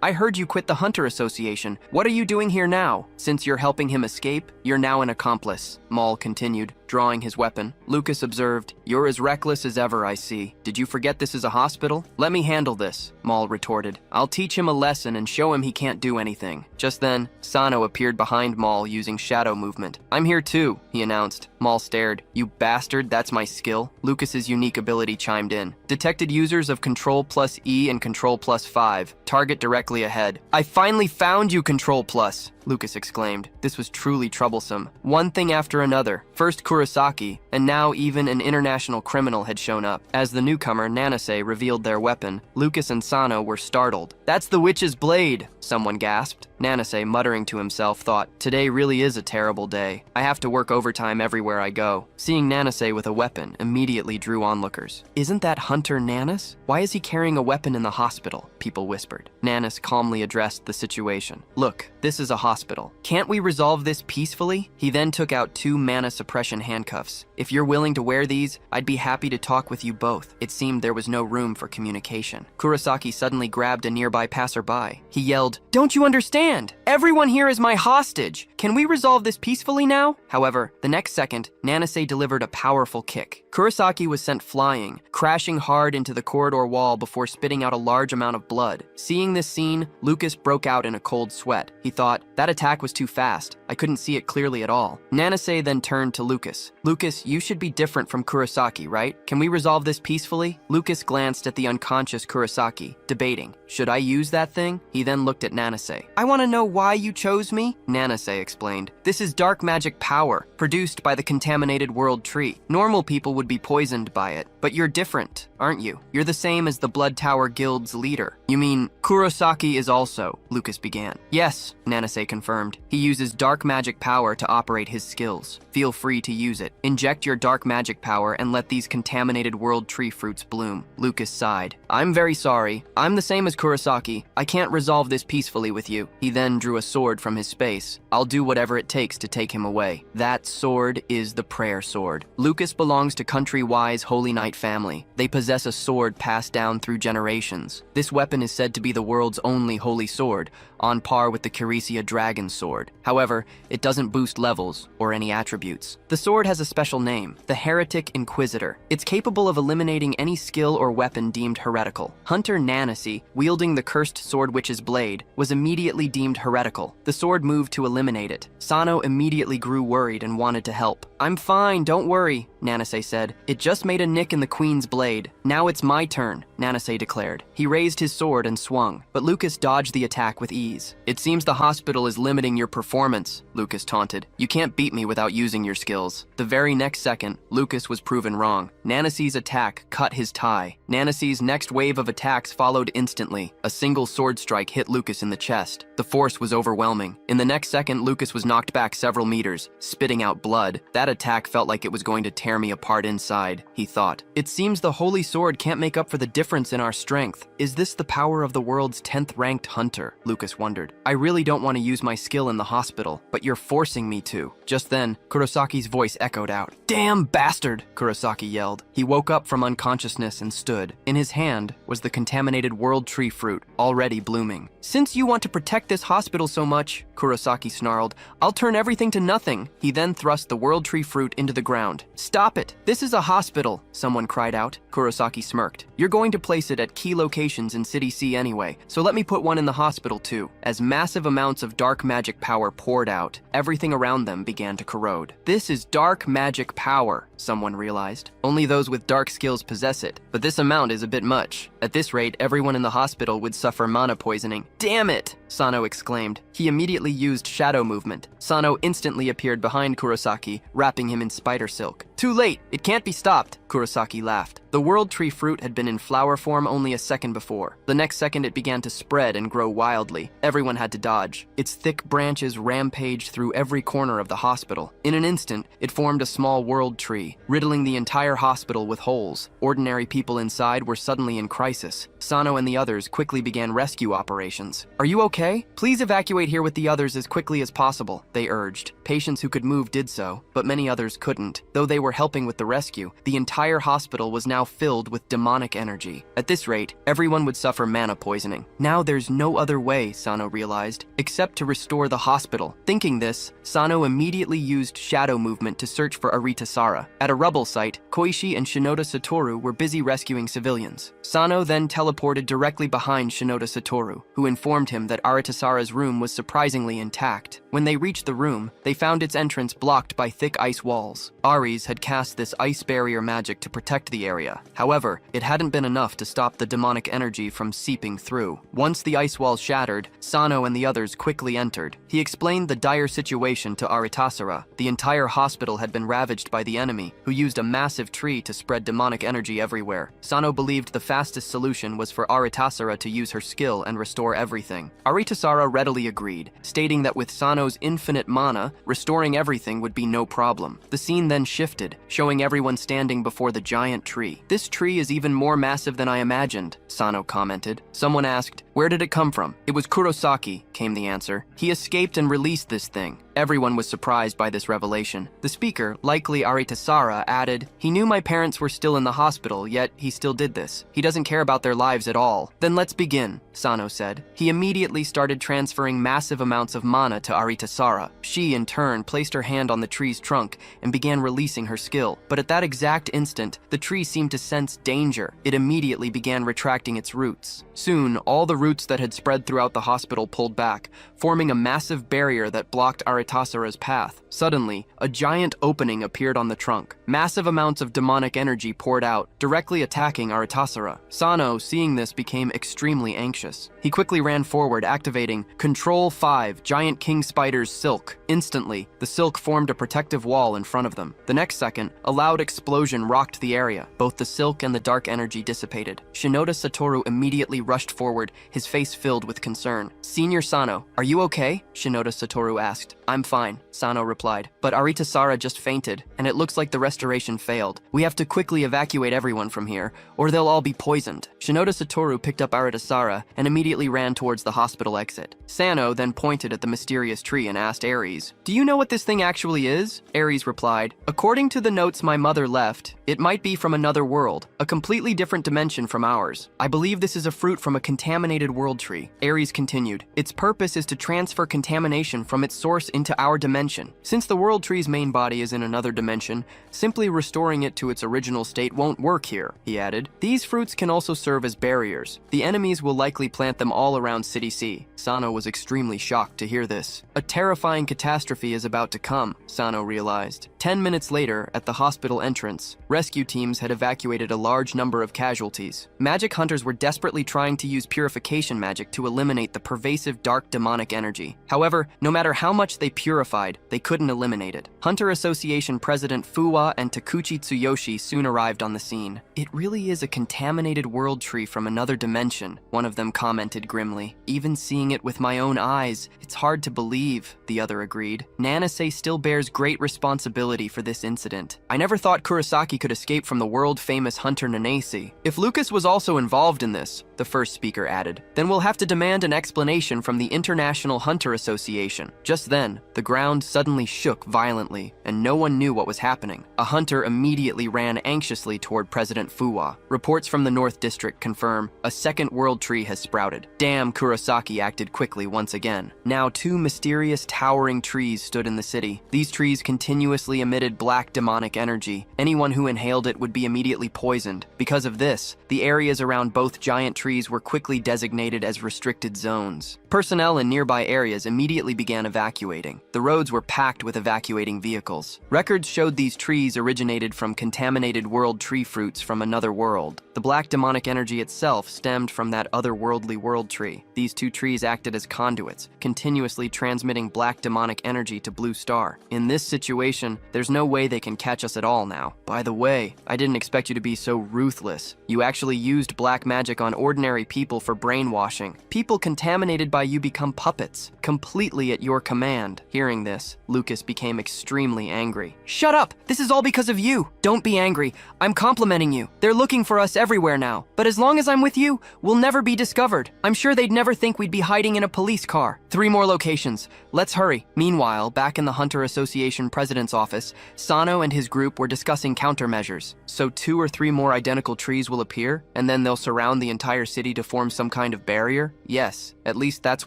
S1: I heard you quit the Hunter Association. What are you doing here now? Since you're helping him escape, you're now an accomplice," Maul continued, drawing his weapon. Lucas observed, "You're as reckless as ever, I see. Did you forget this is a hospital? Let me handle this," Maul retorted. "I'll teach him a lesson and show him he can't do anything." Just then, Sano appeared behind Maul using shadow movement. "I'm here too," he announced. Maul stared. "You bastard, that's my skill." Lucas's unique ability chimed in. "Detected users of Control plus E and Control plus 5. Target directly ahead." "I finally found you, Control plus!" Lucas exclaimed. This was truly troublesome. One thing after another. First Kurosaki, and now even an international criminal had shown up. As the newcomer, Nanase, revealed their weapon, Lucas and Sano were startled. "That's the witch's blade," someone gasped. Nanase, muttering to himself, thought, "Today really is a terrible day. I have to work overtime everywhere I go." Seeing Nanase with a weapon immediately drew onlookers. "Isn't that Hunter Nanas? Why is he carrying a weapon in the hospital?" people whispered. Nanas calmly addressed the situation. "Look, this is a hospital. Can't we resolve this peacefully?" He then took out 2 mana suppression handcuffs. "If you're willing to wear these, I'd be happy to talk with you both." It seemed there was no room for communication. Kurosaki suddenly grabbed a nearby passerby. He yelled, "Don't you understand? Everyone here is my hostage. Can we resolve this peacefully now?" However, the next second, Nanase delivered a powerful kick. Kurosaki was sent flying, crashing hard into the corridor wall before spitting out a large amount of blood. Seeing this scene, Lucas broke out in a cold sweat. He thought, that attack was too fast. I couldn't see it clearly at all. Nanase then turned to Lucas. "Lucas, you should be different from Kurosaki, right? Can we resolve this peacefully?" Lucas glanced at the unconscious Kurosaki, debating, should I use that thing? He then looked at Nanase. "I want to know why you chose me?" Nanase explained. "This is dark magic power, produced by the contaminated world tree. Normal people would be poisoned by it, but you're different, aren't you? You're the same as the Blood Tower Guild's leader." "You mean, Kurosaki is also," Lucas began. "Yes," Nanase confirmed. "He uses dark magic power to operate his skills. Feel free to use it. Inject your dark magic power and let these contaminated world tree fruits bloom." Lucas sighed. "I'm very sorry. I'm the same as Kurosaki. I can't resolve this peacefully with you." He then drew a sword from his space. "I'll do whatever it takes to take him away." That sword is the prayer sword. Lucas belongs to country-wise Holy Knight family. They possess a sword passed down through generations. This weapon is said to be the world's only holy sword, on par with the Curisia dragon sword. However, it doesn't boost levels or any attributes. The sword has a special name, the Heretic Inquisitor. It's capable of eliminating any skill or weapon deemed heretical. Hunter Nanase, wielding the cursed sword witch's blade, was immediately deemed heretical. The sword moved to eliminate it. Sano immediately grew worried and wanted to help. "I'm fine, don't worry," Nanase said. "It just made a nick in the queen's blade. Now it's my turn," Nanase declared. He raised his sword and swung, but Lucas dodged the attack with ease. "It seems the hospital is limiting your performance," Lucas taunted. "You can't beat me without using your skills." The very next second, Lucas was proven wrong. Nanase's attack cut his tie. Nanase's next wave of attacks followed instantly. A single sword strike hit Lucas in the chest. The force was overwhelming. In the next second, Lucas was knocked back several meters, spitting out blood. That attack felt like it was going to tear me apart inside, he thought. "It seems the holy sword can't make up for the difference in our strength. Is this the power of the world's 10th ranked hunter?" Lucas wondered. "I really don't want to use my skill in the hospital hospital, but you're forcing me to. Just then, Kurosaki's voice echoed out. Damn bastard, Kurosaki yelled. He woke up from unconsciousness and stood. In his hand was the contaminated world tree fruit, already blooming. Since you want to protect this hospital so much, Kurosaki snarled, I'll turn everything to nothing. He then thrust the world tree fruit into the ground. Stop it! This is a hospital, someone cried out. Kurosaki smirked. You're going to place it at key locations in City C anyway, so let me put one in the hospital too. As massive amounts of dark magic power poured out, everything around them began to corrode. This is dark magic power, someone realized. Only those with dark skills possess it, but this amount is a bit much. At this rate, everyone in the hospital would suffer mana poisoning. Damn it! Sano exclaimed. He immediately used shadow movement. Sano instantly appeared behind Kurosaki, wrapping him in spider silk. Too late! It can't be stopped! Kurosaki laughed. The world tree fruit had been in flower form only a second before. The next second it began to spread and grow wildly. Everyone had to dodge. Its thick branches rampaged through every corner of the hospital. In an instant, it formed a small world tree, riddling the entire hospital with holes. Ordinary people inside were suddenly in crisis. Sano and the others quickly began rescue operations. Are you okay? Please evacuate here with the others as quickly as possible, they urged. Patients who could move did so, but many others couldn't. Though they were helping with the rescue, the entire hospital was now filled with demonic energy. At this rate, everyone would suffer mana poisoning. Now there's no other way, Sano realized, except to restore the hospital. Thinking this, Sano immediately used shadow movement to search for Aritasara. At a rubble site, Koichi and Shinoda Satoru were busy rescuing civilians. Sano then teleported directly behind Shinoda Satoru, who informed him that Aritasara's room was surprisingly intact. When they reached the room, they found its entrance blocked by thick ice walls. Ares had cast this ice barrier magic to protect the area. However, it hadn't been enough to stop the demonic energy from seeping through. Once the ice walls shattered, Sano and the others quickly entered. He explained the dire situation to Aritasara. The entire hospital had been ravaged by the enemy, who used a massive tree to spread demonic energy everywhere. Sano believed the fastest solution was for Aritasara to use her skill and restore everything. Aritasara readily agreed, stating that with Sano's infinite mana, restoring everything would be no problem. The scene then shifted, showing everyone standing before the giant tree. This tree is even more massive than I imagined, Sano commented. Someone asked, where did it come from? It was Kurosaki, came the answer. He escaped and released this thing. Everyone was surprised by this revelation. The speaker, likely Aritasara, added, he knew my parents were still in the hospital, yet he still did this. He doesn't care about their lives at all. Then let's begin, Sano said. He immediately started transferring massive amounts of mana to Aritasara. She, in turn, placed her hand on the tree's trunk and began releasing her skill. But at that exact instant, the tree seemed to sense danger. It immediately began retracting its roots. Soon, all the roots that had spread throughout the hospital pulled back, forming a massive barrier that blocked Aritasara's path. Suddenly, a giant opening appeared on the trunk. Massive amounts of demonic energy poured out, directly attacking Aritasara. Sano, seeing this, became extremely anxious. He quickly ran forward, activating Control 5 Giant King Spider's Silk. Instantly, the silk formed a protective wall in front of them. The next second, a loud explosion rocked the area. Both the silk and the dark energy dissipated. Shinoda Satoru immediately rushed forward, his face filled with concern. Senior Sano, are you okay? Shinoda Satoru asked. I'm fine, Sano replied. But Aritasara just fainted, and it looks like the restoration failed. We have to quickly evacuate everyone from here, or they'll all be poisoned. Shinoda Satoru picked up Aritasara and immediately ran towards the hospital exit. Sano then pointed at the mysterious tree and asked Ares, do you know what this thing actually is? Ares replied, according to the notes my mother left, it might be from another world, a completely different dimension from ours. I believe this is a fruit from a contaminated world tree. Ares continued, its purpose is to transfer contamination from its source into our dimension. Since the world tree's main body is in another dimension, simply restoring it to its original state won't work here, he added. These fruits can also serve as barriers. The enemies will likely plant them all around City C. Sano was extremely shocked to hear this. A terrifying catastrophe is about to come, Sano realized. 10 minutes later, at the hospital entrance, rescue teams had evacuated a large number of casualties. Magic hunters were desperately trying to use purification magic to eliminate the pervasive dark demonic energy. However, no matter how much they purified, they couldn't eliminate it. Hunter Association President Fuwa and Takuchi Tsuyoshi soon arrived on the scene. It really is a contaminated world tree from another dimension, one of them commented grimly. Even seeing it with my my own eyes. It's hard to believe, the other agreed. Nanase still bears great responsibility for this incident. I never thought Kurosaki could escape from the world-famous hunter Nanase. If Lucas was also involved in this, the first speaker added, then we'll have to demand an explanation from the International Hunter Association. Just then, the ground suddenly shook violently, and no one knew what was happening. A hunter immediately ran anxiously toward President Fuwa. Reports from the North District confirm a second world tree has sprouted. Damn, Kurosaki acted quickly once again. Now 2 mysterious towering trees stood in the city. These trees continuously emitted black demonic energy. Anyone who inhaled it would be immediately poisoned. Because of this, the areas around both giant trees were quickly designated as restricted zones. Personnel in nearby areas immediately began evacuating. The roads were packed with evacuating vehicles. Records showed these trees originated from contaminated world tree fruits from another world. The black demonic energy itself stemmed from that otherworldly world tree. These 2 trees acted as conduits, continuously transmitting black demonic energy to Blue Star. In this situation, there's no way they can catch us at all now. By the way, I didn't expect you to be so ruthless. You actually used black magic on ordinary people for brainwashing. People contaminated by you become puppets, completely at your command. Hearing this, Lucas became extremely angry. Shut up! This is all because of you! Don't be angry. I'm complimenting you. They're looking for us everywhere now. But as long as I'm with you, we'll never be discovered. I'm sure they'd never think we'd be hiding in a police car. 3 more locations. Let's hurry. Meanwhile, back in the Hunter Association president's office, Sano and his group were discussing countermeasures. So 2 or 3 more identical trees will appear, and then they'll surround the entire city to form some kind of barrier? Yes, at least that's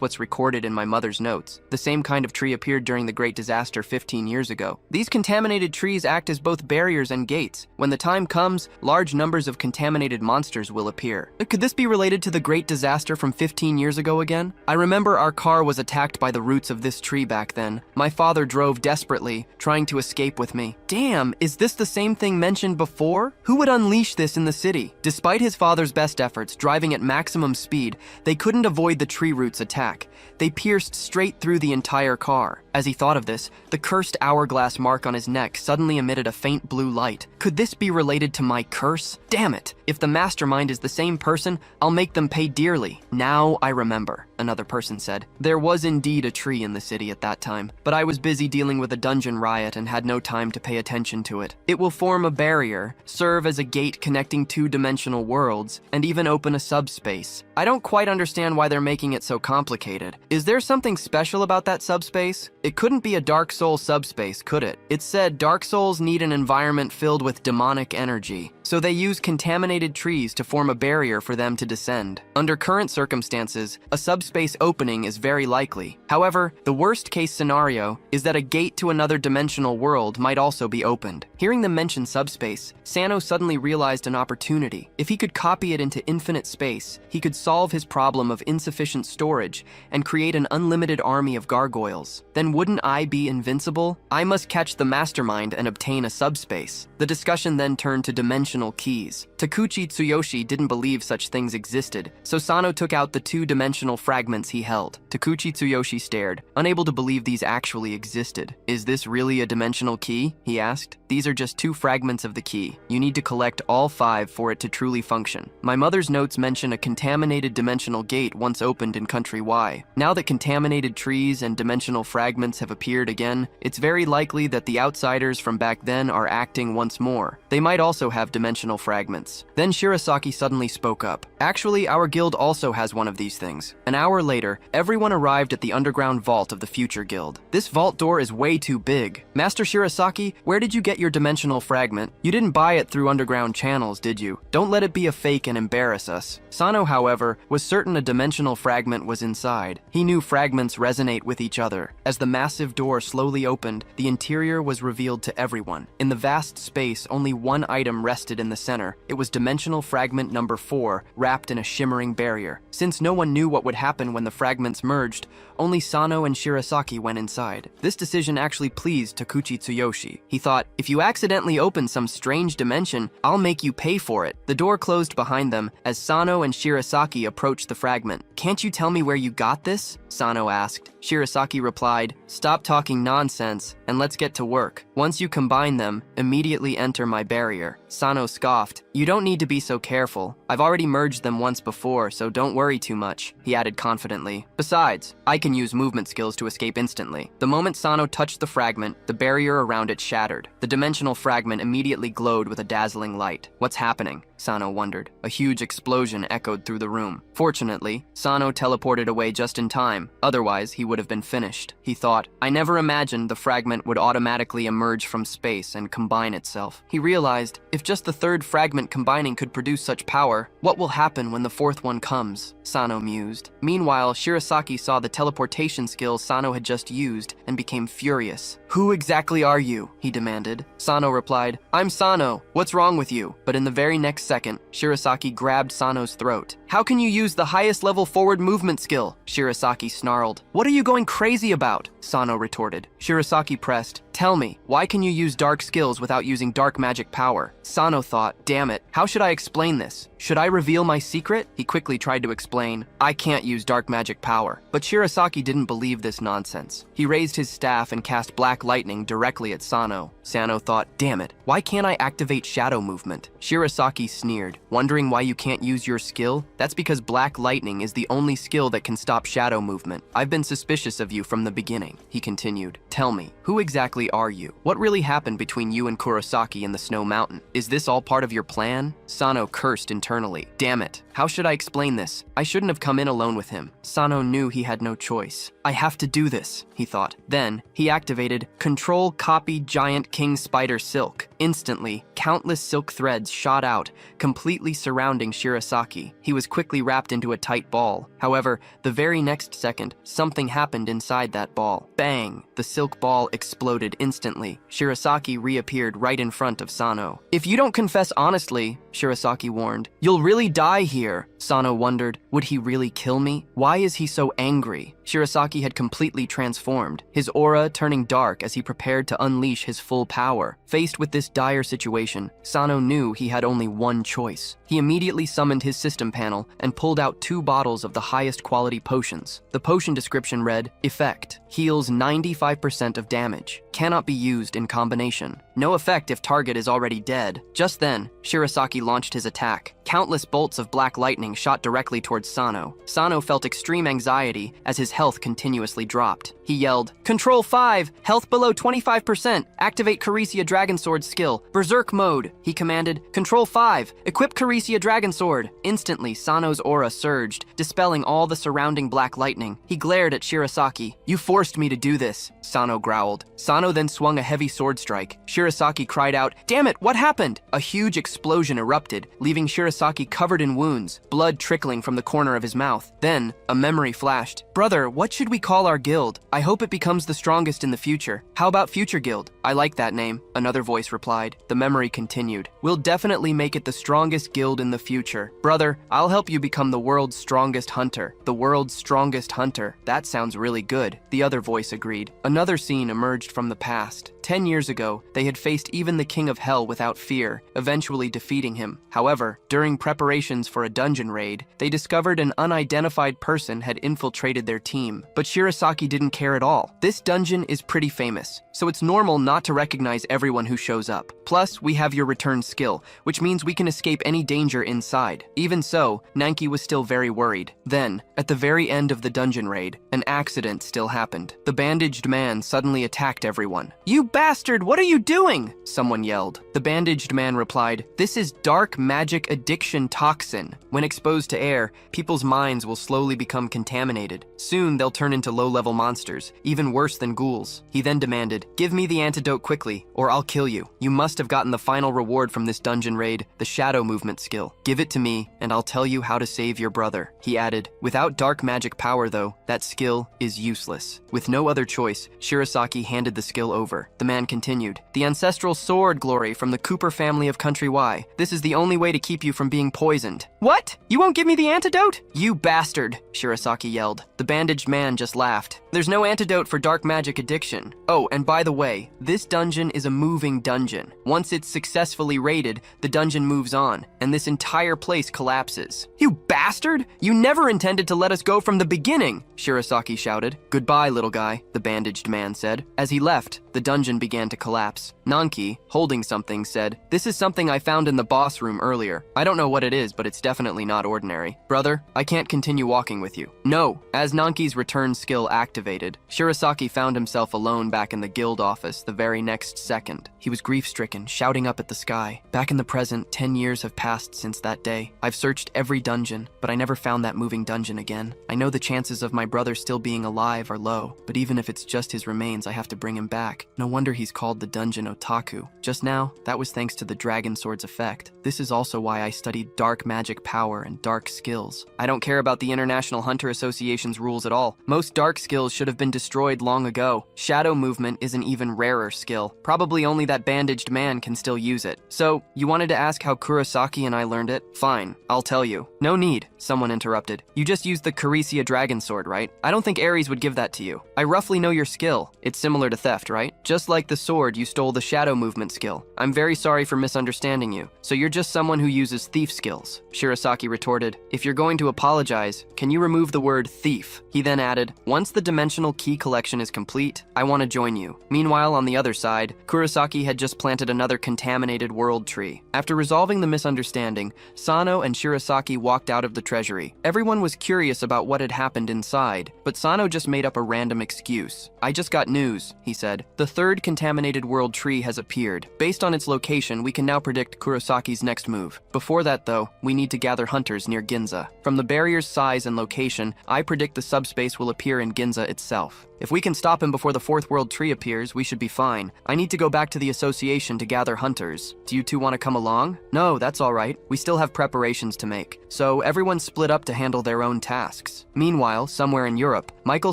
S1: what's recorded in my mother's notes. The same kind of tree appeared during the Great Disaster 15 years ago. These contaminated trees act as both barriers and gates. When the time comes, large numbers of contaminated monsters will appear. Could this be related to the Great Disaster from 15 years ago again? I remember our car was attacked by the roots of this tree back then. My father drove desperately, trying to escape with me. Damn, is this the same thing mentioned before? Who would unleash this in the city? Despite his father's best efforts, driving at maximum speed, they couldn't avoid the tree roots attack. They pierced straight through the entire car. As he thought of this, the cursed hourglass mark on his neck suddenly emitted a faint blue light. Could this be related to my curse? Damn it! If the mastermind is the same person, I'll make them pay dearly. Now I remember, another person said. There was indeed a tree in the city at that time, but I was busy dealing with a dungeon riot and had no time to pay attention to it. It will form a barrier, serve as a gate connecting 2-dimensional worlds, and even open a subspace. I don't quite understand why they're making it so complicated. Is there something special about that subspace? It couldn't be a Dark Soul subspace, could it? It said Dark Souls need an environment filled with demonic energy, so they use contaminated trees to form a barrier for them to descend. Under current circumstances, a subspace opening is very likely. However, the worst-case scenario is that a gate to another dimensional world might also be opened. Hearing them mention subspace, Sano suddenly realized an opportunity. If he could copy it into infinite space, he could solve his problem of insufficient storage and create an unlimited army of gargoyles. Then wouldn't I be invincible? I must catch the mastermind and obtain a subspace. The discussion then turned to dimensional keys. Takuchi Tsuyoshi didn't believe such things existed, so Sano took out the 2-dimensional fragments he held. Takuchi Tsuyoshi stared, unable to believe these actually existed. Is this really a dimensional key? He asked. These are just 2 fragments of the key. You need to collect all 5 for it to truly function. My mother's notes mention a contaminated dimensional gate once opened in Country Y. Now that contaminated trees and dimensional fragments have appeared again, it's very likely that the outsiders from back then are acting once more. They might also have dimensional fragments. Then Shirasaki suddenly spoke up. Actually, our guild also has one of these things. An hour later, everyone arrived at the underground vault of the Future Guild. This vault door is way too big. Master Shirasaki, where did you get your dimensional fragment? You didn't buy it through underground channels, did you? Don't let it be a fake and embarrass us. Sano, however, was certain a dimensional fragment was inside. He knew fragments resonate with each other. As the massive door slowly opened, the interior was revealed to everyone. In the vast space, only one item rested in the center. It was dimensional fragment number 4, wrapped in a shimmering barrier. Since no one knew what would happen when the fragments merged, only Sano and Shirasaki went inside. This decision actually pleased Takuchi Tsuyoshi. He thought, if you accidentally open some strange dimension, I'll make you pay for it. The door closed behind them as Sano and Shirasaki approached the fragment. Can't you tell me where you got this? Sano asked. Shirasaki replied, stop talking nonsense and let's get to work. Once you combine them, immediately enter my barrier. Sano scoffed. You don't need to be so careful. I've already merged them once before, so don't worry too much, he added confidently. Besides, I can use movement skills to escape instantly. The moment Sano touched the fragment, the barrier around it shattered. The dimensional fragment immediately glowed with a dazzling light. What's happening? Sano wondered. A huge explosion echoed through the room. Fortunately, Sano teleported away just in time. Otherwise, he would have been finished. He thought, I never imagined the fragment would automatically emerge from space and combine itself. He realized, if just the third fragment combining could produce such power, what will happen when the fourth one comes? Sano mused. Meanwhile, Shirasaki saw the teleportation skill Sano had just used and became furious. Who exactly are you? He demanded. Sano replied, I'm Sano. What's wrong with you? But in the very next second, Shirasaki grabbed Sano's throat. How can you use the highest level forward movement skill? Shirasaki snarled. What are you going crazy about? Sano retorted. Shirasaki pressed. Tell me, why can you use dark skills without using dark magic power? Sano thought, damn it, how should I explain this? Should I reveal my secret? He quickly tried to explain, I can't use dark magic power. But Shirasaki didn't believe this nonsense. He raised his staff and cast black lightning directly at Sano. Sano thought, damn it, why can't I activate shadow movement? Shirasaki sneered, wondering why you can't use your skill? That's because black lightning is the only skill that can stop shadow movement. I've been suspicious of you from the beginning, he continued. Tell me, who exactly are you? What really happened between you and Kurosaki in the Snow Mountain? Is this all part of your plan? Sano cursed internally. Damn it, how should I explain this? I shouldn't have come in alone with him. Sano knew he had no choice. I have to do this, he thought. Then, he activated Control Copy Giant King Spider Silk. Instantly, countless silk threads shot out, completely surrounding Shirasaki. He was quickly wrapped into a tight ball. However, the very next second, something happened inside that ball. Bang! The silk ball exploded instantly. Shirasaki reappeared right in front of Sano. If you don't confess honestly, Shirasaki warned, you'll really die here. Sano wondered, would he really kill me? Why is he so angry? Shirasaki had completely transformed, his aura turning dark as he prepared to unleash his full power. Faced with this dire situation, Sano knew he had only one choice. He immediately summoned his system panel and pulled out 2 bottles of the highest quality potions. The potion description read, Effect, heals 95% of damage, cannot be used in combination. No effect if target is already dead. Just then, Shirasaki launched his attack. Countless bolts of black lightning shot directly towards Sano. Sano felt extreme anxiety as his health continuously dropped. He yelled, Control 5, health below 25%, activate Carecia Dragon Sword skill, Berserk mode. He commanded, Control 5, equip Carecia Dragon Sword. Instantly, Sano's aura surged, dispelling all the surrounding black lightning. He glared at Shirasaki. You forced me to do this, Sano growled. Sano then swung a heavy sword strike. Shirasaki cried out, Damn it, what happened? A huge explosion erupted, leaving Shirasaki covered in wounds, blood trickling from the corner of his mouth. Then, a memory flashed. Brother, what should we call our guild? I hope it becomes the strongest in the future. How about Future Guild? I like that name, another voice replied. The memory continued. We'll definitely make it the strongest guild in the future. Brother, I'll help you become the world's strongest hunter. The world's strongest hunter. That sounds really good, the other voice agreed. Another scene emerged from the past. 10 years ago, they had faced even the King of Hell without fear, eventually defeating him. However, during preparations for a dungeon raid, they discovered an unidentified person had infiltrated their team. But Shirasaki didn't care at all. This dungeon is pretty famous, so it's normal not to recognize everyone who shows up. Plus, we have your return skill, which means we can escape any danger inside. Even so, Nanki was still very worried. Then, at the very end of the dungeon raid, an accident still happened. The bandaged man suddenly attacked everyone. You bastard, what are you doing? Someone yelled. The bandaged man replied, This is dark magic addiction toxin. When exposed to air, people's minds will slowly become contaminated. Soon, they'll turn into low-level monsters, even worse than ghouls. He then demanded, Give me the antidote quickly, or I'll kill you. You must have gotten the final reward from this dungeon raid, the shadow movement skill. Give it to me, and I'll tell you how to save your brother. He added, Without dark magic power, though, that skill is useless. With no other choice, Shirasaki handed the skill over. the man continued. The ancestral sword glory from the Cooper family of Country Y. This is the only way to keep you from being poisoned. What? You won't give me the antidote? You bastard, Shirasaki yelled. The bandaged man just laughed. There's no antidote for dark magic addiction. Oh, and by the way, this dungeon is a moving dungeon. Once it's successfully raided, the dungeon moves on, and this entire place collapses. You bastard! You never intended to let us go from the beginning, Shirasaki shouted. Goodbye, little guy, the bandaged man said. As he left, the dungeon began to collapse. Nanki, holding something, said, "This is something I found in the boss room earlier. I don't know what it is, but it's definitely not ordinary. Brother, I can't continue walking with you." No. As Nanki's return skill activated, Shirasaki found himself alone back in the guild office the very next second. He was grief-stricken, shouting up at the sky. Back in the present, 10 years have passed since that day. I've searched every dungeon, but I never found that moving dungeon again. I know the chances of my brother still being alive are low, but even if it's just his remains, I have to bring him back. No wonder he's called the Dungeon Otaku. Just now, that was thanks to the Dragon Sword's effect. This is also why I studied dark magic power and dark skills. I don't care about the International Hunter Association's rules at all. Most dark skills should have been destroyed long ago. Shadow movement is an even rarer skill. Probably only that bandaged man can still use it. So, you wanted to ask how Kurosaki and I learned it? Fine, I'll tell you. No need, someone interrupted. You just used the Carisia Dragon Sword, right? I don't think Ares would give that to you. I roughly know your skill. It's similar to theft, right? Just like the sword, you stole the shadow movement skill. I'm very sorry for misunderstanding you. So you're just someone who uses thief skills. Shirasaki retorted, if you're going to apologize, can you remove the word thief? He then added, once the dimensional key collection is complete, I want to join you. Meanwhile, on the other side, Kurosaki had just planted another contaminated world tree. After resolving the misunderstanding, Sano and Shirasaki walked out of the treasury. Everyone was curious about what had happened inside, but Sano just made up a random excuse. I just got news, he said. The third contaminated world tree has appeared. Based on its location, we can now predict Kurosaki's next move. Before that, though, we need to gather hunters near Ginza. From the barrier's size and location, I predict the subspace will appear in Ginza itself. If we can stop him before the fourth world tree appears, we should be fine. I need to go back to the association to gather hunters. Do you two want to come along? No, that's all right. We still have preparations to make. So everyone split up to handle their own tasks. Meanwhile, somewhere in Europe, Michael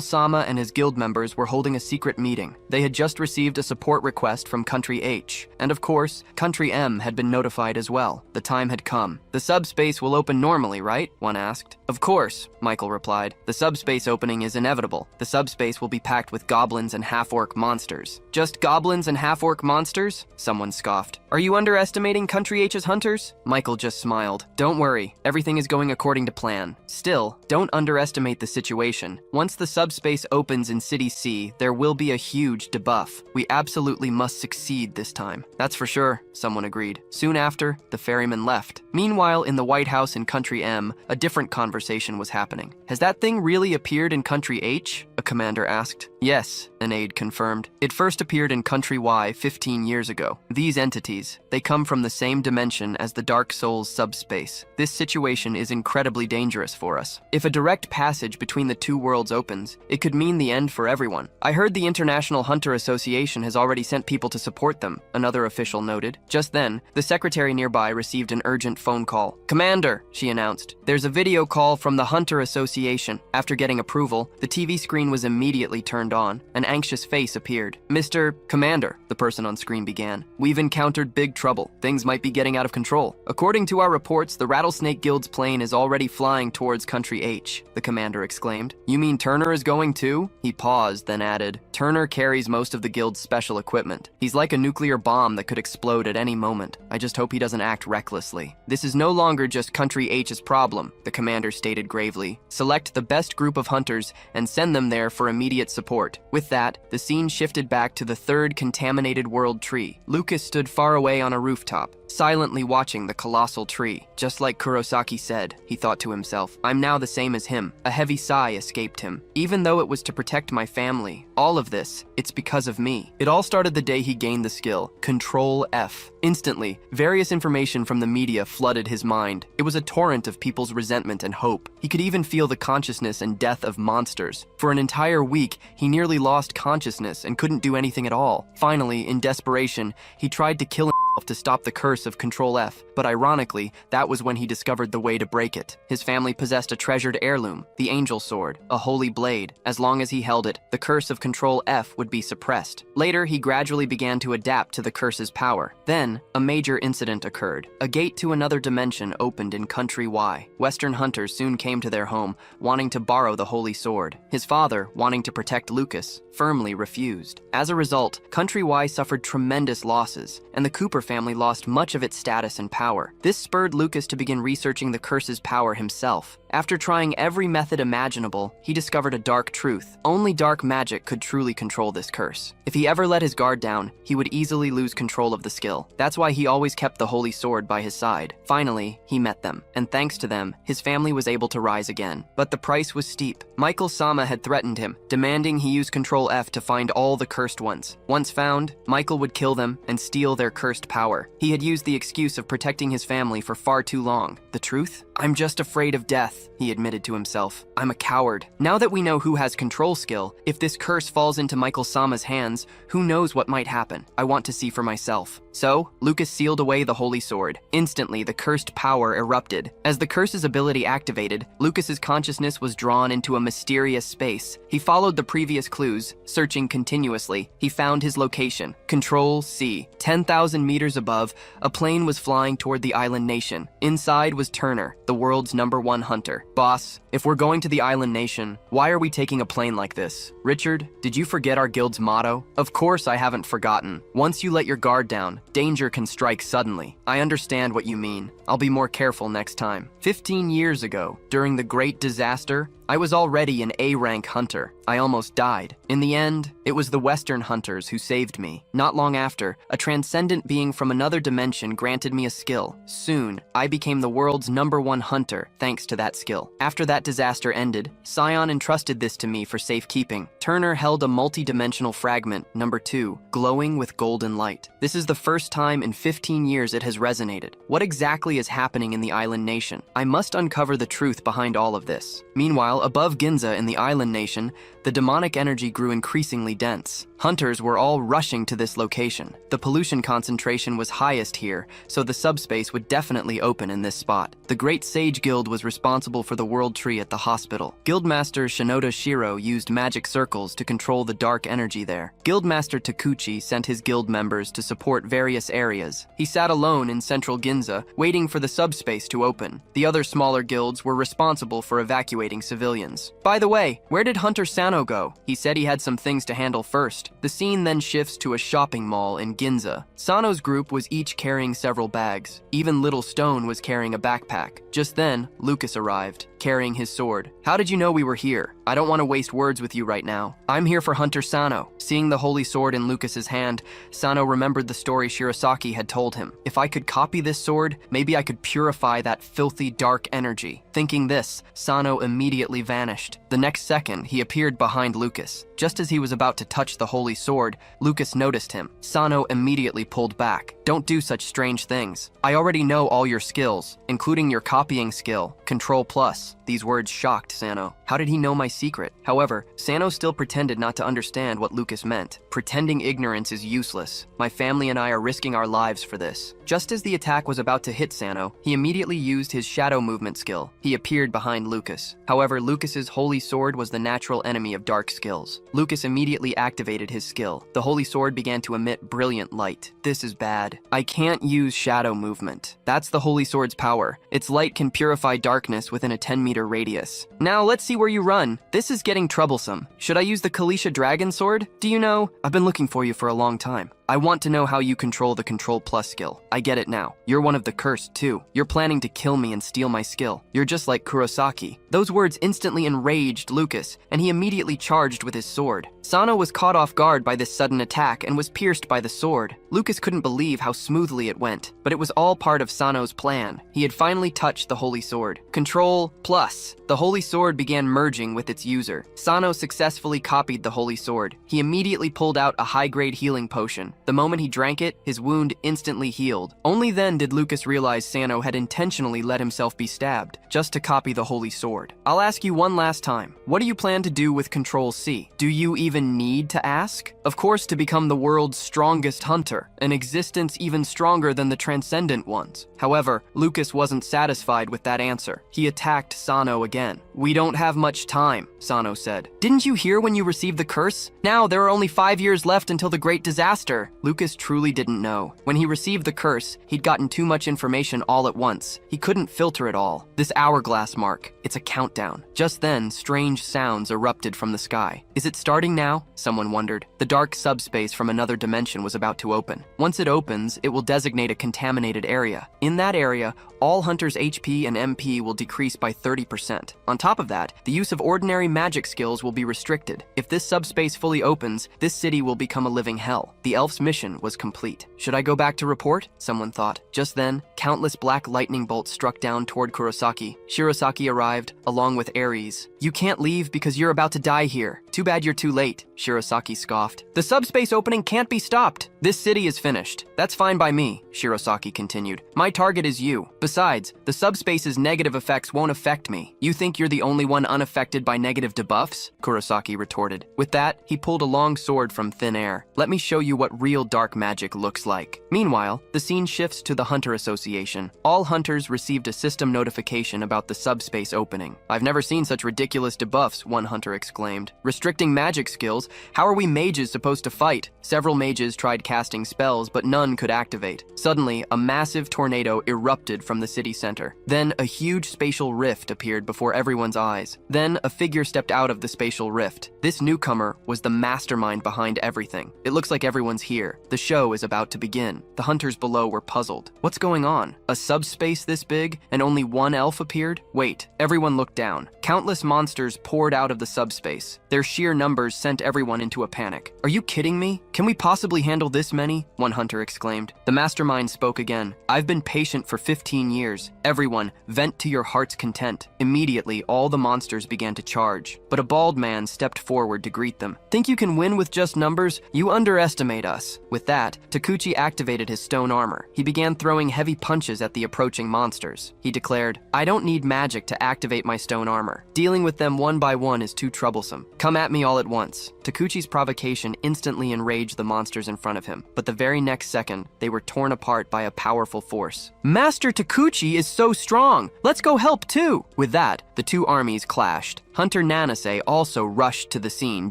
S1: Sama and his guild members were holding a secret meeting. They had just received a support request from Country H. And of course, Country M had been notified as well. The time had come. The subspace will open normally, right? One asked. Of course, Michael replied. The subspace opening is inevitable. The subspace will be packed with goblins and half-orc monsters. Just goblins and half-orc monsters? Someone scoffed. Are you underestimating Country H's hunters? Michael just smiled. Don't worry, everything is going according to plan. Still, don't underestimate the situation. Once the subspace opens in City C, there will be a huge debuff. We absolutely must succeed this time. That's for sure, someone agreed. Soon after, the ferryman left. Meanwhile, in the White House in Country M, a different conversation was happening. Has that thing really appeared in Country H? A commander asked. Yes, an aide confirmed. It first appeared in Country Y 15 years ago. These entities, they come from the same dimension as the Dark Souls subspace. This situation is incredibly dangerous for us. If a direct passage between the two worlds opens, it could mean the end for everyone. I heard the International Hunter Association has already sent people to support them, another official noted. Just then, the secretary nearby received an urgent phone call. Commander, she announced, there's a video call from the Hunter Association. After getting approval, the TV screen was immediately turned on. An anxious face appeared. Mr. Commander, the person on screen began. We've encountered big trouble. Things might be getting out of control. According to our reports, the Rattlesnake Guild's plane is already flying towards Country H, the commander exclaimed. You mean Turner is going too? He paused, then added, Turner carries most of the guild's special equipment. He's like a nuclear bomb that could explode at any moment. I just hope he doesn't act recklessly. This is no longer just Country H's problem, the commander stated gravely. Select the best group of hunters and send them there for immediate support. With that, the scene shifted back to the third contaminated world tree. Lucas stood far away on a rooftop, silently watching the colossal tree. Just like Kurosaki said, he thought to himself, I'm now the same as him. A heavy sigh escaped him. Even though it was to protect my family, all of this, it's because of me. It all started the day he gained the skill, Control F. Instantly, various information from the media flooded his mind. It was a torrent of people's resentment and hope. He could even feel the consciousness and death of monsters. For an entire week, he nearly lost consciousness and couldn't do anything at all. Finally, in desperation, he tried to kill himself to stop the curse of Control F, but ironically, that was when he discovered the way to break it. His family possessed a treasured heirloom, the Angel Sword, a holy blade. As long as he held it, the curse of Control F would be suppressed. Later, he gradually began to adapt to the curse's power. Then, a major incident occurred. A gate to another dimension opened in Country Y. Western hunters soon came to their home, wanting to borrow the holy sword. His father, wanting to protect Lucas, firmly refused. As a result, Country Y suffered tremendous losses, and the Cooper family lost much of its status and power. This spurred Lucas to begin researching the curse's power himself. After trying every method imaginable, he discovered a dark truth. Only dark magic could truly control this curse. If he ever let his guard down, he would easily lose control of the skill. That's why he always kept the holy sword by his side. Finally, he met them, and thanks to them, his family was able to rise again. But the price was steep. Michael Sama had threatened him, demanding he use Control F to find all the cursed ones. Once found, Michael would kill them and steal their cursed power. He had used the excuse of protecting his family for far too long. The truth? I'm just afraid of death, he admitted to himself. I'm a coward. Now that we know who has control skill, if this curse falls into Michael Sama's hands, who knows what might happen? I want to see for myself. So, Lucas sealed away the holy sword. Instantly, the cursed power erupted. As the curse's ability activated, Lucas's consciousness was drawn into a mysterious space. He followed the previous clues, searching continuously. He found his location. Control C. 10,000 meters above, a plane was flying toward the island nation. Inside was Turner, the world's #1 hunter. Boss, if we're going to the island nation, why are we taking a plane like this? Richard, did you forget our guild's motto? Of course I haven't forgotten. Once you let your guard down, danger can strike suddenly. I understand what you mean. I'll be more careful next time. 15 years ago, during the Great Disaster, I was already an A-rank hunter. I almost died. In the end, it was the Western hunters who saved me. Not long after, a transcendent being from another dimension granted me a skill. Soon, I became the world's #1 hunter thanks to that skill. After that disaster ended, Scion entrusted this to me for safekeeping. Turner held a multi-dimensional fragment, #2, glowing with golden light. This is the first time in 15 years it has resonated. What exactly is happening in the island nation? I must uncover the truth behind all of this. Meanwhile, above Ginza in the island nation, the demonic energy grew increasingly dense. Hunters were all rushing to this location. The pollution concentration was highest here, so the subspace would definitely open in this spot. The Great Sage Guild was responsible for the World Tree at the hospital. Guildmaster Shinoda Shiro used magic circles to control the dark energy there. Guildmaster Takuchi sent his guild members to support various areas. He sat alone in central Ginza, waiting for the subspace to open. The other smaller guilds were responsible for evacuating civilians. By the way, where did Hunter Sano go? He said he had some things to handle first. The scene then shifts to a shopping mall in Ginza. Sano's group was each carrying several bags. Even Little Stone was carrying a backpack. Just then, Lucas arrived, carrying his sword. How did you know we were here? I don't want to waste words with you right now. I'm here for Hunter Sano. Seeing the holy sword in Lucas's hand, Sano remembered the story Shirosaki had told him. If I could copy this sword, maybe I could purify that filthy dark energy. Thinking this, Sano immediately vanished. The next second, he appeared behind Lucas. Just as he was about to touch the holy sword, Lucas noticed him. Sano immediately pulled back. Don't do such strange things. I already know all your skills, including your copying skill, Control Plus. These words shocked Sano. How did he know my secret? However, Sano still pretended not to understand what Lucas meant. Pretending ignorance is useless. My family and I are risking our lives for this. Just as the attack was about to hit Sano, he immediately used his shadow movement skill. He appeared behind Lucas. However, Lucas's holy sword was the natural enemy of dark skills. Lucas immediately activated his skill. The holy sword began to emit brilliant light. This is bad. I can't use shadow movement. That's the holy sword's power. Its light can purify darkness within a 10-meter radius. Now let's see where you run. This is getting troublesome. Should I use the Kalisha Dragon Sword? Do you know? I've been looking for you for a long time. I want to know how you control the Control Plus skill. I get it now. You're one of the cursed, too. You're planning to kill me and steal my skill. You're just like Kurosaki. Those words instantly enraged Lucas, and he immediately charged with his sword. Sano was caught off guard by this sudden attack and was pierced by the sword. Lucas couldn't believe how smoothly it went, but it was all part of Sano's plan. He had finally touched the holy sword. Control Plus. The holy sword began merging with its user. Sano successfully copied the holy sword. He immediately pulled out a high-grade healing potion. The moment he drank it, his wound instantly healed. Only then did Lucas realize Sano had intentionally let himself be stabbed, just to copy the holy sword. I'll ask you one last time. What do you plan to do with Control C? Do you even need to ask? Of course, to become the world's strongest hunter, an existence even stronger than the transcendent ones. However, Lucas wasn't satisfied with that answer. He attacked Sano again. We don't have much time, Sano said. Didn't you hear when you received the curse? Now there are only 5 years left until the great disaster. Lucas truly didn't know. When he received the curse, he'd gotten too much information all at once. He couldn't filter it all. This hourglass mark, it's a countdown. Just then, strange sounds erupted from the sky. Is it starting now? Someone wondered. The dark subspace from another dimension was about to open. Once it opens, it will designate a contaminated area. In that area, all hunters' HP and MP will decrease by 30%. On top of that, the use of ordinary magic skills will be restricted. If this subspace fully opens, this city will become a living hell. The elf's mission was complete. Should I go back to report? Someone thought. Just then, countless black lightning bolts struck down toward Kurosaki. Shirosaki arrived, along with Ares. You can't leave because you're about to die here. Too bad you're too late, Shirosaki scoffed. The subspace opening can't be stopped. This city is finished. That's fine by me, Shirosaki continued. My target is you. Besides, the subspace's negative effects won't affect me. You think you're the only one unaffected by negative debuffs? Kurosaki retorted. With that, he pulled a long sword from thin air. Let me show you what real dark magic looks like. Meanwhile, the scene shifts to the Hunter Association. All hunters received a system notification about the subspace opening. I've never seen such ridiculous debuffs, one hunter exclaimed. Restricting magic skills? How are we mages supposed to fight? Several mages tried casting spells, but none could activate. Suddenly, a massive tornado erupted from the city center. Then, a huge spatial rift appeared before everyone's eyes. Then, a figure stepped out of the spatial rift. This newcomer was the mastermind behind everything. It looks like everyone's here. The show is about to begin. The hunters below were puzzled. What's going on? A subspace this big, and only one elf appeared? Wait, everyone looked down. Countless monsters poured out of the subspace. Their sheer numbers sent everyone into a panic. Are you kidding me? Can we possibly handle this many? One hunter exclaimed. The mastermind spoke again. I've been patient for 15 years. Everyone, vent to your heart's content. Immediately, all the monsters began to charge. But a bald man stepped forward to greet them. Think you can win with just numbers? You underestimate us. With that, Takuchi activated his stone armor. He began throwing heavy punches at the approaching monsters. He declared, I don't need magic to activate my stone armor. Dealing with them one by one is too troublesome. Come at me all at once. Takuchi's provocation instantly enraged the monsters in front of him, but the very next second, they were torn apart by a powerful force. Master Takuchi is so strong! Let's go help too! With that, the two armies clashed. Hunter Nanase also rushed to the scene,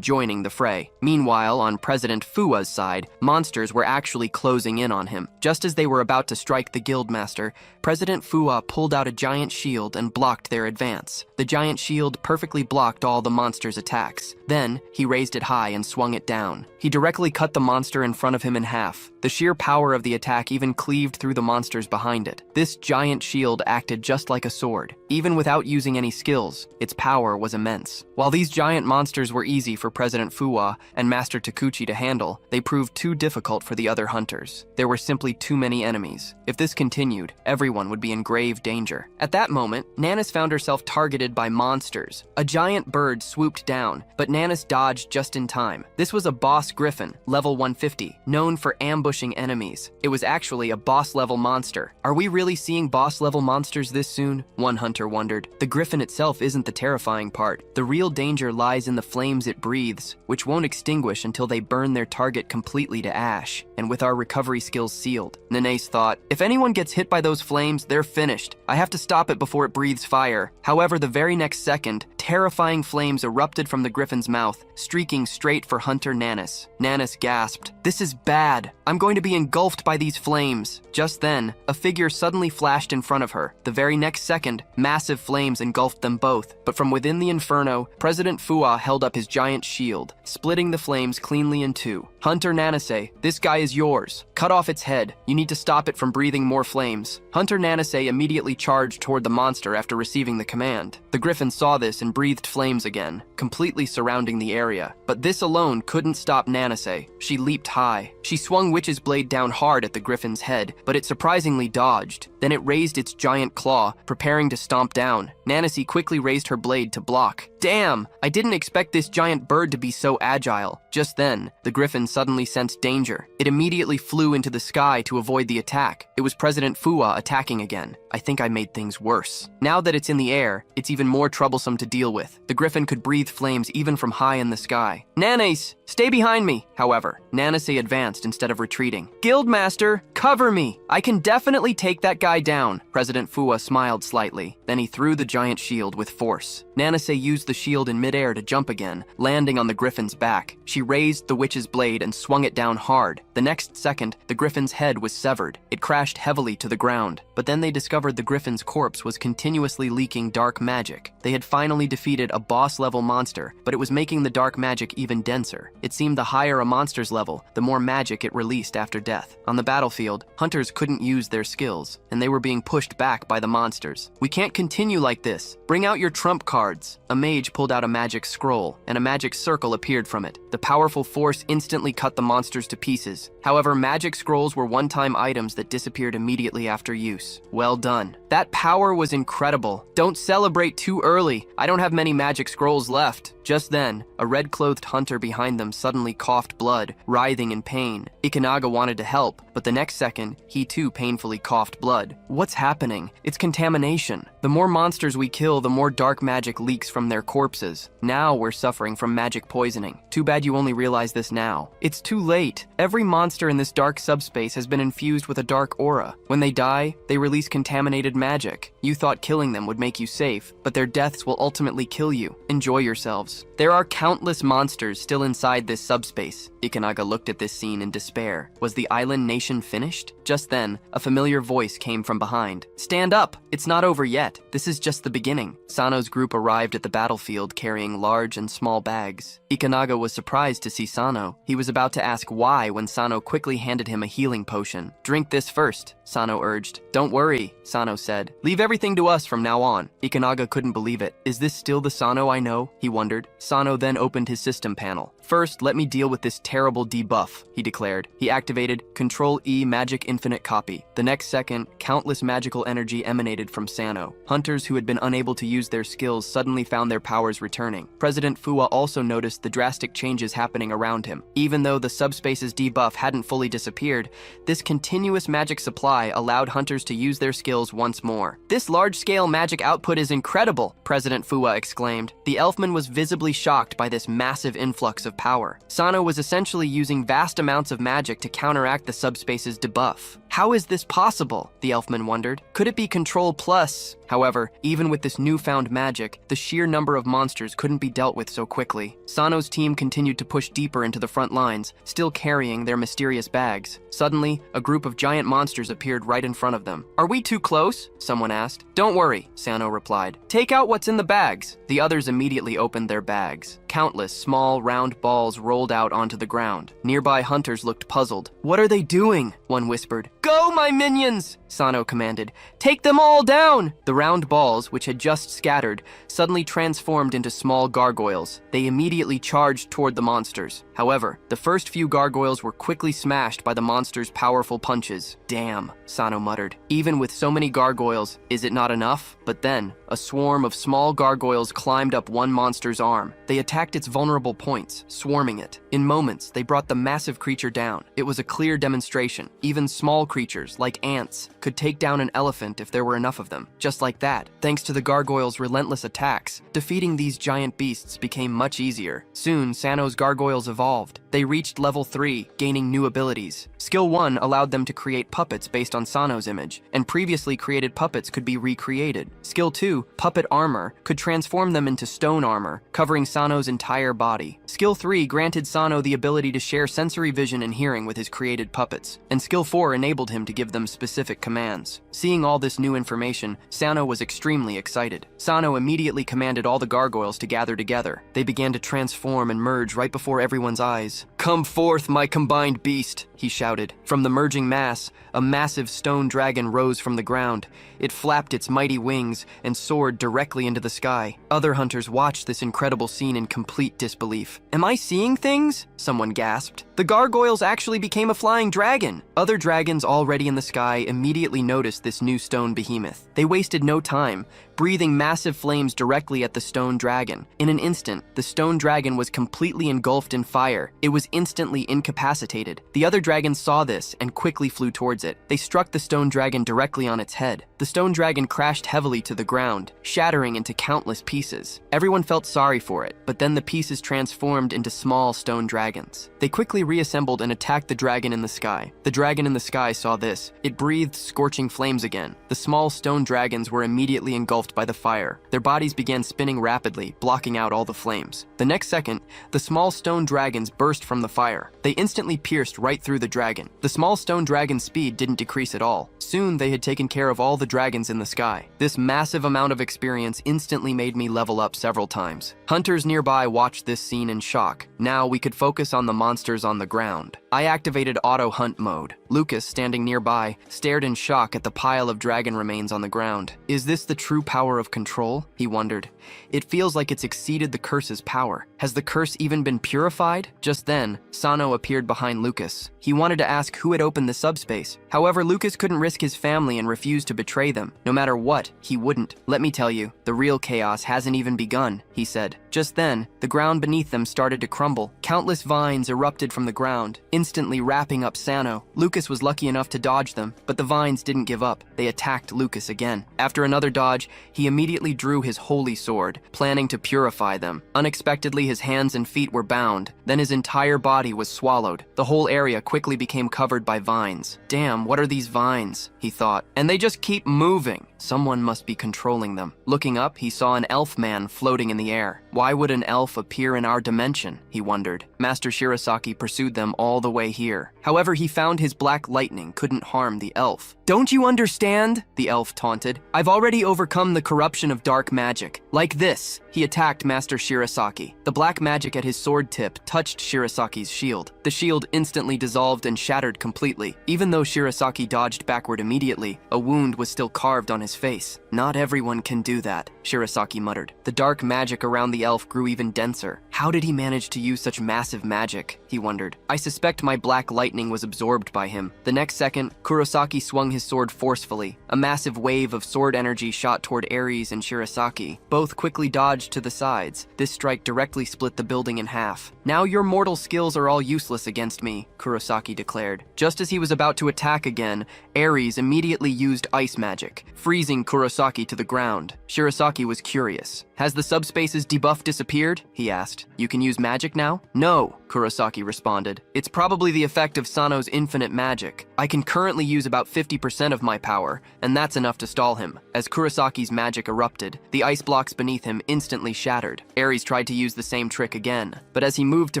S1: joining the fray. Meanwhile, on President Fua's side, monsters were actually closing in on him. Just as they were about to strike the guildmaster, President Fua pulled out a giant shield and blocked their advance. The giant shield perfectly blocked all the monster's attacks. Then, he raised it high and swung it down. He directly cut the monster in front of him in half. The sheer power of the attack even cleaved through the monsters behind it. This giant shield acted just like a sword. Even without using any skills, its power was immense. While these giant monsters were easy for President Fua and Master Takuchi to handle, they proved too difficult for the other hunters. There were simply too many enemies. If this continued, everyone would be in grave danger. At that moment, Nanis found herself targeted by monsters. A giant bird swooped down, but Nanis dodged just in time. This was a boss griffin, level 150, known for ambushing enemies. It was actually a boss-level monster. Are we really seeing boss-level monsters this soon? One hunter wondered. The griffin itself isn't the terrifying part. The real danger lies in the flames it breathes, which won't extinguish until they burn their target completely to ash. And with our recovery skills sealed, Nanes thought, if anyone gets hit by those flames, they're finished. I have to stop it before it breathes fire. However, the very next second, terrifying flames erupted from the griffin's mouth, streaking straight for Hunter Nanis. Nanis gasped, "This is bad. I'm going to be engulfed by these flames." Just then, a figure suddenly flashed in front of her. The very next second, massive flames engulfed them both. But from within the inferno, President Fua held up his giant shield, splitting the flames cleanly in two. "Hunter Nanase, this guy is yours. Cut off its head. You need to stop it from breathing more flames." Hunter Nanase immediately charged toward the monster after receiving the command. The griffin saw this and breathed flames again, completely surrounding the area. But this alone couldn't stop Nanase. She leaped high. She swung Witch's blade down hard at the griffin's head, but it surprisingly dodged. Then it raised its giant claw, preparing to stomp down. Nancy quickly raised her blade to block. Damn! I didn't expect this giant bird to be so agile. Just then, the griffin suddenly sensed danger. It immediately flew into the sky to avoid the attack. It was President Fua attacking again. I think I made things worse. Now that it's in the air, it's even more troublesome to deal with. The griffin could breathe flames even from high in the sky. Nanace, stay behind me. However, Nanace advanced instead of retreating. Guildmaster, cover me. I can definitely take that guy down. President Fua smiled slightly. Then he threw the giant shield with force. Nanace used the shield in midair to jump again, landing on the griffin's back. She raised the witch's blade and swung it down hard. The next second, the griffin's head was severed. It crashed heavily to the ground. But then they discovered the griffin's corpse was continuously leaking dark magic. They had finally defeated a boss-level monster, but it was making the dark magic even denser. It seemed the higher a monster's level, the more magic it released after death. On the battlefield, hunters couldn't use their skills, and they were being pushed back by the monsters. We can't continue like this. Bring out your trump cards. A mage pulled out a magic scroll, and a magic circle appeared from it. The powerful force instantly cut the monsters to pieces. However, magic scrolls were one-time items that disappeared immediately after use. Well done. That power was incredible. Don't celebrate too early. I don't have many magic scrolls left. Just then, a red-clothed hunter behind them suddenly coughed blood, writhing in pain. Ikenaga wanted to help, but the next second, he too painfully coughed blood. What's happening? It's contamination. The more monsters we kill, the more dark magic leaks from their corpses. Now we're suffering from magic poisoning. Too bad you only realize this now. It's too late. Every monster in this dark subspace has been infused with a dark aura. When they die, they release contaminated magic. You thought killing them would make you safe, but their deaths will ultimately kill you. Enjoy yourselves. There are countless monsters still inside this subspace. Ikenaga looked at this scene in despair. Was the island nation finished? Just then, a familiar voice came from behind. Stand up! It's not over yet. This is just the beginning. Sano's group arrived at the battlefield carrying large and small bags. Ikenaga was surprised to see Sano. He was about to ask why when Sano quickly handed him a healing potion. Drink this first, Sano urged. Don't worry, Sano said. Leave everything to us from now on. Ikenaga couldn't believe it. Is this still the Sano I know? He wondered. Sano then opened his system panel. First, let me deal with this terrible debuff, he declared. He activated Control-E Magic Infinite Copy. The next second, countless magical energy emanated from Sano. Hunters who had been unable to use their skills suddenly found their powers returning. President Fua also noticed the drastic changes happening around him. Even though the subspace's debuff hadn't fully disappeared, this continuous magic supply allowed hunters to use their skills once more. This large-scale magic output is incredible, President Fua exclaimed. The elfman was visibly shocked by this massive influx of power. Sano was essentially using vast amounts of magic to counteract the subspace's debuff. How is this possible? The elfman wondered. Could it be Control Plus? However, even with this newfound magic, the sheer number of monsters couldn't be dealt with so quickly. Sano's team continued to push deeper into the front lines, still carrying their mysterious bags. Suddenly, a group of giant monsters appeared right in front of them. Are we too close? Someone asked. Don't worry, Sano replied. Take out what's in the bags. The others immediately opened their bags. Countless small, round balls rolled out onto the ground. Nearby hunters looked puzzled. What are they doing? One whispered. Go, my minions! Sano commanded. Take them all down! The round balls, which had just scattered, suddenly transformed into small gargoyles. They immediately charged toward the monsters. However, the first few gargoyles were quickly smashed by the monsters' powerful punches. Damn, Sano muttered. Even with so many gargoyles, is it not enough? But then, a swarm of small gargoyles climbed up one monster's arm. They attacked its vulnerable points, swarming it. In moments, they brought the massive creature down. It was a clear demonstration. Even small creatures, like ants, could take down an elephant if there were enough of them. Just like that, thanks to the gargoyles' relentless attacks, defeating these giant beasts became much easier. Soon, Sano's gargoyles evolved. They reached level 3, gaining new abilities. Skill 1 allowed them to create puppets based on Sano's image, and previously created puppets could be recreated. Skill 2, Puppet Armor, could transform them into stone armor, covering Sano's entire body. Skill 3 granted Sano the ability to share sensory vision and hearing with his created puppets, and Skill 4 enabled him to give them specific commands. Seeing all this new information, Sano was extremely excited. Sano immediately commanded all the gargoyles to gather together. They began to transform and merge right before everyone's eyes. "Come forth, my combined beast," he shouted. From the merging mass, a massive stone dragon rose from the ground. It flapped its mighty wings and soared directly into the sky. Other hunters watched this incredible scene in complete disbelief. "Am I seeing things?" someone gasped. "The gargoyles actually became a flying dragon." Other dragons already in the sky immediately noticed this new stone behemoth. They wasted no time, breathing massive flames directly at the stone dragon. In an instant, the stone dragon was completely engulfed in fire. It was instantly incapacitated. The other dragons saw this and quickly flew towards it. They struck the stone dragon directly on its head. The stone dragon crashed heavily to the ground, shattering into countless pieces. Everyone felt sorry for it, but then the pieces transformed into small stone dragons. They quickly reassembled and attacked the dragon in the sky. The dragon in the sky saw this. It breathed scorching flames again. The small stone dragons were immediately engulfed by the fire. Their bodies began spinning rapidly, blocking out all the flames. The next second, the small stone dragons burst from the fire. They instantly pierced right through the dragon. The small stone dragon's speed didn't decrease at all. Soon they had taken care of all the dragons in the sky. This massive amount of experience instantly made me level up several times. Hunters nearby watched this scene in shock. Now we could focus on the monsters on the ground. I activated auto hunt mode. Lucas, standing nearby, stared in shock at the pile of dragon remains on the ground. "Is this the true power of control?" he wondered. "It feels like it's exceeded the curse's power. Has the curse even been purified?" Just then, Sano appeared behind Lucas. He wanted to ask who had opened the subspace. However, Lucas couldn't risk his family and refused to betray them. No matter what, he wouldn't. "Let me tell you, the real chaos hasn't even begun," he said. Just then, the ground beneath them started to crumble. Countless vines erupted from the ground, instantly wrapping up Sano. Lucas was lucky enough to dodge them, but the vines didn't give up. They attacked Lucas again. After another dodge, he immediately drew his holy sword, planning to purify them. Unexpectedly, his hands and feet were bound. Then his entire body was swallowed. The whole area quickly became covered by vines. "Damn, what are these vines?" he thought. "And they just keep moving. Someone must be controlling them." Looking up, he saw an elf man floating in the air. Why would an elf appear in our dimension, he wondered. Master Shirasaki pursued them all the way here. However, he found his black lightning couldn't harm the elf. "Don't you understand?" the elf taunted. "I've already overcome the corruption of dark magic. Like this." He attacked Master Shirasaki. The black magic at his sword tip touched Shirasaki's shield. The shield instantly dissolved and shattered completely. Even though Shirasaki dodged backward immediately, a wound was still carved on his face. "Not everyone can do that," Shirasaki muttered. The dark magic around the elf grew even denser. How did he manage to use such massive magic, he wondered. "I suspect my black lightning was absorbed by him." The next second, Kurosaki swung his sword forcefully. A massive wave of sword energy shot toward Ares and Shirasaki. Both quickly dodged to the sides. This strike directly split the building in half. "Now your mortal skills are all useless against me," Kurosaki declared. Just as he was about to attack again, Ares immediately used ice magic, freezing Kurosaki to the ground. Shirasaki was curious. "Has the subspace's debuff disappeared?" he asked. "You can use magic now?" "No," Kurosaki responded. "It's probably the effect of Sano's infinite magic. I can currently use about 50% of my power, and that's enough to stall him." As Kurosaki's magic erupted, the ice blocks beneath him instantly shattered. Ares tried to use the same trick again, but as he moved to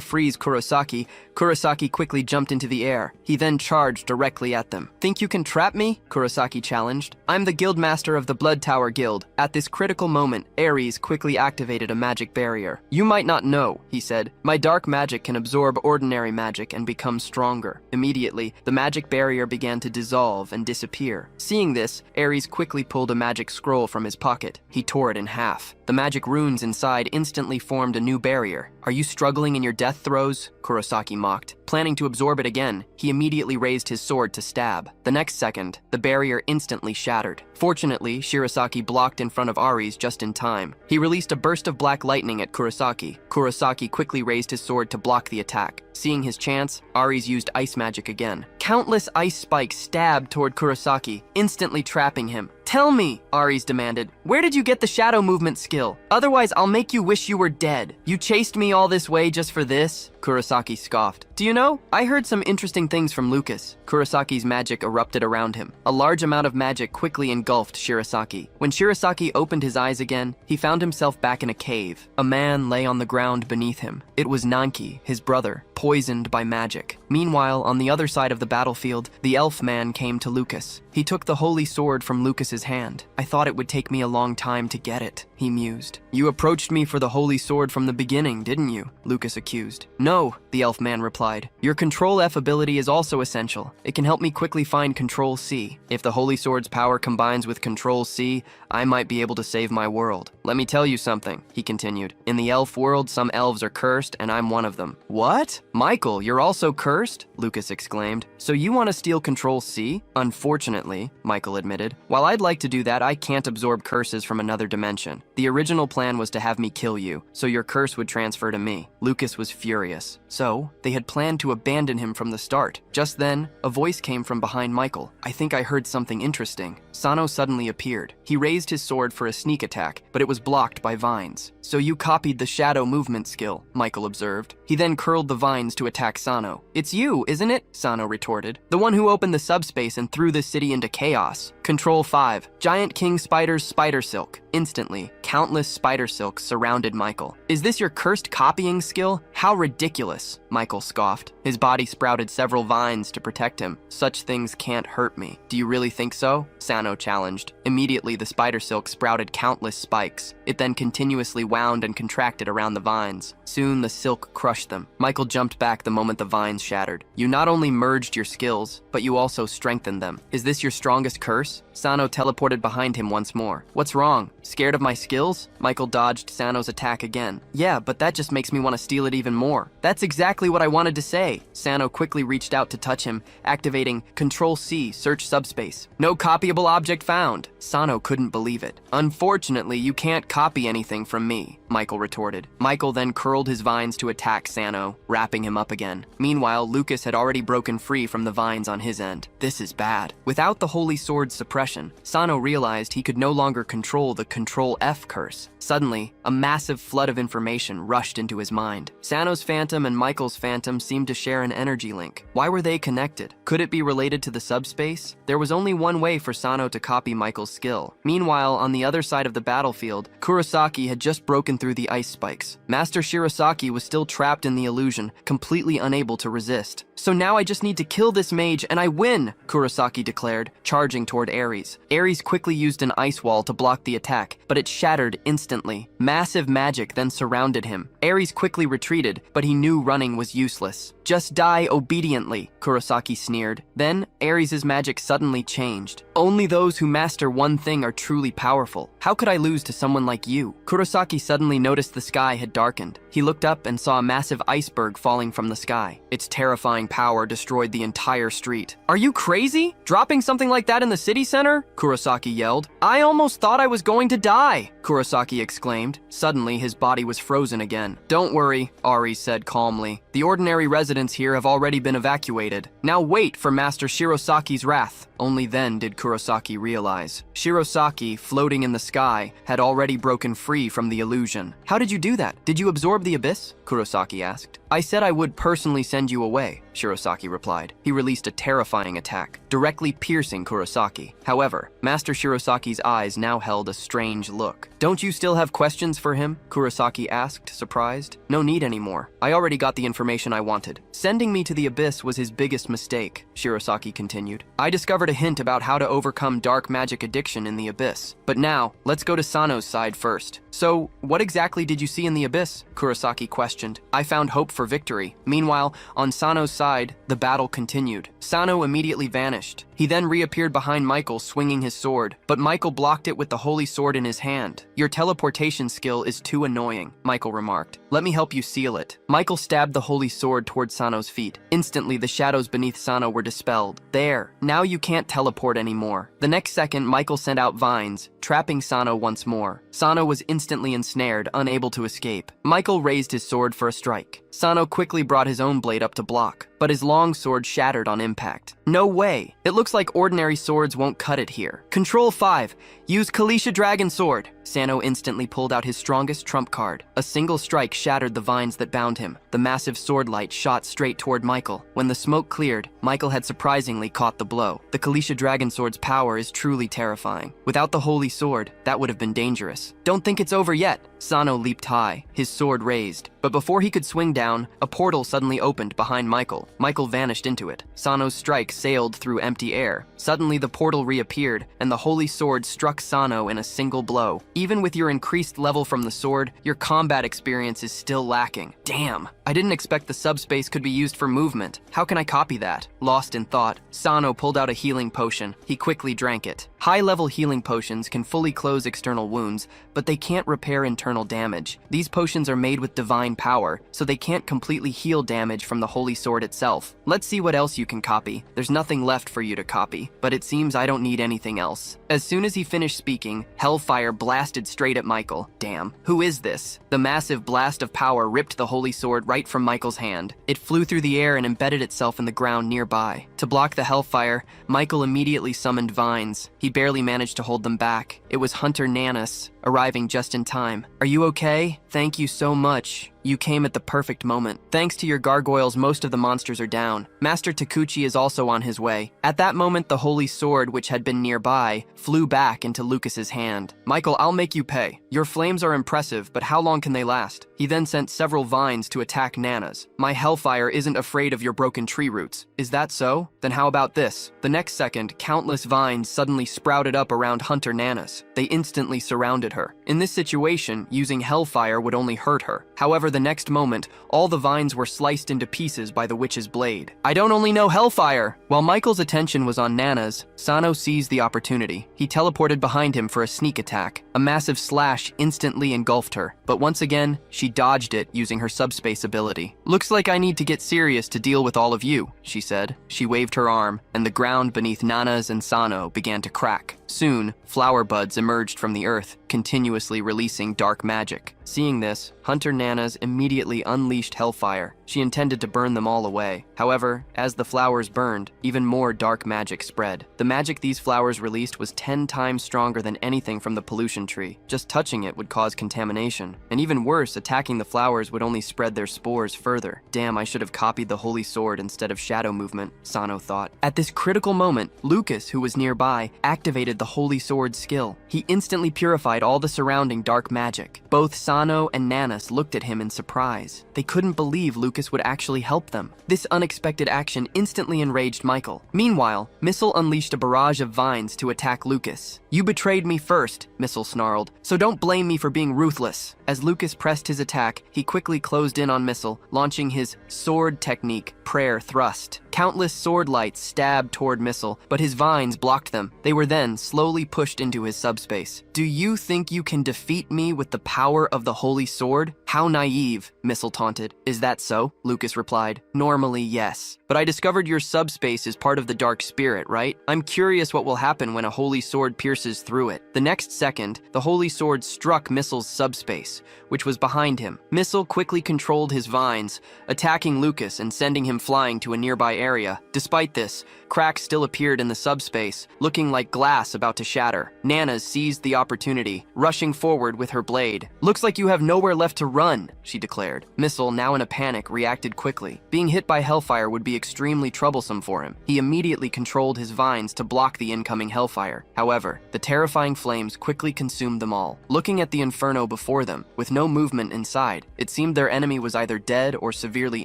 S1: freeze Kurosaki, Kurosaki quickly jumped into the air. He then charged directly at them. "Think you can trap me?" Kurosaki challenged. "I'm the guildmaster of the Blood Tower Guild." At this critical moment, Ares quickly activated a magic barrier. "You might not know," he said. "My dark magic can absorb ordinary magic and become stronger." Immediately, the magic barrier began to dissolve and disappear. Seeing this, Ares quickly pulled a magic scroll from his pocket. He tore it in half. The magic runes inside instantly formed a new barrier. "Are you struggling in your death throes?" Kurosaki mocked. Planning to absorb it again, he immediately raised his sword to stab. The next second, the barrier instantly shattered. Fortunately, Shirasaki blocked in front of Ares just in time. He released a burst of black lightning at Kurosaki. Kurosaki quickly raised his sword to block the attack. Seeing his chance, Ares used ice magic again. Countless ice spikes stabbed toward Kurosaki, instantly trapping him. "Tell me," Ares demanded, "where did you get the shadow movement skill? Otherwise, I'll make you wish you were dead. You chased me all this way just for this?" Kurosaki scoffed. "Do you know, I heard some interesting things from Lucas." Kurosaki's magic erupted around him. A large amount of magic quickly engulfed Shirasaki. When Shirasaki opened his eyes again, he found himself back in a cave. A man lay on the ground beneath him. It was Nanki, his brother, poisoned by magic. Meanwhile, on the other side of the battlefield, the elf man came to Lucas. He took the holy sword from Lucas's hand. "I thought it would take me a long time to get it," he mused. "You approached me for the holy sword from the beginning, didn't you?" Lucas accused. No, the elf man replied. Your Control F ability is also essential. It can help me quickly find Control C. If the Holy Sword's power combines with Control C, I might be able to save my world. Let me tell you something, he continued. In the elf world, some elves are cursed, and I'm one of them. What? Michael, you're also cursed? Lucas exclaimed. So you want to steal Control C? Unfortunately, Michael admitted. While I'd like to do that, I can't absorb curses from another dimension. The original plan was to have me kill you, so your curse would transfer to me. Lucas was furious. So, they had planned to abandon him from the start. Just then, a voice came from behind Michael. I think I heard something interesting. Sano suddenly appeared. He raised his sword for a sneak attack, but it was blocked by vines. So you copied the shadow movement skill, Michael observed. He then curled the vines to attack Sano. It's you, isn't it? Sano retorted. The one who opened the subspace and threw this city into chaos. Control 5. Giant King Spider's Spider Silk. Instantly, countless spider silks surrounded Michael. Is this your cursed copying skill? How ridiculous, Michael scoffed. His body sprouted several vines to protect him. Such things can't hurt me. Do you really think so? Sano challenged. Immediately, the spider silk sprouted countless spikes. It then continuously wound and contracted around the vines. Soon, the silk crushed them. Michael jumped back the moment the vines shattered. You not only merged your skills, but you also strengthened them. Is this your strongest curse? Sano teleported behind him once more. What's wrong? Scared of my skills? Michael dodged Sano's attack again. Yeah, but that just makes me want to steal it even more. That's exactly what I wanted to say. Sano quickly reached out to touch him, activating Control C, search subspace. No copyable object found. Sano couldn't believe it. Unfortunately, you can't copy anything from me, Michael retorted. Michael then curled his vines to attack Sano, wrapping him up again. Meanwhile, Lucas had already broken free from the vines on his end. This is bad. Without the Holy Sword's suppression, Sano realized he could no longer control the Control F curse. Suddenly, a massive flood of information rushed into his mind. Sano's phantom and Michael's phantom seemed to share an energy link. Why were they connected? Could it be related to the subspace? There was only one way for Sano to copy Michael's skill. Meanwhile, on the other side of the battlefield, Kurosaki had just broken through the ice spikes. Master Shirosaki was still trapped in the illusion, completely unable to resist. So now I just need to kill this mage and I win, Kurosaki declared, charging toward Ares. Ares quickly used an ice wall to block the attack, but it shattered instantly. Massive magic then surrounded him. Ares quickly retreated, but he knew running was useless. Just die obediently, Kurosaki sneered. Then, Ares' magic suddenly changed. Only those who master one thing are truly powerful. How could I lose to someone like you? Kurosaki suddenly noticed the sky had darkened. He looked up and saw a massive iceberg falling from the sky. Its terrifying power destroyed the entire street. Are you crazy? Dropping something like that in the city center? Kurosaki yelled. I almost thought I was going to die, Kurosaki exclaimed. Suddenly, his body was frozen again. Don't worry, Ares said calmly. The ordinary residents here have already been evacuated. Now wait for Master Shirosaki's wrath. Only then did Kurosaki realize. Shirosaki, floating in the sky, had already broken free from the illusion. How did you do that? Did you absorb the abyss? Kurosaki asked. I said I would personally send you away, Shirosaki replied. He released a terrifying attack, directly piercing Kurosaki. However, Master Shirosaki's eyes now held a strange look. Don't you still have questions for him? Kurosaki asked, surprised. No need anymore. I already got the information I wanted. Sending me to the abyss was his biggest mistake, Shirosaki continued. I discovered a hint about how to overcome dark magic addiction in the abyss. But now, let's go to Sano's side first. So, what exactly did you see in the abyss? Kurosaki questioned. I found hope for victory. Meanwhile, on Sano's side, the battle continued. Sano immediately vanished. He then reappeared behind Michael, swinging his sword, but Michael blocked it with the holy sword in his hand. Your teleportation skill is too annoying, Michael remarked. Let me help you seal it. Michael stabbed the holy sword toward Sano's feet. Instantly, the shadows beneath Sano were dispelled. There, now you can't teleport anymore. The next second, Michael sent out vines, trapping Sano once more. Sano was instantly ensnared, unable to escape. Michael raised his sword for a strike. Sano quickly brought his own blade up to block, but his long sword shattered on impact. No way! It looks like ordinary swords won't cut it here. Control 5. Use Kalisha Dragon Sword. Sano instantly pulled out his strongest trump card. A single strike shattered the vines that bound him. The massive sword light shot straight toward Michael. When the smoke cleared, Michael had surprisingly caught the blow. The Kalisha Dragon Sword's power is truly terrifying. Without the holy sword, that would have been dangerous. Don't think it's over yet, Sano leaped high, his sword raised. But before he could swing down, a portal suddenly opened behind Michael. Michael vanished into it. Sano's strike sailed through empty air. Suddenly, the portal reappeared, and the holy sword struck Sano in a single blow. Even with your increased level from the sword, your combat experience is still lacking. Damn, I didn't expect the subspace could be used for movement. How can I copy that? Lost in thought, Sano pulled out a healing potion. He quickly drank it. High-level healing potions can fully close external wounds, but they can't repair internal damage. These potions are made with divine power, so they can't completely heal damage from the holy sword itself. Let's see what else you can copy. There's nothing left for you to copy, but it seems I don't need anything else. As soon as he finished speaking, hellfire blasted straight at Michael. Damn, who is this? The massive blast of power ripped the holy sword right from Michael's hand. It flew through the air and embedded itself in the ground nearby. To block the hellfire, Michael immediately summoned vines. He barely managed to hold them back. It was Hunter Nanus, arriving just in time. Are you okay? Thank you so much. You came at the perfect moment. Thanks to your gargoyles, most of the monsters are down. Master Takuchi is also on his way. At that moment, the holy sword, which had been nearby, flew back into Lucas's hand. Michael, I'll make you pay. Your flames are impressive, but how long can they last? He then sent several vines to attack Nana's. My hellfire isn't afraid of your broken tree roots. Is that so? Then how about this? The next second, countless vines suddenly sprouted up around Hunter Nana's. They instantly surrounded her. In this situation, using hellfire would only hurt her. However, the next moment, all the vines were sliced into pieces by the witch's blade. I don't only know hellfire! While Michael's attention was on Nana's, Sano seized the opportunity. He teleported behind him for a sneak attack. A massive slash instantly engulfed her, but once again, she dodged it using her subspace ability. Looks like I need to get serious to deal with all of you, she said. She waved her arm, and the ground beneath Nana's and Sano began to crack. Soon, flower buds emerged from the earth, continuously releasing dark magic. Seeing this, Hunter Nana's immediately unleashed hellfire. She intended to burn them all away. However, as the flowers burned, even more dark magic spread. The magic these flowers released was 10 times stronger than anything from the pollution tree. Just touching it would cause contamination. And even worse, attacking the flowers would only spread their spores further. Damn, I should have copied the holy sword instead of shadow movement, Sano thought. At this critical moment, Lucas, who was nearby, activated the holy sword skill. He instantly purified all the surrounding dark magic. Both Sano and Nanus looked at him in surprise. They couldn't believe Lucas would actually help them. This unexpected action instantly enraged Michael. Meanwhile, Missile unleashed a barrage of vines to attack Lucas. You betrayed me first, Missile snarled, so don't blame me for being ruthless. As Lucas pressed his attack, he quickly closed in on Missile, launching his sword technique, prayer thrust. Countless sword lights stabbed toward Missile, but his vines blocked them. They were then slowly pushed into his subspace. Do you think you can defeat me with the power of the holy sword? How naive, Missile taunted. Is that so? Lucas replied. Normally, yes. But I discovered your subspace is part of the dark spirit, right? I'm curious what will happen when a holy sword pierces through it. The next second, the holy sword struck Missile's subspace, which was behind him. Missile quickly controlled his vines, attacking Lucas and sending him flying to a nearby area. Despite this, cracks still appeared in the subspace, looking like glass about to shatter. Nana seized the opportunity, rushing forward with her blade. Looks like you have nowhere left to run, she declared. Missile, now in a panic, reacted quickly. Being hit by hellfire would be extremely troublesome for him. He immediately controlled his vines to block the incoming hellfire. However, the terrifying flames quickly consumed them all. Looking at the inferno before them, with no movement inside, it seemed their enemy was either dead or severely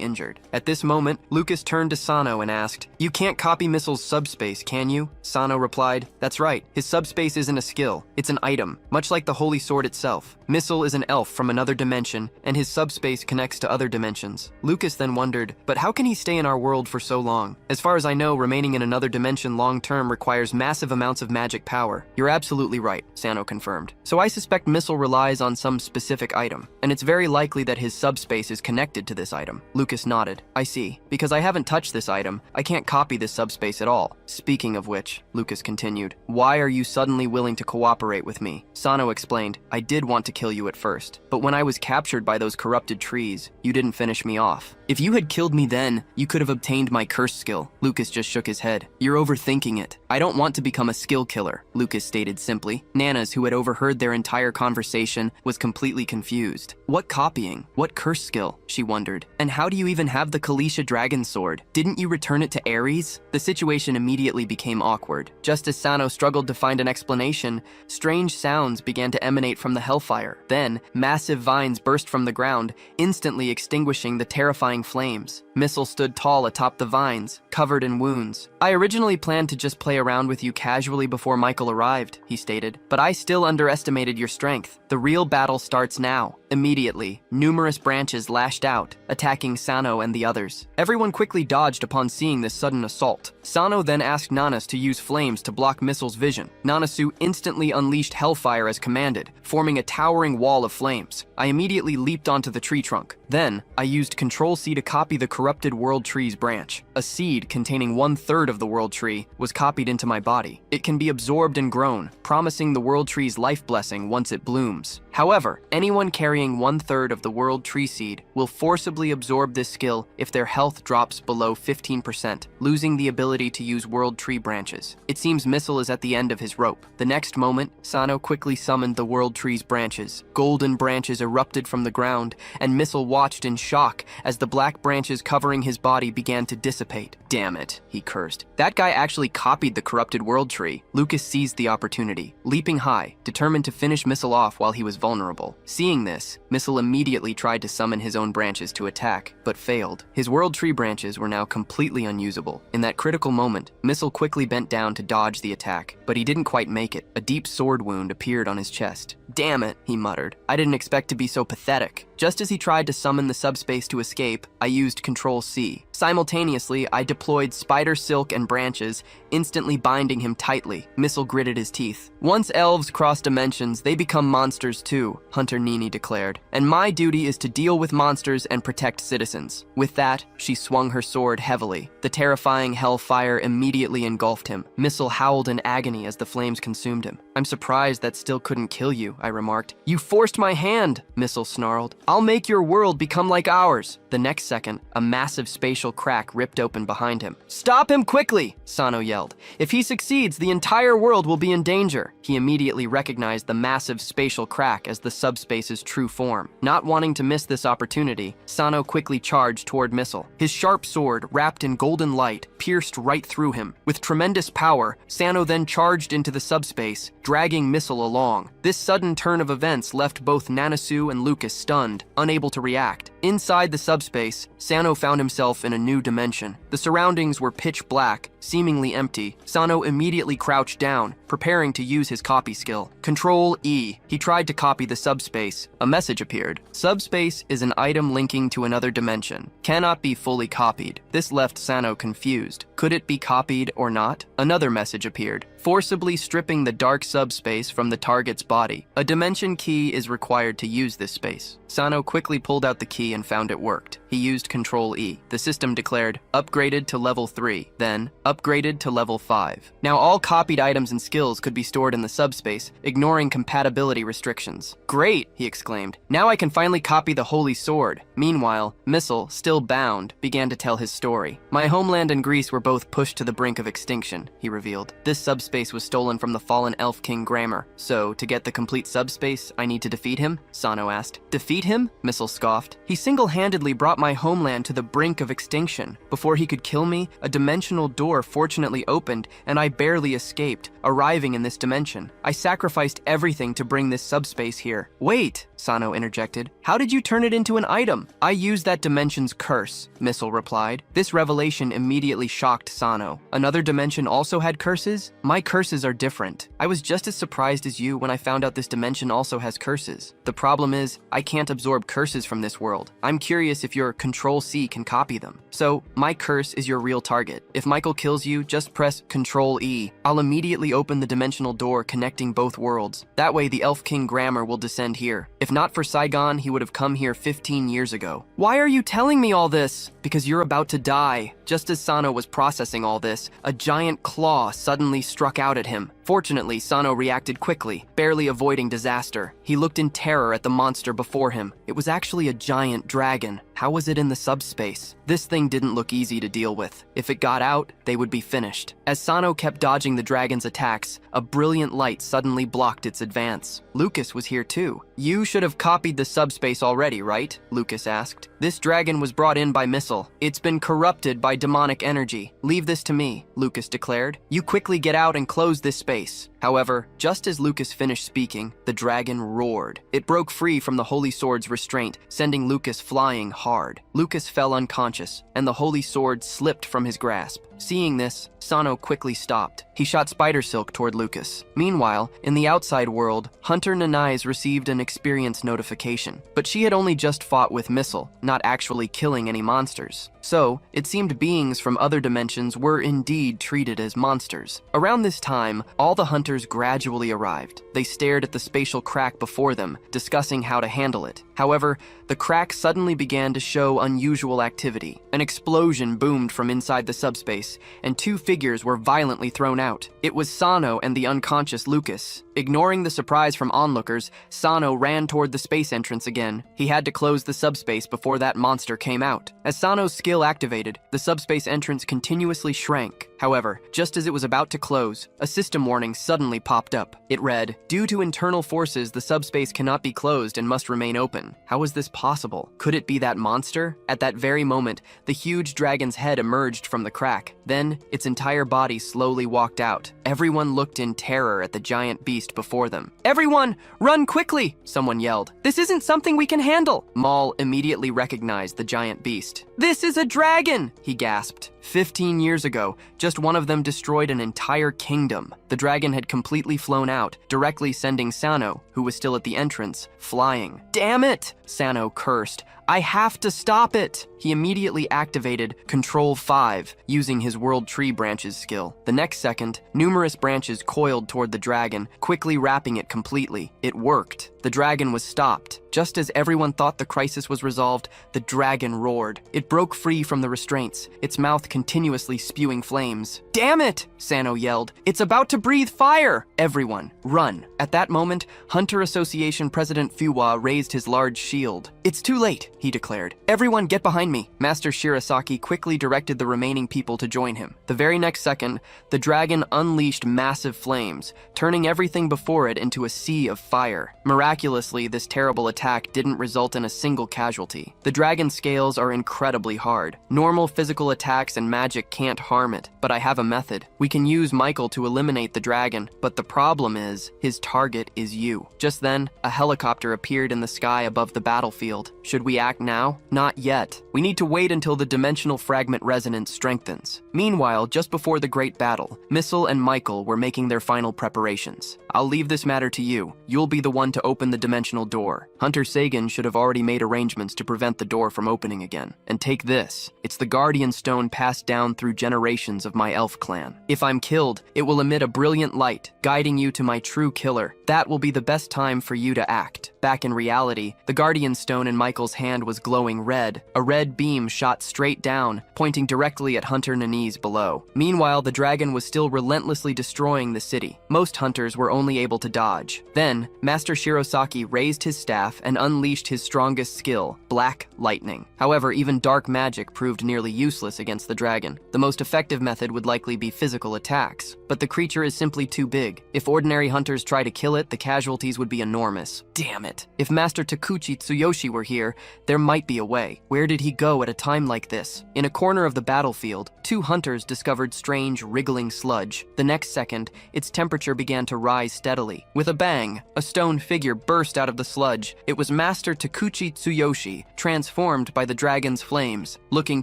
S1: injured. At this moment, Lucas turned to Sano and asked, "You can't copy Missile's subspace, can you?" Sano replied, "That's right. His subspace isn't a skill. It's an item, much like the holy sword itself. Missile is an elf from another dimension, and his subspace connects to other dimensions." Lucas then wondered, but how can he stay in our world for so long? As far as I know, remaining in another dimension long-term requires massive amounts of magic power. You're absolutely right, Sano confirmed. So I suspect Missile relies on some specific item, and it's very likely that his subspace is connected to this item. Lucas nodded. I see. Because I haven't touched this item, I can't copy this subspace at all. Speaking of which, Lucas continued, why are you suddenly willing to cooperate with me? Sano explained, I did want to kill you at first, but when I was captured by those corrupted trees, you didn't finish me off. If you had killed me then, you could have obtained my curse skill. Lucas just shook his head. You're overthinking it. I don't want to become a skill killer, Lucas stated simply. Nanas, who had overheard their entire conversation, was completely confused. What copying? What curse skill? She wondered. And how do you even have the Kalisha dragon sword? Didn't you return it to Ares? The situation immediately became awkward. Just as Sano struggled to find an explanation, strange sounds began to emanate from the hellfire. Then, massive vines burst from the ground, instantly extinguishing the terrifying flames. Missile stood tall atop the vines, covered in wounds. I originally planned to just play around with you casually before Michael arrived, he stated, but I still underestimated your strength. The real battle starts now. Immediately, numerous branches lashed out, attacking Sano and the others. Everyone quickly dodged upon seeing this sudden assault. Sano then asked Nanas to use flames to block Missile's vision. Nanasu instantly unleashed hellfire as commanded, forming a towering wall of flames. I immediately leaped onto the tree trunk. Then, I used Control-C to copy the corrupted World Tree's branch. A seed containing 1/3 of the World Tree was copied into my body. It can be absorbed and grown, promising the World Tree's life blessing once it blooms. However, anyone carrying 1/3 of the World Tree seed will forcibly absorb this skill if their health drops below 15%, losing the ability to use World Tree branches. It seems Missile is at the end of his rope. The next moment, Sano quickly summoned the World Tree's branches. Golden branches erupted from the ground, and Missile watched in shock as the black branches covering his body began to dissipate. Damn it, he cursed. That guy actually copied the corrupted World Tree. Lucas seized the opportunity, leaping high, determined to finish Missile off while he was vulnerable. Seeing this, Missile immediately tried to summon his own branches to attack, but failed. His World Tree branches were now completely unusable. In that critical moment, Missile quickly bent down to dodge the attack, but he didn't quite make it. A deep sword wound appeared on his chest. Damn it, he muttered. I didn't expect to be so pathetic. Just as he tried to summon the subspace to escape, I used Control-C. Simultaneously, I deployed spider silk and branches, instantly binding him tightly. Missile gritted his teeth. Once elves cross dimensions, they become monsters too, Hunter Nini declared. And my duty is to deal with monsters and protect citizens. With that, she swung her sword heavily. The terrifying hellfire immediately engulfed him. Missile howled in agony as the flames consumed him. I'm surprised that still couldn't kill you, I remarked. You forced my hand, Missile snarled. I'll make your world become like ours. The next second, a massive spatial crack ripped open behind him. Stop him quickly, Sano yelled. If he succeeds, the entire world will be in danger. He immediately recognized the massive spatial crack as the subspace's true form. Not wanting to miss this opportunity, Sano quickly charged toward Missile. His sharp sword, wrapped in golden light, pierced right through him. With tremendous power, Sano then charged into the subspace, dragging Missile along. This sudden turn of events left both Nanasu and Lucas stunned, unable to react. Inside the subspace, Sano found himself in a new dimension. The surroundings were pitch black, seemingly empty. Sano immediately crouched down, preparing to use his copy skill. Control-E. He tried to copy the subspace. A message appeared. Subspace is an item linking to another dimension. Cannot be fully copied. This left Sano confused. Could it be copied or not? Another message appeared, forcibly stripping the dark subspace from the target's body. A dimension key is required to use this space. Sano quickly pulled out the key and found it worked. He used Control-E. The system declared, upgraded to level 3, then upgraded to level 5. Now all copied items and skills could be stored in the subspace, ignoring compatibility restrictions. Great, he exclaimed. Now I can finally copy the Holy Sword. Meanwhile, Missile, still bound, began to tell his story. My homeland and Greece were both pushed to the brink of extinction, he revealed. This subspace was stolen from the fallen elf king Grammar. So, to get the complete subspace, I need to defeat him? Sano asked. Defeat him? Missile scoffed. He single-handedly brought my homeland to the brink of extinction. Before he could kill me, a dimensional door fortunately opened, and I barely escaped, arriving in this dimension. I sacrificed everything to bring this subspace here. Wait, Sano interjected. How did you turn it into an item? I used that dimension's curse, Missile replied. This revelation immediately shocked Sano. Another dimension also had curses? My curses are different. I was just as surprised as you when I found out this dimension also has curses. The problem is, I can't absorb curses from this world. I'm curious if your Control-C can copy them. So, my curse is your real target. If Michael kills you, just press Control-E. I'll immediately open the dimensional door connecting both worlds. That way the Elf King Grammar will descend here. If not for Saigon, he would have come here 15 years ago. Why are you telling me all this? Because you're about to die. Just as Sano was processing all this, a giant claw suddenly struck out at him. Fortunately, Sano reacted quickly, barely avoiding disaster. He looked in terror at the monster before him. It was actually a giant dragon. How was it in the subspace? This thing didn't look easy to deal with. If it got out, they would be finished. As Sano kept dodging the dragon's attacks, a brilliant light suddenly blocked its advance. Lucas was here too. You should have copied the subspace already, right? Lucas asked. This dragon was brought in by Missile. It's been corrupted by demonic energy. Leave this to me, Lucas declared. You quickly get out and close this space. However, just as Lucas finished speaking, the dragon roared. It broke free from the Holy Sword's restraint, sending Lucas flying hard. Lucas fell unconscious, and the Holy Sword slipped from his grasp. Seeing this, Sano quickly stopped. He shot Spider Silk toward Lucas. Meanwhile, in the outside world, Hunter Nanais received an experience notification, but she had only just fought with Missile, not actually killing any monsters. So, it seemed beings from other dimensions were indeed treated as monsters. Around this time, all the hunters gradually arrived. They stared at the spatial crack before them, discussing how to handle it. However, the crack suddenly began to show unusual activity. An explosion boomed from inside the subspace, and two figures were violently thrown out. It was Sano and the unconscious Lucas. Ignoring the surprise from onlookers, Sano ran toward the space entrance again. He had to close the subspace before that monster came out. As Sano's skill activated, the subspace entrance continuously shrank. However, just as it was about to close, a system warning suddenly popped up. It read, "Due to internal forces, the subspace cannot be closed and must remain open." How was this possible? Could it be that monster? At that very moment, the huge dragon's head emerged from the crack. Then, its entire body slowly walked out. Everyone looked in terror at the giant beast before them. "Everyone, run quickly!" someone yelled. "This isn't something we can handle!" Maul immediately recognized the giant beast. "This is a dragon!" he gasped. 15 years ago, just one of them destroyed an entire kingdom. The dragon had completely flown out, directly sending Sano, who was still at the entrance, flying. "Damn it!" Sano cursed. "I have to stop it!" He immediately activated Control 5, using his World Tree Branches skill. The next second, numerous branches coiled toward the dragon, quickly wrapping it completely. It worked. The dragon was stopped. Just as everyone thought the crisis was resolved, the dragon roared. It broke free from the restraints, its mouth continuously spewing flames. "Damn it!" Sano yelled. "It's about to breathe fire!" Everyone, run. At that moment, Hunter Association President Fuwa raised his large shield. "It's too late," he declared. "Everyone get behind me." Master Shirasaki quickly directed the remaining people to join him. The very next second, the dragon unleashed massive flames, turning everything before it into a sea of fire. Miraculously, this terrible attack didn't result in a single casualty. The dragon's scales are incredibly hard. Normal physical attacks and magic can't harm it, but I have a method. We can use Michael to eliminate the dragon, but the problem is, his target is you. Just then, a helicopter appeared in the sky above the battlefield. Should we act now? Not yet. We need to wait until the dimensional fragment resonance strengthens. Meanwhile, just before the great battle, Missile and Michael were making their final preparations. I'll leave this matter to you. You'll be the one to open the dimensional door. Hunter Sagan should have already made arrangements to prevent the door from opening again. And take this. It's the Guardian Stone passed down through generations of my elf clan. If I'm killed, it will emit a brilliant light, guiding you to my true killer. That will be the best time for you to act. Back in reality, the Guardian Stone in Michael's hand was glowing red. A red beam shot straight down, pointing directly at Hunter Nanais below. Meanwhile, the dragon was still relentlessly destroying the city. Most hunters were only able to dodge. Then, Master Shirosaki raised his staff and unleashed his strongest skill, Black Lightning. However, even dark magic proved nearly useless against the dragon. The most effective method would likely be physical attacks, but the creature is simply too big. If ordinary hunters try to kill it, the casualties would be enormous. Damn it. If Master Takuchi Tsuyoshi were here, there might be a way. Where did he go at a time like this? In a corner of the battlefield, two hunters discovered strange, wriggling sludge. The next second, its temperature began to rise steadily. With a bang, a stone figure burst out of the sludge. It was Master Takuchi Tsuyoshi, transformed by the dragon's flames. Looking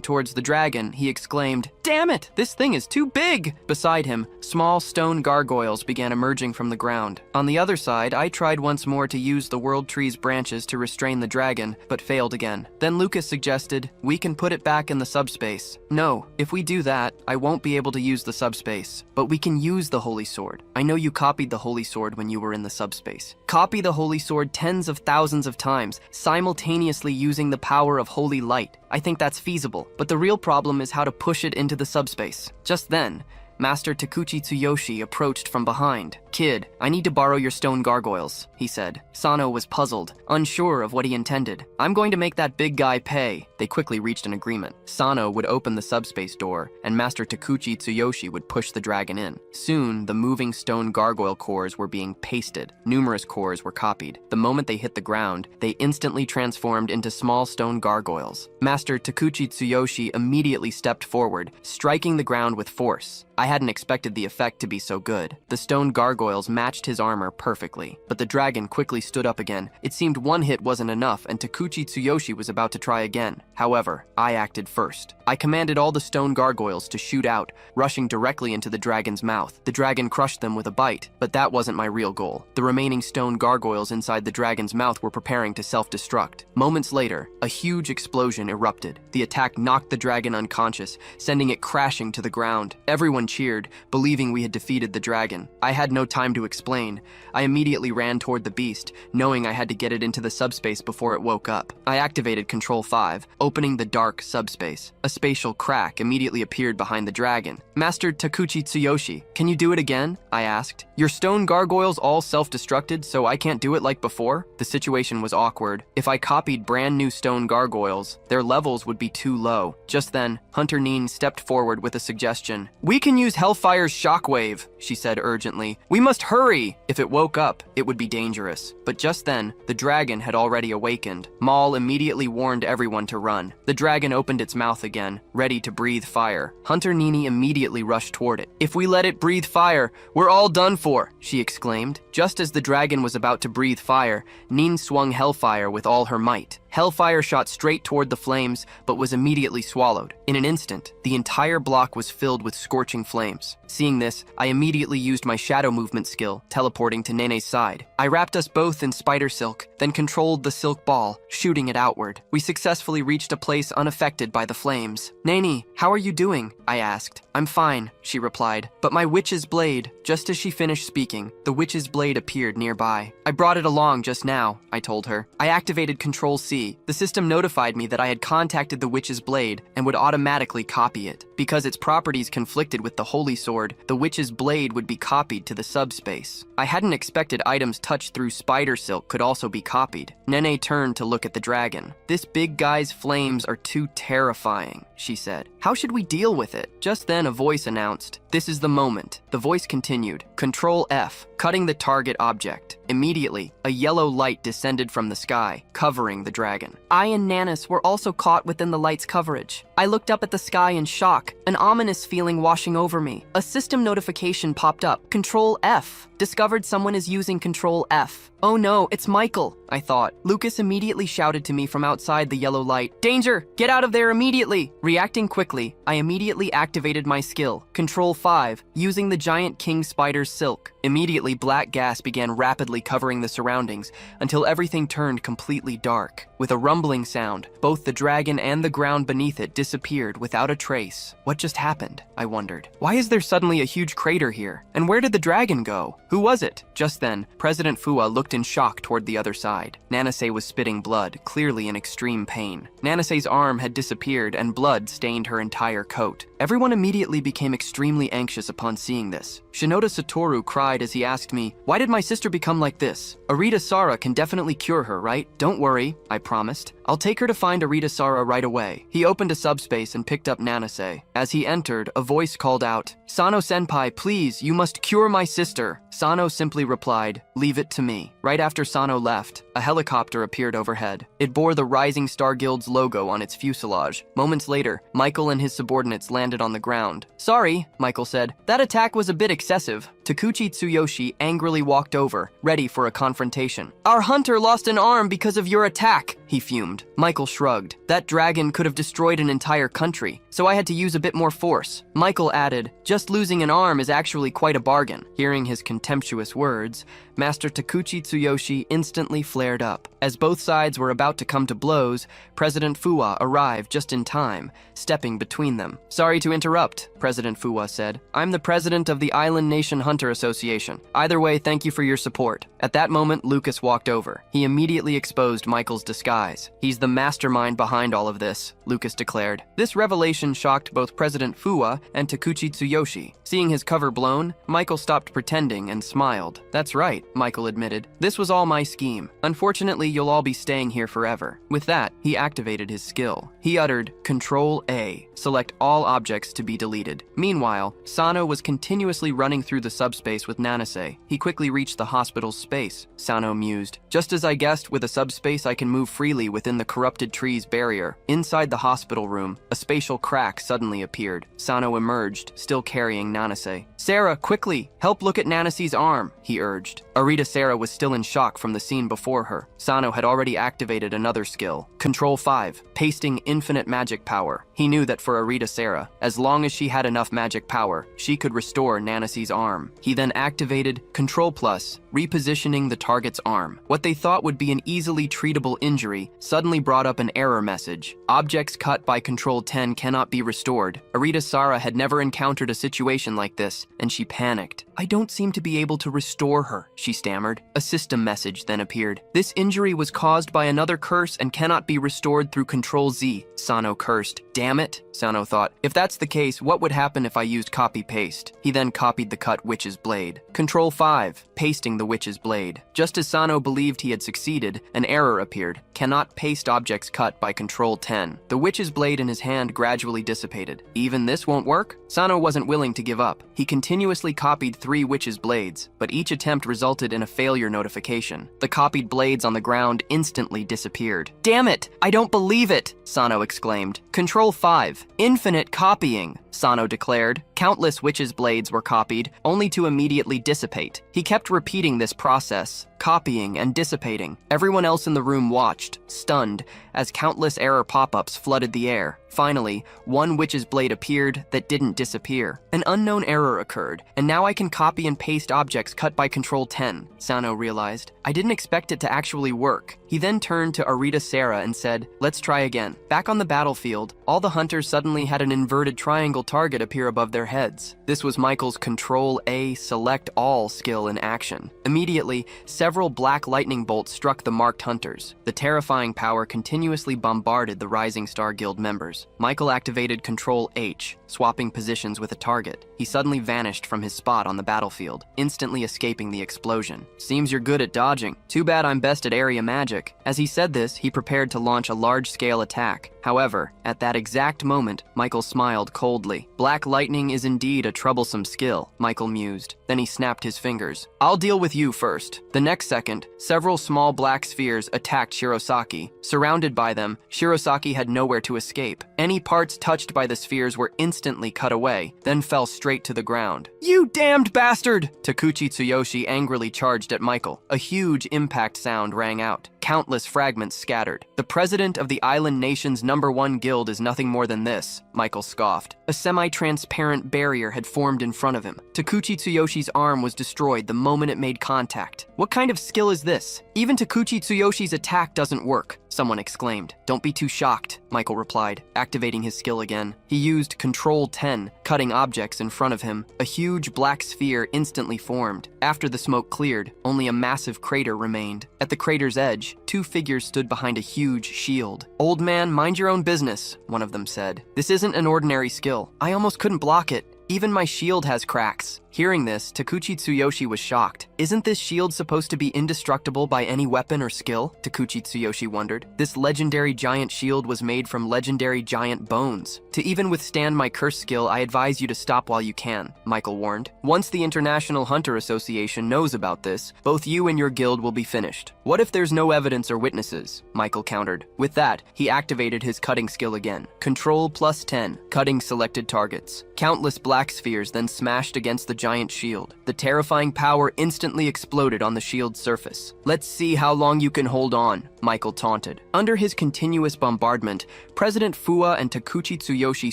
S1: towards the dragon, he exclaimed, "Damn it! This thing is too big!" Beside him, small stone gargoyles began emerging from the ground. On the other side, I tried once more to use the World Tree's branches to restrain the dragon, but failed again. Then Lucas suggested, "We can put it back in the subspace." "No, if we do that, I won't be able to use the subspace. But we can use the Holy Sword. I know you copied the Holy Sword when you were in the subspace. Copy the Holy Sword tens of thousands of times, simultaneously using the power of Holy Light. I think that's feasible, but the real problem is how to push it into the subspace." Just then, Master Takuchi Tsuyoshi approached from behind. "Kid, I need to borrow your stone gargoyles," he said. Sano was puzzled, unsure of what he intended. "I'm going to make that big guy pay." They quickly reached an agreement. Sano would open the subspace door, and Master Takuchi Tsuyoshi would push the dragon in. Soon, the moving stone gargoyle cores were being pasted. Numerous cores were copied. The moment they hit the ground, they instantly transformed into small stone gargoyles. Master Takuchi Tsuyoshi immediately stepped forward, striking the ground with force. I hadn't expected the effect to be so good. The stone gargoyles matched his armor perfectly, but the dragon quickly stood up again. It seemed one hit wasn't enough, and Takuchi Tsuyoshi was about to try again. However, I acted first. I commanded all the stone gargoyles to shoot out, rushing directly into the dragon's mouth. The dragon crushed them with a bite, but that wasn't my real goal. The remaining stone gargoyles inside the dragon's mouth were preparing to self-destruct. Moments later, a huge explosion erupted. The attack knocked the dragon unconscious, sending it crashing to the ground. Everyone cheered, believing we had defeated the dragon. I had no time to explain. I immediately ran toward the beast, knowing I had to get it into the subspace before it woke up. I activated Control 5, opening the dark subspace. A spatial crack immediately appeared behind the dragon. "Master Takuchi Tsuyoshi, can you do it again?" I asked. "Your stone gargoyles all self-destructed, so I can't do it like before?" The situation was awkward. If I copied brand new stone gargoyles, their levels would be too low. Just then, Hunter Neen stepped forward with a suggestion. "We can use Hellfire's shockwave," she said urgently. "We must hurry!" If it woke up, it would be dangerous. But just then, the dragon had already awakened. Maul immediately warned everyone to run. The dragon opened its mouth again, ready to breathe fire. Hunter Nini immediately rushed toward it. "If we let it breathe fire, we're all done for," she exclaimed. Just as the dragon was about to breathe fire, Neen swung Hellfire with all her might. Hellfire shot straight toward the flames, but was immediately swallowed. In an instant, the entire block was filled with scorching flames. Seeing this, I immediately used my shadow movement skill, teleporting to Nene's side. I wrapped us both in spider silk, then controlled the silk ball, shooting it outward. We successfully reached a place unaffected by the flames. "Nene, how are you doing?" I asked. "I'm fine," she replied, "but my witch's blade..." Just as she finished speaking, the witch's blade appeared nearby. "I brought it along just now," I told her. I activated Control C. The system notified me that I had contacted the witch's blade and would automatically copy it. Because its properties conflicted with the holy sword, the witch's blade would be copied to the subspace. I hadn't expected items touched through spider silk could also be copied. Nene turned to look at the dragon. "This big guy's flames are too terrifying," she said. "How should we deal with it?" Just then a voice announced, "This is the moment." The voice continued, "Control F, cutting the target object." Immediately, a yellow light descended from the sky, covering the dragon. I and Nanis were also caught within the light's coverage. I looked up at the sky in shock, an ominous feeling washing over me. A system notification popped up. Control F. Discovered someone is using Control F. "Oh no, it's Michael," I thought. Lucas immediately shouted to me from outside the yellow light. "Danger! Get out of there immediately!" Reacting quickly, I immediately activated my skill, Control 5, using the giant king spider's silk. Immediately, black gas began rapidly covering the surroundings until everything turned completely dark. With a rumbling sound, both the dragon and the ground beneath it disappeared without a trace. What just happened? I wondered. Why is there suddenly a huge crater here? And where did the dragon go? Who was it? Just then, President Fua looked in shock toward the other side. Nanase was spitting blood, clearly in extreme pain. Nanase's arm had disappeared and blood stained her entire coat. Everyone immediately became extremely anxious upon seeing this. Shinoda Satoru cried as he asked me, "Why did my sister become like this? Arita Sara can definitely cure her, right?" "Don't worry," I promised. "I'll take her to find Arita Sara right away." He opened a subspace and picked up Nanase. As he entered, a voice called out, "Sano-senpai, please, you must cure my sister." Sano simply replied, "Leave it to me." Right after Sano left, a helicopter appeared overhead. It bore the Rising Star Guild's logo on its fuselage. Moments later, Michael and his subordinates landed on the ground. "Sorry," Michael said. "That attack was a bit excessive." Takuchi Tsuyoshi angrily walked over, ready for a confrontation. "Our hunter lost an arm because of your attack," he fumed. Michael shrugged. "That dragon could have destroyed an entire country, so I had to use a bit more force." Michael added, "Just losing an arm is actually quite a bargain." Hearing his contemptuous words, Master Takuchi Tsuyoshi instantly flared up. As both sides were about to come to blows, President Fua arrived just in time, stepping between them. "Sorry to interrupt," President Fua said. "I'm the president of the Island Nation Hunter Association. Either way, thank you for your support." At that moment, Lucas walked over. He immediately exposed Michael's disguise eyes. He's the mastermind behind all of this, Lucas declared. This revelation shocked both President Fuwa and Takuchi Tsuyoshi. Seeing his cover blown, Michael stopped pretending and smiled. That's right, Michael admitted. This was all my scheme. Unfortunately, you'll all be staying here forever. With that, he activated his skill. He uttered, Control A, select all objects to be deleted. Meanwhile, Sano was continuously running through the subspace with Nanase. He quickly reached the hospital's space. Sano mused. Just as I guessed, with a subspace I can move freely within the corrupted tree's barrier. Inside the hospital room, a spatial crack suddenly appeared. Sano emerged, still carrying Nanase. Sarah, quickly, help look at Nanase's arm, he urged. Arita Sarah was still in shock from the scene before her. Sano had already activated another skill, Control 5, pasting infinite magic power. He knew that for Arita Sarah, as long as she had enough magic power, she could restore Nanase's arm. He then activated Control Plus, repositioning the target's arm. What they thought would be an easily treatable injury suddenly brought up an error message. Objects cut by Control 10 cannot be restored. Arita Sarah had never encountered a situation like this, and she panicked. I don't seem to be able to restore her, she stammered. A system message then appeared. This injury was caused by another curse and cannot be restored through Control Z, Sano cursed. Damn it, Sano thought. If that's the case, what would happen if I used copy-paste? He then copied the cut witch's blade. Control 5, pasting the witch's blade. Just as Sano believed he had succeeded, an error appeared. Cannot paste objects cut by Control 10. The witch's blade in his hand gradually dissipated. Even this won't work? Sano wasn't willing to give up. He continuously copied 3 witches' blades, but each attempt resulted in a failure notification. The copied blades on the ground instantly disappeared. Damn it! I don't believe it! Sano exclaimed. Control 5, infinite copying, Sano declared. Countless witches' blades were copied, only to immediately dissipate. He kept repeating this process, copying and dissipating. Everyone else in the room watched, stunned, as countless error pop-ups flooded the air. Finally, one witch's blade appeared that didn't disappear. An unknown error occurred, and now I can copy and paste objects cut by Control 10, Sano realized. I didn't expect it to actually work. He then turned to Arita Sarah and said, let's try again. Back on the battlefield, all the hunters suddenly had an inverted triangle target appear above their heads. This was Michael's Control A Select All skill in action. Immediately, several black lightning bolts struck the marked hunters. The terrifying power continuously bombarded the Rising Star Guild members. Michael activated Control H, swapping positions with a target. He suddenly vanished from his spot on the battlefield, instantly escaping the explosion. Seems you're good at dodging. Too bad I'm best at area magic. As he said this, he prepared to launch a large-scale attack. However, at that exact moment, Michael smiled coldly. Black lightning is indeed a troublesome skill, Michael mused. Then he snapped his fingers. I'll deal with you first. The next second, several small black spheres attacked Shirosaki. Surrounded by them, Shirosaki had nowhere to escape. Any parts touched by the spheres were instantly cut away, then fell straight to the ground. You damned bastard! Takuchi Tsuyoshi angrily charged at Michael. A huge impact sound rang out. Countless fragments scattered. The president of the island nation's #1 guild is nothing more than this, Michael scoffed. A semi-transparent barrier had formed in front of him. Takuchi Tsuyoshi's arm was destroyed the moment it made contact. What kind of skill is this? Even Takuchi Tsuyoshi's attack doesn't work, someone exclaimed. Don't be too shocked, Michael replied, activating his skill again. He used Control 10, cutting objects in front of him. A huge black sphere instantly formed. After the smoke cleared, only a massive crater remained. At the crater's edge, 2 figures stood behind a huge shield. Old man, mind your own business, one of them said. This isn't an ordinary skill. I almost couldn't block it. Even my shield has cracks. Hearing this, Takuchi Tsuyoshi was shocked. Isn't this shield supposed to be indestructible by any weapon or skill? Takuchi Tsuyoshi wondered. This legendary giant shield was made from legendary giant bones. To even withstand my curse skill, I advise you to stop while you can, Michael warned. Once the International Hunter Association knows about this, both you and your guild will be finished. What if there's no evidence or witnesses? Michael countered. With that, he activated his cutting skill again. Control +10, cutting selected targets. Countless black spheres then smashed against the giant shield. The terrifying power instantly exploded on the shield's surface. Let's see how long you can hold on, Michael taunted. Under his continuous bombardment, President Fuwa and Takuchi Tsuyoshi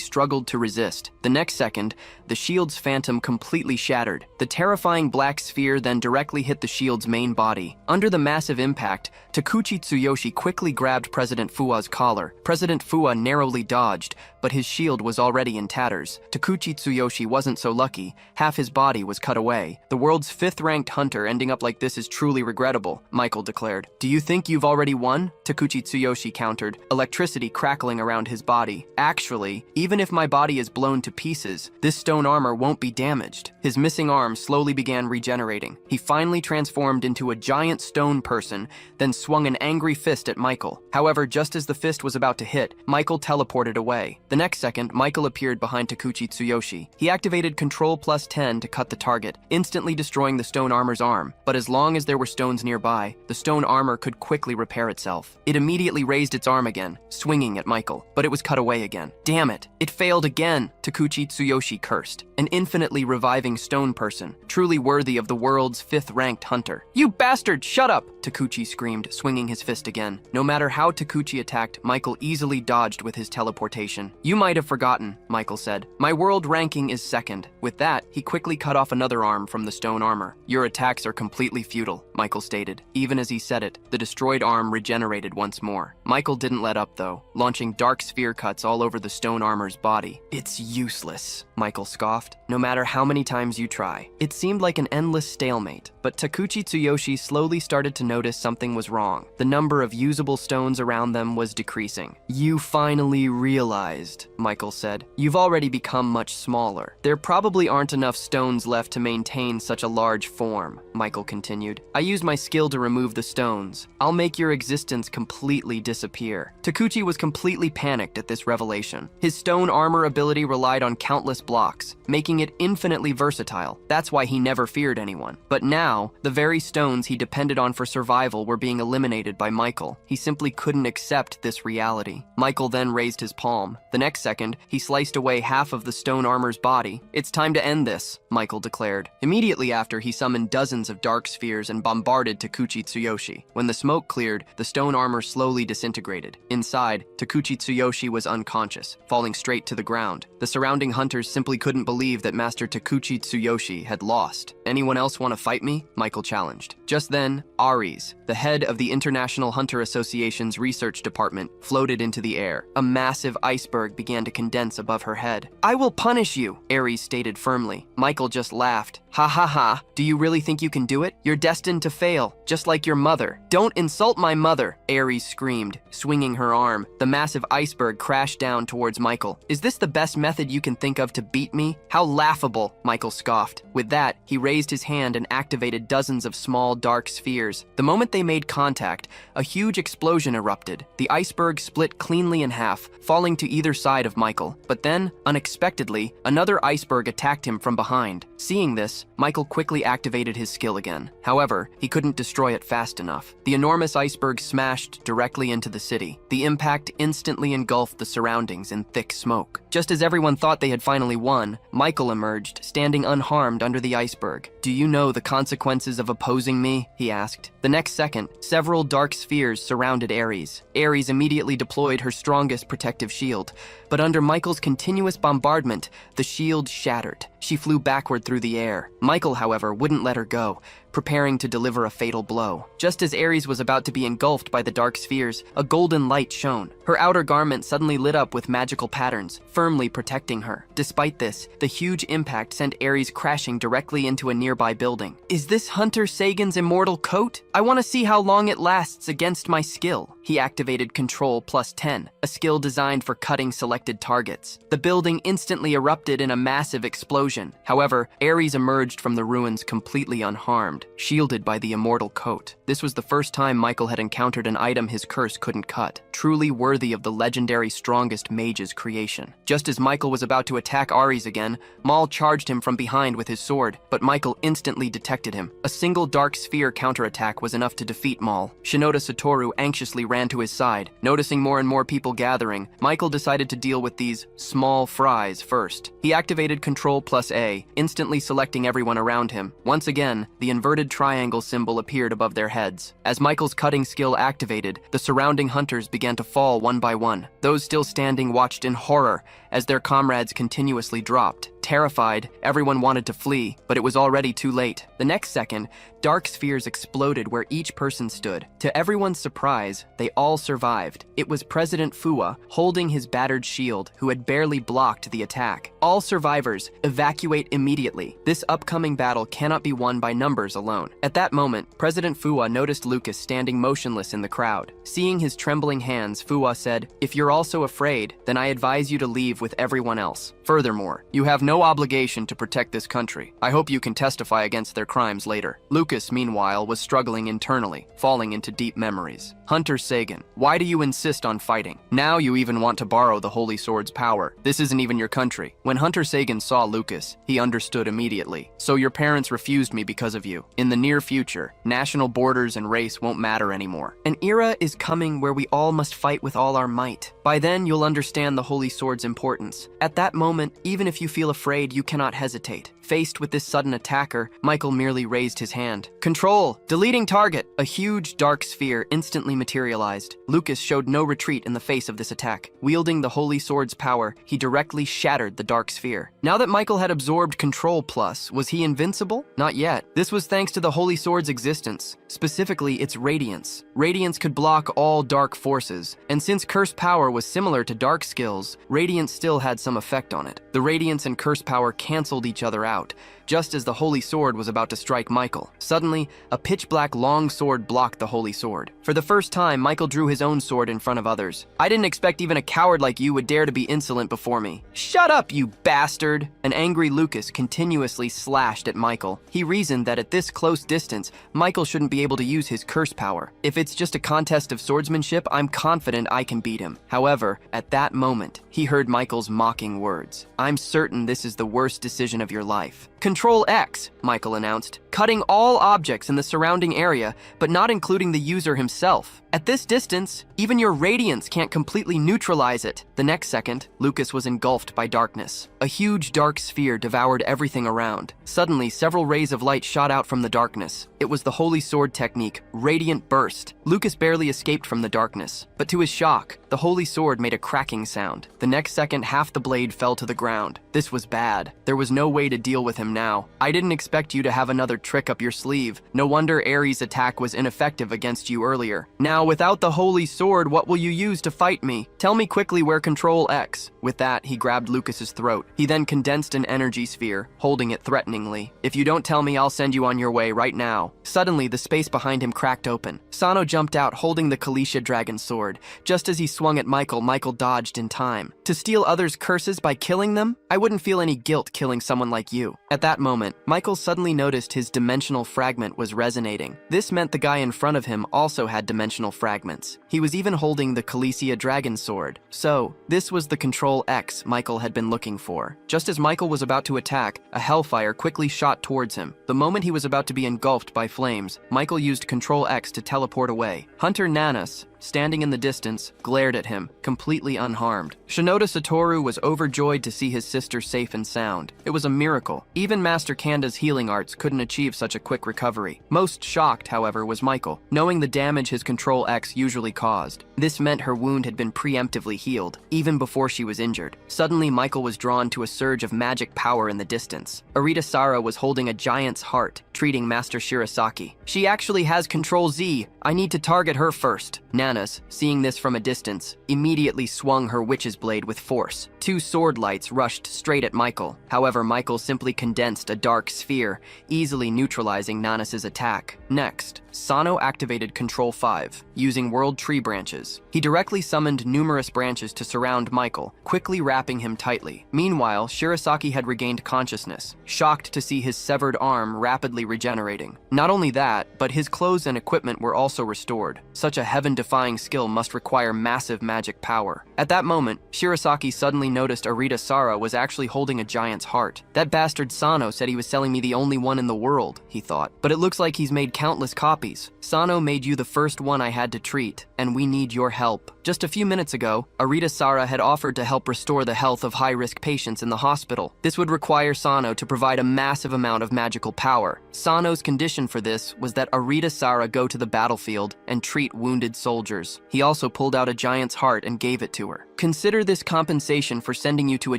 S1: struggled to resist. The next second, the shield's phantom completely shattered. The terrifying black sphere then directly hit the shield's main body. Under the massive impact, Takuchi Tsuyoshi quickly grabbed President Fuwa's collar. President Fuwa narrowly dodged, but his shield was already in tatters. Takuchi Tsuyoshi wasn't so lucky. Half his body was cut away. The world's 5th-ranked hunter hunter, ending up like this is truly regrettable, Michael declared. Do you think you've already won? Takuchi Tsuyoshi countered, electricity crackling around his body. Actually, even if my body is blown to pieces, this stone armor won't be damaged. His missing arm slowly began regenerating. He finally transformed into a giant stone person, then swung an angry fist at Michael. However, just as the fist was about to hit, Michael teleported away. The next second, Michael appeared behind Takuchi Tsuyoshi. He activated Control +10 to cut the target, instantly destroying the stone armor's arm. But as long as there were stones nearby, the stone armor could quickly repair itself. It immediately raised its arm again, swinging at Michael, but it was cut away again. Damn it! It failed again! Takuchi Tsuyoshi cursed. An infinitely reviving stone person, truly worthy of the world's 5th-ranked hunter. You bastard, shut up! Takuchi screamed, swinging his fist again. No matter how Takuchi attacked, Michael easily dodged with his teleportation. You might have forgotten, Michael said. My world ranking is 2nd. With that, he quickly cut off another arm from the stone armor. Your attacks are completely futile, Michael stated. Even as he said it, the destroyed arm regenerated once more. Michael didn't let up though, launching dark sphere cuts all over the stone armor's body. It's useless, Michael scoffed. No matter how many times you try. It seemed like an endless stalemate, but Takuchi Tsuyoshi slowly started to notice something was wrong. The number of usable stones around them was decreasing. You finally realized, Michael said. You've already become much smaller. There probably aren't enough stones left to maintain such a large form, Michael continued. I used my skill to remove the stones. I'll make your existence completely disappear. Takuchi was completely panicked at this revelation. His stone armor ability relied on countless blocks, making it infinitely versatile. That's why he never feared anyone. But now, the very stones he depended on for survival were being eliminated by Michael. He simply couldn't accept this reality. Michael then raised his palm. The next second, he sliced away half of the stone armor's body. It's time to end this, Michael declared. Immediately after, he summoned dozens of dark spheres and bombarded Takuchi Tsuyoshi. When the smoke cleared, the stone armor slowly disintegrated. Inside, Takuchi Tsuyoshi was unconscious, falling straight to the ground. The surrounding hunters simply couldn't believe that Master Takuchi Tsuyoshi had lost. Anyone else want to fight me? Michael challenged. Just then, Ares, the head of the International Hunter Association's research department, floated into the air. A massive iceberg began to condense above her head. I will punish you, Ares stated firmly. Michael just laughed. Ha ha ha, do you really think you can do it? You're destined to fail, just like your mother. Don't insult my mother, Ares screamed, swinging her arm. The massive iceberg crashed down towards Michael. Is this the best method you can think of to beat me? How laughable, Michael scoffed. With that, he raised his hand and activated dozens of small dark spheres. The moment they made contact, a huge explosion erupted. The iceberg split cleanly in half, falling to either side of Michael. But then, unexpectedly, another iceberg attacked him from behind. Seeing this, Michael quickly activated his skill again. However, he couldn't destroy it fast enough. The enormous iceberg smashed directly into the city. The impact instantly engulfed the surroundings in thick smoke. Just as everyone thought they had finally won, Michael emerged, standing unharmed under the iceberg. Do you know the consequences of opposing me? He asked. The next second, several dark spheres surrounded Ares. Ares immediately deployed her strongest protective shield, but under Michael's continuous bombardment, the shield shattered. She flew backward through the air. Michael, however, wouldn't let her go, preparing to deliver a fatal blow. Just as Ares was about to be engulfed by the dark spheres, a golden light shone. Her outer garment suddenly lit up with magical patterns, firmly protecting her. Despite this, the huge impact sent Ares crashing directly into a nearby building. Is this Hunter Sagan's immortal coat? I want to see how long it lasts against my skill. He activated Control +10, a skill designed for cutting selected targets. The building instantly erupted in a massive explosion. However, Ares emerged from the ruins completely unharmed, shielded by the immortal coat. This was the first time Michael had encountered an item his curse couldn't cut, truly worthy of the legendary strongest mage's creation. Just as Michael was about to attack Ares again, Maul charged him from behind with his sword, but Michael instantly detected him. A single dark sphere counterattack was enough to defeat Maul. Shinoda Satoru anxiously ran to his side. Noticing more and more people gathering, Michael decided to deal with these small fries first. He activated Control +A, instantly selecting everyone around him. Once again, the inverted triangle symbol appeared above their heads. As Michael's cutting skill activated, the surrounding hunters began to fall one by one. Those still standing watched in horror as their comrades continuously dropped. Terrified, everyone wanted to flee, but it was already too late. The next second, dark spheres exploded where each person stood. To everyone's surprise, they all survived. It was President Fua, holding his battered shield, who had barely blocked the attack. All survivors, evacuate immediately. This upcoming battle cannot be won by numbers alone. At that moment, President Fua noticed Lucas standing motionless in the crowd. Seeing his trembling hands, Fua said, "If you're also afraid, then I advise you to leave with everyone else. Furthermore, you have no obligation to protect this country. I hope you can testify against their crimes later." Lucas, meanwhile, was struggling internally, falling into deep memories. Hunter Sagan, why do you insist on fighting? Now you even want to borrow the Holy Sword's power. This isn't even your country. When Hunter Sagan saw Lucas, he understood immediately. So your parents refused me because of you. In the near future, national borders and race won't matter anymore. An era is coming where we all must fight with all our might. By then, you'll understand the Holy Sword's importance. At that moment, even if you feel afraid, you cannot hesitate. Faced with this sudden attacker, Michael merely raised his hand. Control! Deleting target! A huge dark sphere instantly materialized. Lucas showed no retreat in the face of this attack. Wielding the Holy Sword's power, he directly shattered the dark sphere. Now that Michael had absorbed Control Plus, was he invincible? Not yet. This was thanks to the Holy Sword's existence, specifically its radiance. Radiance could block all dark forces, and since curse power was similar to dark skills, radiance still had some effect on it. The radiance and curse power canceled each other out, just as the Holy Sword was about to strike Michael. Suddenly, a pitch-black long sword blocked the Holy Sword. For the first time, Michael drew his own sword in front of others. "I didn't expect even a coward like you would dare to be insolent before me." "Shut up, you bastard!" An angry Lucas continuously slashed at Michael. He reasoned that at this close distance, Michael shouldn't be able to use his curse power. If it's just a contest of swordsmanship, I'm confident I can beat him. However, at that moment, he heard Michael's mocking words. "I'm certain this is the worst decision of your life." "Control X," Michael announced, cutting all objects in the surrounding area, but not including the user himself. At this distance, even your radiance can't completely neutralize it. The next second, Lucas was engulfed by darkness. A huge dark sphere devoured everything around. Suddenly, several rays of light shot out from the darkness. It was the Holy Sword technique, Radiant Burst. Lucas barely escaped from the darkness, but to his shock, the Holy Sword made a cracking sound. The next second, half the blade fell to the ground. This was bad. There was no way to deal with him now. "I didn't expect you to have another trick up your sleeve. No wonder Ares' attack was ineffective against you earlier. Now, without the Holy Sword, what will you use to fight me? Tell me quickly where Control X." With that, he grabbed Lucas's throat. He then condensed an energy sphere, holding it threateningly. "If you don't tell me, I'll send you on your way right now." Suddenly, the space behind him cracked open. Sano jumped out holding the Kalisha dragon sword. Just as he swung at Michael, Michael dodged in time. "To steal others' curses by killing them? I wouldn't feel any guilt killing someone like you." At that moment, Michael suddenly noticed his dimensional fragment was resonating. This meant the guy in front of him also had dimensional fragments. He was even holding the Kalisha dragon sword. So, this was the Control X Michael had been looking for. Just as Michael was about to attack, a hellfire quickly shot towards him. The moment he was about to be engulfed by flames, Michael used Control X to teleport away. Hunter Nanas, standing in the distance, glared at him, completely unharmed. Shinoda Satoru was overjoyed to see his sister safe and sound. It was a miracle. Even Master Kanda's healing arts couldn't achieve such a quick recovery. Most shocked, however, was Michael, knowing the damage his Control X usually caused. This meant her wound had been preemptively healed, even before she was injured. Suddenly, Michael was drawn to a surge of magic power in the distance. Arita Sara was holding a giant's heart, treating Master Shirasaki. "She actually has Control Z. I need to target her first." Nanas, seeing this from a distance, immediately swung her witch's blade with force. Two sword lights rushed straight at Michael. However, Michael simply condensed a dark sphere, easily neutralizing Nanas's attack. Next, Sano activated Control 5, using World Tree branches. He directly summoned numerous branches to surround Michael, quickly wrapping him tightly. Meanwhile, Shirasaki had regained consciousness, shocked to see his severed arm rapidly regenerating. Not only that, but his clothes and equipment were also restored. Such a heaven-defying skill must require massive magic power. At that moment, Shirasaki suddenly noticed Arita Sara was actually holding a giant's heart. "That bastard Sano said he was selling me the only one in the world," he thought. "But it looks like he's made countless copies. Sano made you the first one I had to treat, and we need your help." Just a few minutes ago, Arita Sara had offered to help restore the health of high-risk patients in the hospital. This would require Sano to provide a massive amount of magical power. Sano's condition for this was that Arita Sara go to the battlefield and treat wounded soldiers. He also pulled out a giant's heart and gave it to her. Consider this compensation for sending you to a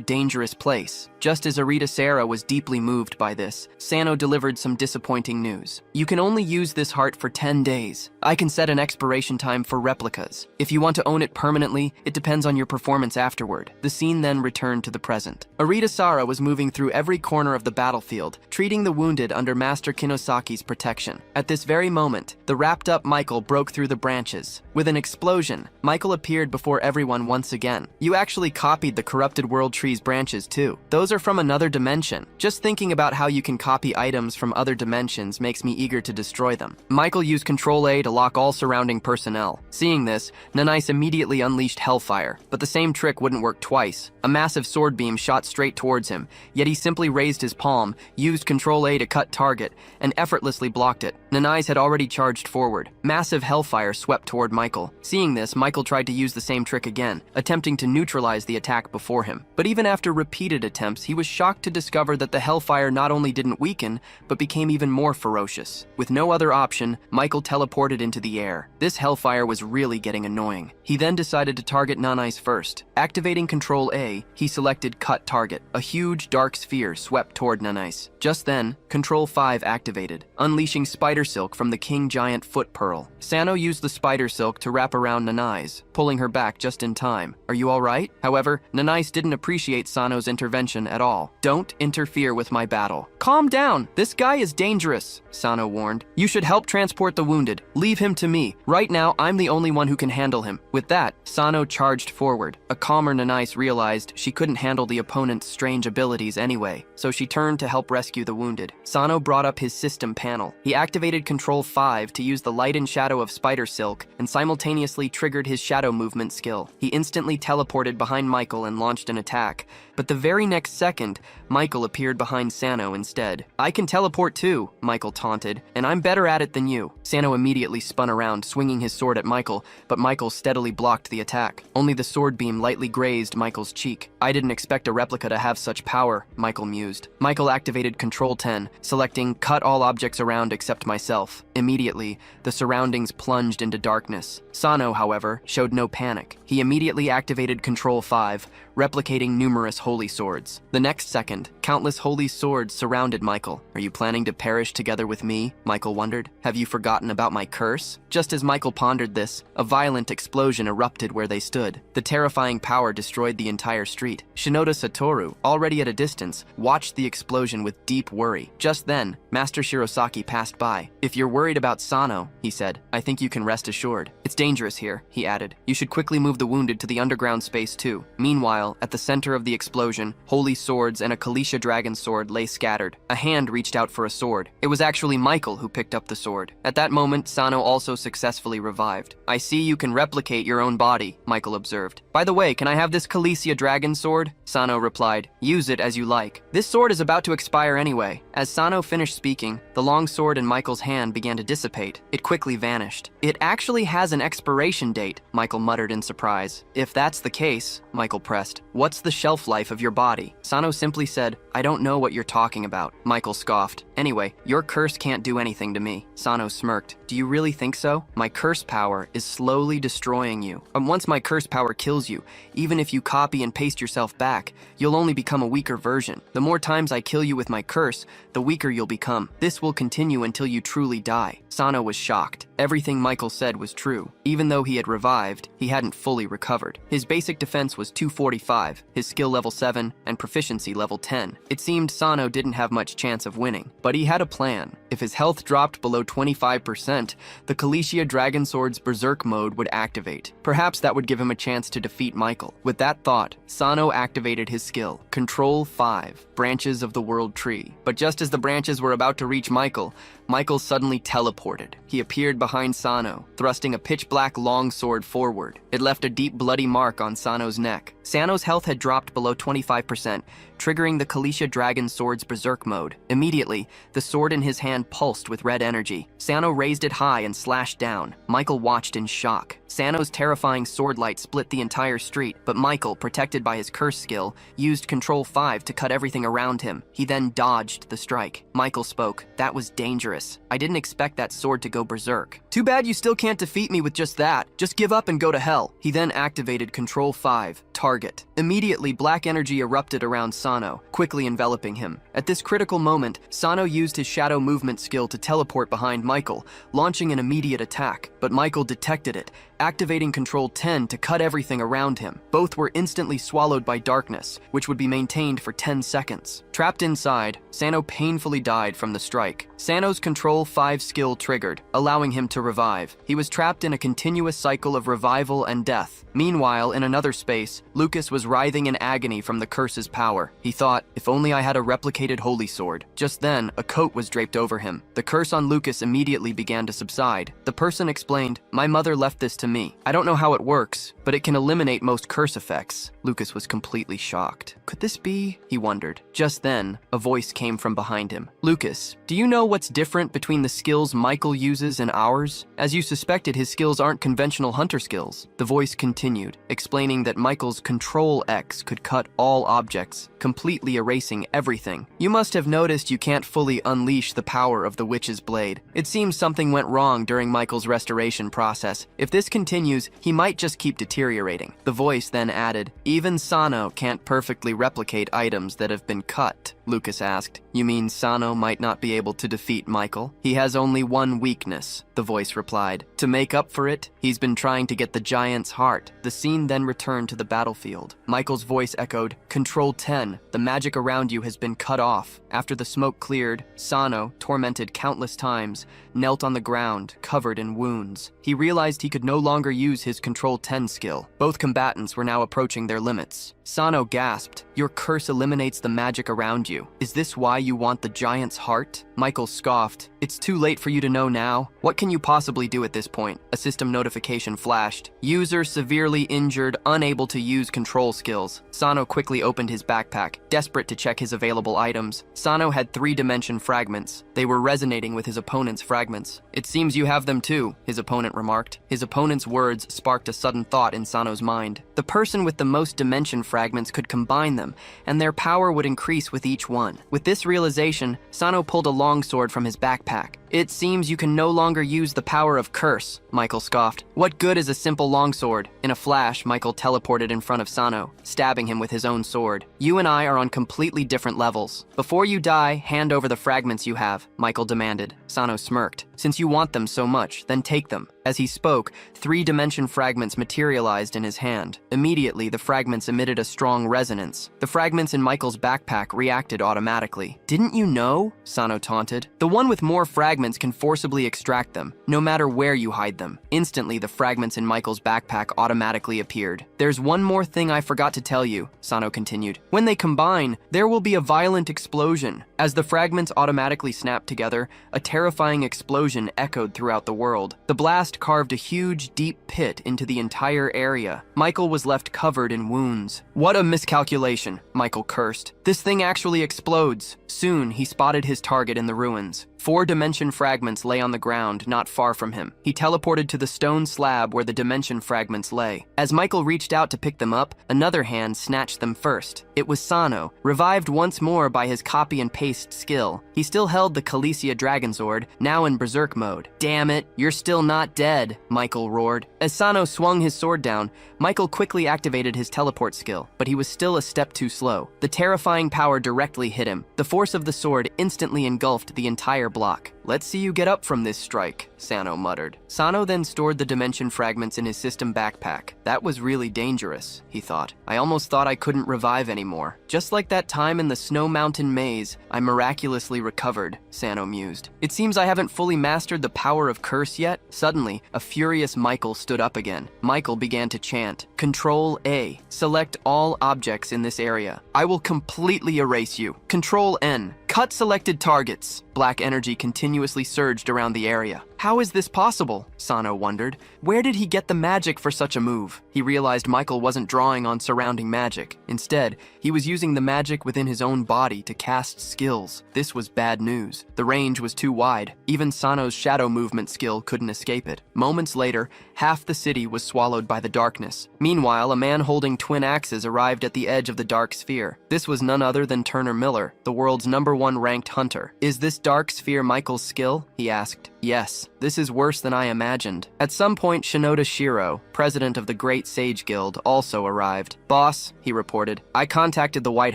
S1: dangerous place. Just as Arita Sara was deeply moved by this, Sano delivered some disappointing news. You can only use this heart for 10 days. I can set an expiration time for replicas. If you want to own it permanently, it depends on your performance afterward. The scene then returned to the present. Arita Sara was moving through every corner of the battlefield, treating the wounded under Master Kinosaki's protection. At this very moment, the wrapped-up Michael broke through the branches. With an explosion, Michael appeared before everyone once again. You actually copied the corrupted world tree's branches too. Those are from another dimension. Just thinking about how you can copy items from other dimensions makes me eager to destroy them. Michael used Control-A to lock all surrounding personnel. Seeing this, Nanais immediately unleashed Hellfire, but the same trick wouldn't work twice. A massive sword beam shot straight towards him, yet he simply raised his palm, used Control-A to cut target, and effortlessly blocked it. Nanais had already charged forward. Massive Hellfire swept toward Michael. Seeing this, Michael tried to use the same trick again, attempting to neutralize the attack before him. But even after repeated attempts, he was shocked to discover that the Hellfire not only didn't weaken, but became even more ferocious. With no other option, Michael teleported into the air. This Hellfire was really getting annoying. He then decided to target Nanais first. Activating Control-A, he selected Cut Target. A huge dark sphere swept toward Nanais. Just then, Control-5 activated, unleashing Spider Silk from the King Giant Foot Pearl. Sano used the Spider Silk to wrap around Nanais, pulling her back just in time. Are you alright? However, Nanais didn't appreciate Sano's intervention at all. Don't interfere with my battle. Calm down, this guy is dangerous, Sano warned. You should help transport the wounded. Leave him to me. Right now, I'm the only one who can handle him. With that, Sano charged forward. A calmer Nanais realized she couldn't handle the opponent's strange abilities anyway, so she turned to help rescue the wounded. Sano brought up his system panel. He activated Control-5 to use the light and shadow of Spider Silk and simultaneously triggered his shadow movement skill. He instantly teleported behind Michael and launched an attack, but the very next second, Michael appeared behind Sano instead. I can teleport too, Michael taunted, and I'm better at it than you. Sano immediately spun around, swinging his sword at Michael, but Michael steadily blocked the attack. Only the sword beam lightly grazed Michael's cheek. I didn't expect a replica to have such power, Michael mused. Michael activated Control-10, selecting Cut all objects around except myself. Immediately, the surroundings plunged into darkness. Sano, however, showed no panic. He immediately activated Control-5, replicating numerous holy swords. The next second, countless holy swords surrounded Michael. Are you planning to perish together with me? Michael wondered. Have you forgotten about my curse? Just as Michael pondered this, a violent explosion erupted where they stood. The terrifying power destroyed the entire street. Shinoda Satoru, already at a distance, watched the explosion with deep worry. Just then, Master Shirosaki passed by. If you're worried about Sano, he said, I think you can rest assured. It's dangerous here, he added. You should quickly move the wounded to the underground space too. Meanwhile, at the center of the explosion, holy swords and a Kalisha dragon sword lay scattered. A hand reached out for a sword. It was actually Michael who picked up the sword. At that moment, Sano also successfully revived. I see you can replicate your own body, Michael observed. By the way, can I have this Kalisha dragon sword? Sano replied. Use it as you like. This sword is about to expire anyway. As Sano finished speaking, the long sword in Michael's hand began to dissipate. It quickly vanished. It actually has an expiration date, Michael muttered in surprise. If that's the case, Michael pressed, what's the shelf life of your body? Sano simply said, I don't know what you're talking about. Michael scoffed. Anyway, your curse can't do anything to me. Sano smirked. Do you really think so? My curse power is slowly destroying you. And once my curse power kills you, even if you copy and paste yourself back, you'll only become a weaker version. The more times I kill you with my curse, the weaker you'll become. This will continue until you truly die. Sano was shocked. Everything Michael said was true. Even though he had revived, he hadn't fully recovered. His basic defense was 245, his skill level 7, and proficiency level 10. It seemed Sano didn't have much chance of winning, but he had a plan. If his health dropped below 25%, the Kalisha Dragon Sword's Berserk mode would activate. Perhaps that would give him a chance to defeat Michael. With that thought, Sano activated his skill, Control-5, Branches of the World Tree. But just as the branches were about to reach Michael, Michael suddenly teleported. He appeared behind Sano, thrusting a pitch-black longsword forward. It left a deep bloody mark on Sano's neck. Sano's health had dropped below 25%, triggering the Kalisha Dragon Sword's Berserk mode. Immediately, the sword in his hand pulsed with red energy. Sano raised it high and slashed down. Michael watched in shock. Sano's terrifying sword light split the entire street, but Michael, protected by his curse skill, used Control 5 to cut everything around him. He then dodged the strike. Michael spoke. That was dangerous. I didn't expect that sword to go berserk. Too bad you still can't defeat me with just that. Just give up and go to hell. He then activated Control 5, Target. Immediately, black energy erupted around Sano, quickly enveloping him. At this critical moment, Sano used his shadow movement skill to teleport behind Michael, launching an immediate attack. But Michael detected it, activating Control 10 to cut everything around him. Both were instantly swallowed by darkness, which would be maintained for 10 seconds. Trapped inside, Sano painfully died from the strike. Sano's Control 5 skill triggered, allowing him to revive. He was trapped in a continuous cycle of revival and death. Meanwhile, in another space, Lucas was writhing in agony from the curse's power. He thought, if only I had a replicated holy sword. Just then, a coat was draped over him. The curse on Lucas immediately began to subside. The person explained, my mother left this to me. I don't know how it works, but it can eliminate most curse effects. Lucas was completely shocked. Could this be? He wondered. Just then, a voice came from behind him. Lucas, do you know what's different between the skills Michael uses and ours? As you suspected, his skills aren't conventional hunter skills. The voice continued, explaining that Michael's Control X could cut all objects, completely erasing everything. You must have noticed you can't fully unleash the power of the witch's blade. It seems something went wrong during Michael's restoration process. If this continues, he might just keep deteriorating. The voice then added, even Sano can't perfectly replicate items that have been cut. Lucas asked, you mean Sano might not be able to defeat Michael? He has only one weakness, the voice replied. To make up for it, he's been trying to get the giant's heart. The scene then returned to the battlefield. Michael's voice echoed, Control 10, the magic around you has been cut off. After the smoke cleared, Sano, tormented countless times, knelt on the ground, covered in wounds. He realized he could no longer use his Control 10 skill. Both combatants were now approaching their limits. Sano gasped, your curse eliminates the magic around you. Is this why you want the giant's heart? Michael scoffed, it's too late for you to know now. What can you possibly do at this point? A system notification flashed. User severely injured, unable to use control skills. Sano quickly opened his backpack, desperate to check his available items. Sano had 3-dimension fragments. They were resonating with his opponent's fragments. It seems you have them too, his opponent remarked. His opponent's words sparked a sudden thought in Sano's mind. The person with the most dimension fragments could combine them, and their power would increase with each one. With this realization, Sano pulled a longsword from his backpack. It seems you can no longer use the power of curse, Michael scoffed. What good is a simple longsword? In a flash, Michael teleported in front of Sano, stabbing him with his own sword. You and I are on completely different levels. Before you die, hand over the fragments you have, Michael demanded. Sano smirked. Since you want them so much, then take them. As he spoke, 3-dimension fragments materialized in his hand. Immediately, the fragments emitted a strong resonance. The fragments in Michael's backpack reacted automatically. Didn't you know? Sano taunted. The one with more fragments can forcibly extract them, no matter where you hide them. Instantly, the fragments in Michael's backpack automatically appeared. There's one more thing I forgot to tell you, Sano continued. When they combine, there will be a violent explosion. As the fragments automatically snapped together, a terrifying explosion echoed throughout the world. The blast carved a huge, deep pit into the entire area. Michael was left covered in wounds. What a miscalculation, Michael cursed. This thing actually explodes. Soon, he spotted his target in the ruins. 4-dimension fragments lay on the ground not far from him. He teleported to the stone slab where the dimension fragments lay. As Michael reached out to pick them up, another hand snatched them first. It was Sano, revived once more by his copy and paste skill. He still held the Khaleesi Dragon Sword, now in berserk mode. Damn it, you're still not dead, Michael roared. As Sano swung his sword down, Michael quickly activated his teleport skill, but he was still a step too slow. The terrifying power directly hit him. The force of the sword instantly engulfed the entire block. Let's see you get up from this strike, Sano muttered. Sano then stored the dimension fragments in his system backpack. That was really dangerous, he thought. I almost thought I couldn't revive anymore. Just like that time in the Snow Mountain maze, I miraculously recovered, Sano mused. It seems I haven't fully mastered the power of curse yet. Suddenly, a furious Michael stood up again. Michael began to chant, Control A. Select all objects in this area. I will completely erase you. Control N. Cut selected targets. Black energy continuously surged around the area. How is this possible? Sano wondered. Where did he get the magic for such a move? He realized Michael wasn't drawing on surrounding magic. Instead, he was using the magic within his own body to cast skills. This was bad news. The range was too wide. Even Sano's shadow movement skill couldn't escape it. Moments later, half the city was swallowed by the darkness. Meanwhile, a man holding twin axes arrived at the edge of the dark sphere. This was none other than Turner Miller, the world's #1 ranked hunter. Is this dark sphere Michael's skill? He asked. Yes, this is worse than I imagined. At some point, Shinoda Shiro, president of the Great Sage Guild, also arrived. Boss, he reported, I contacted the White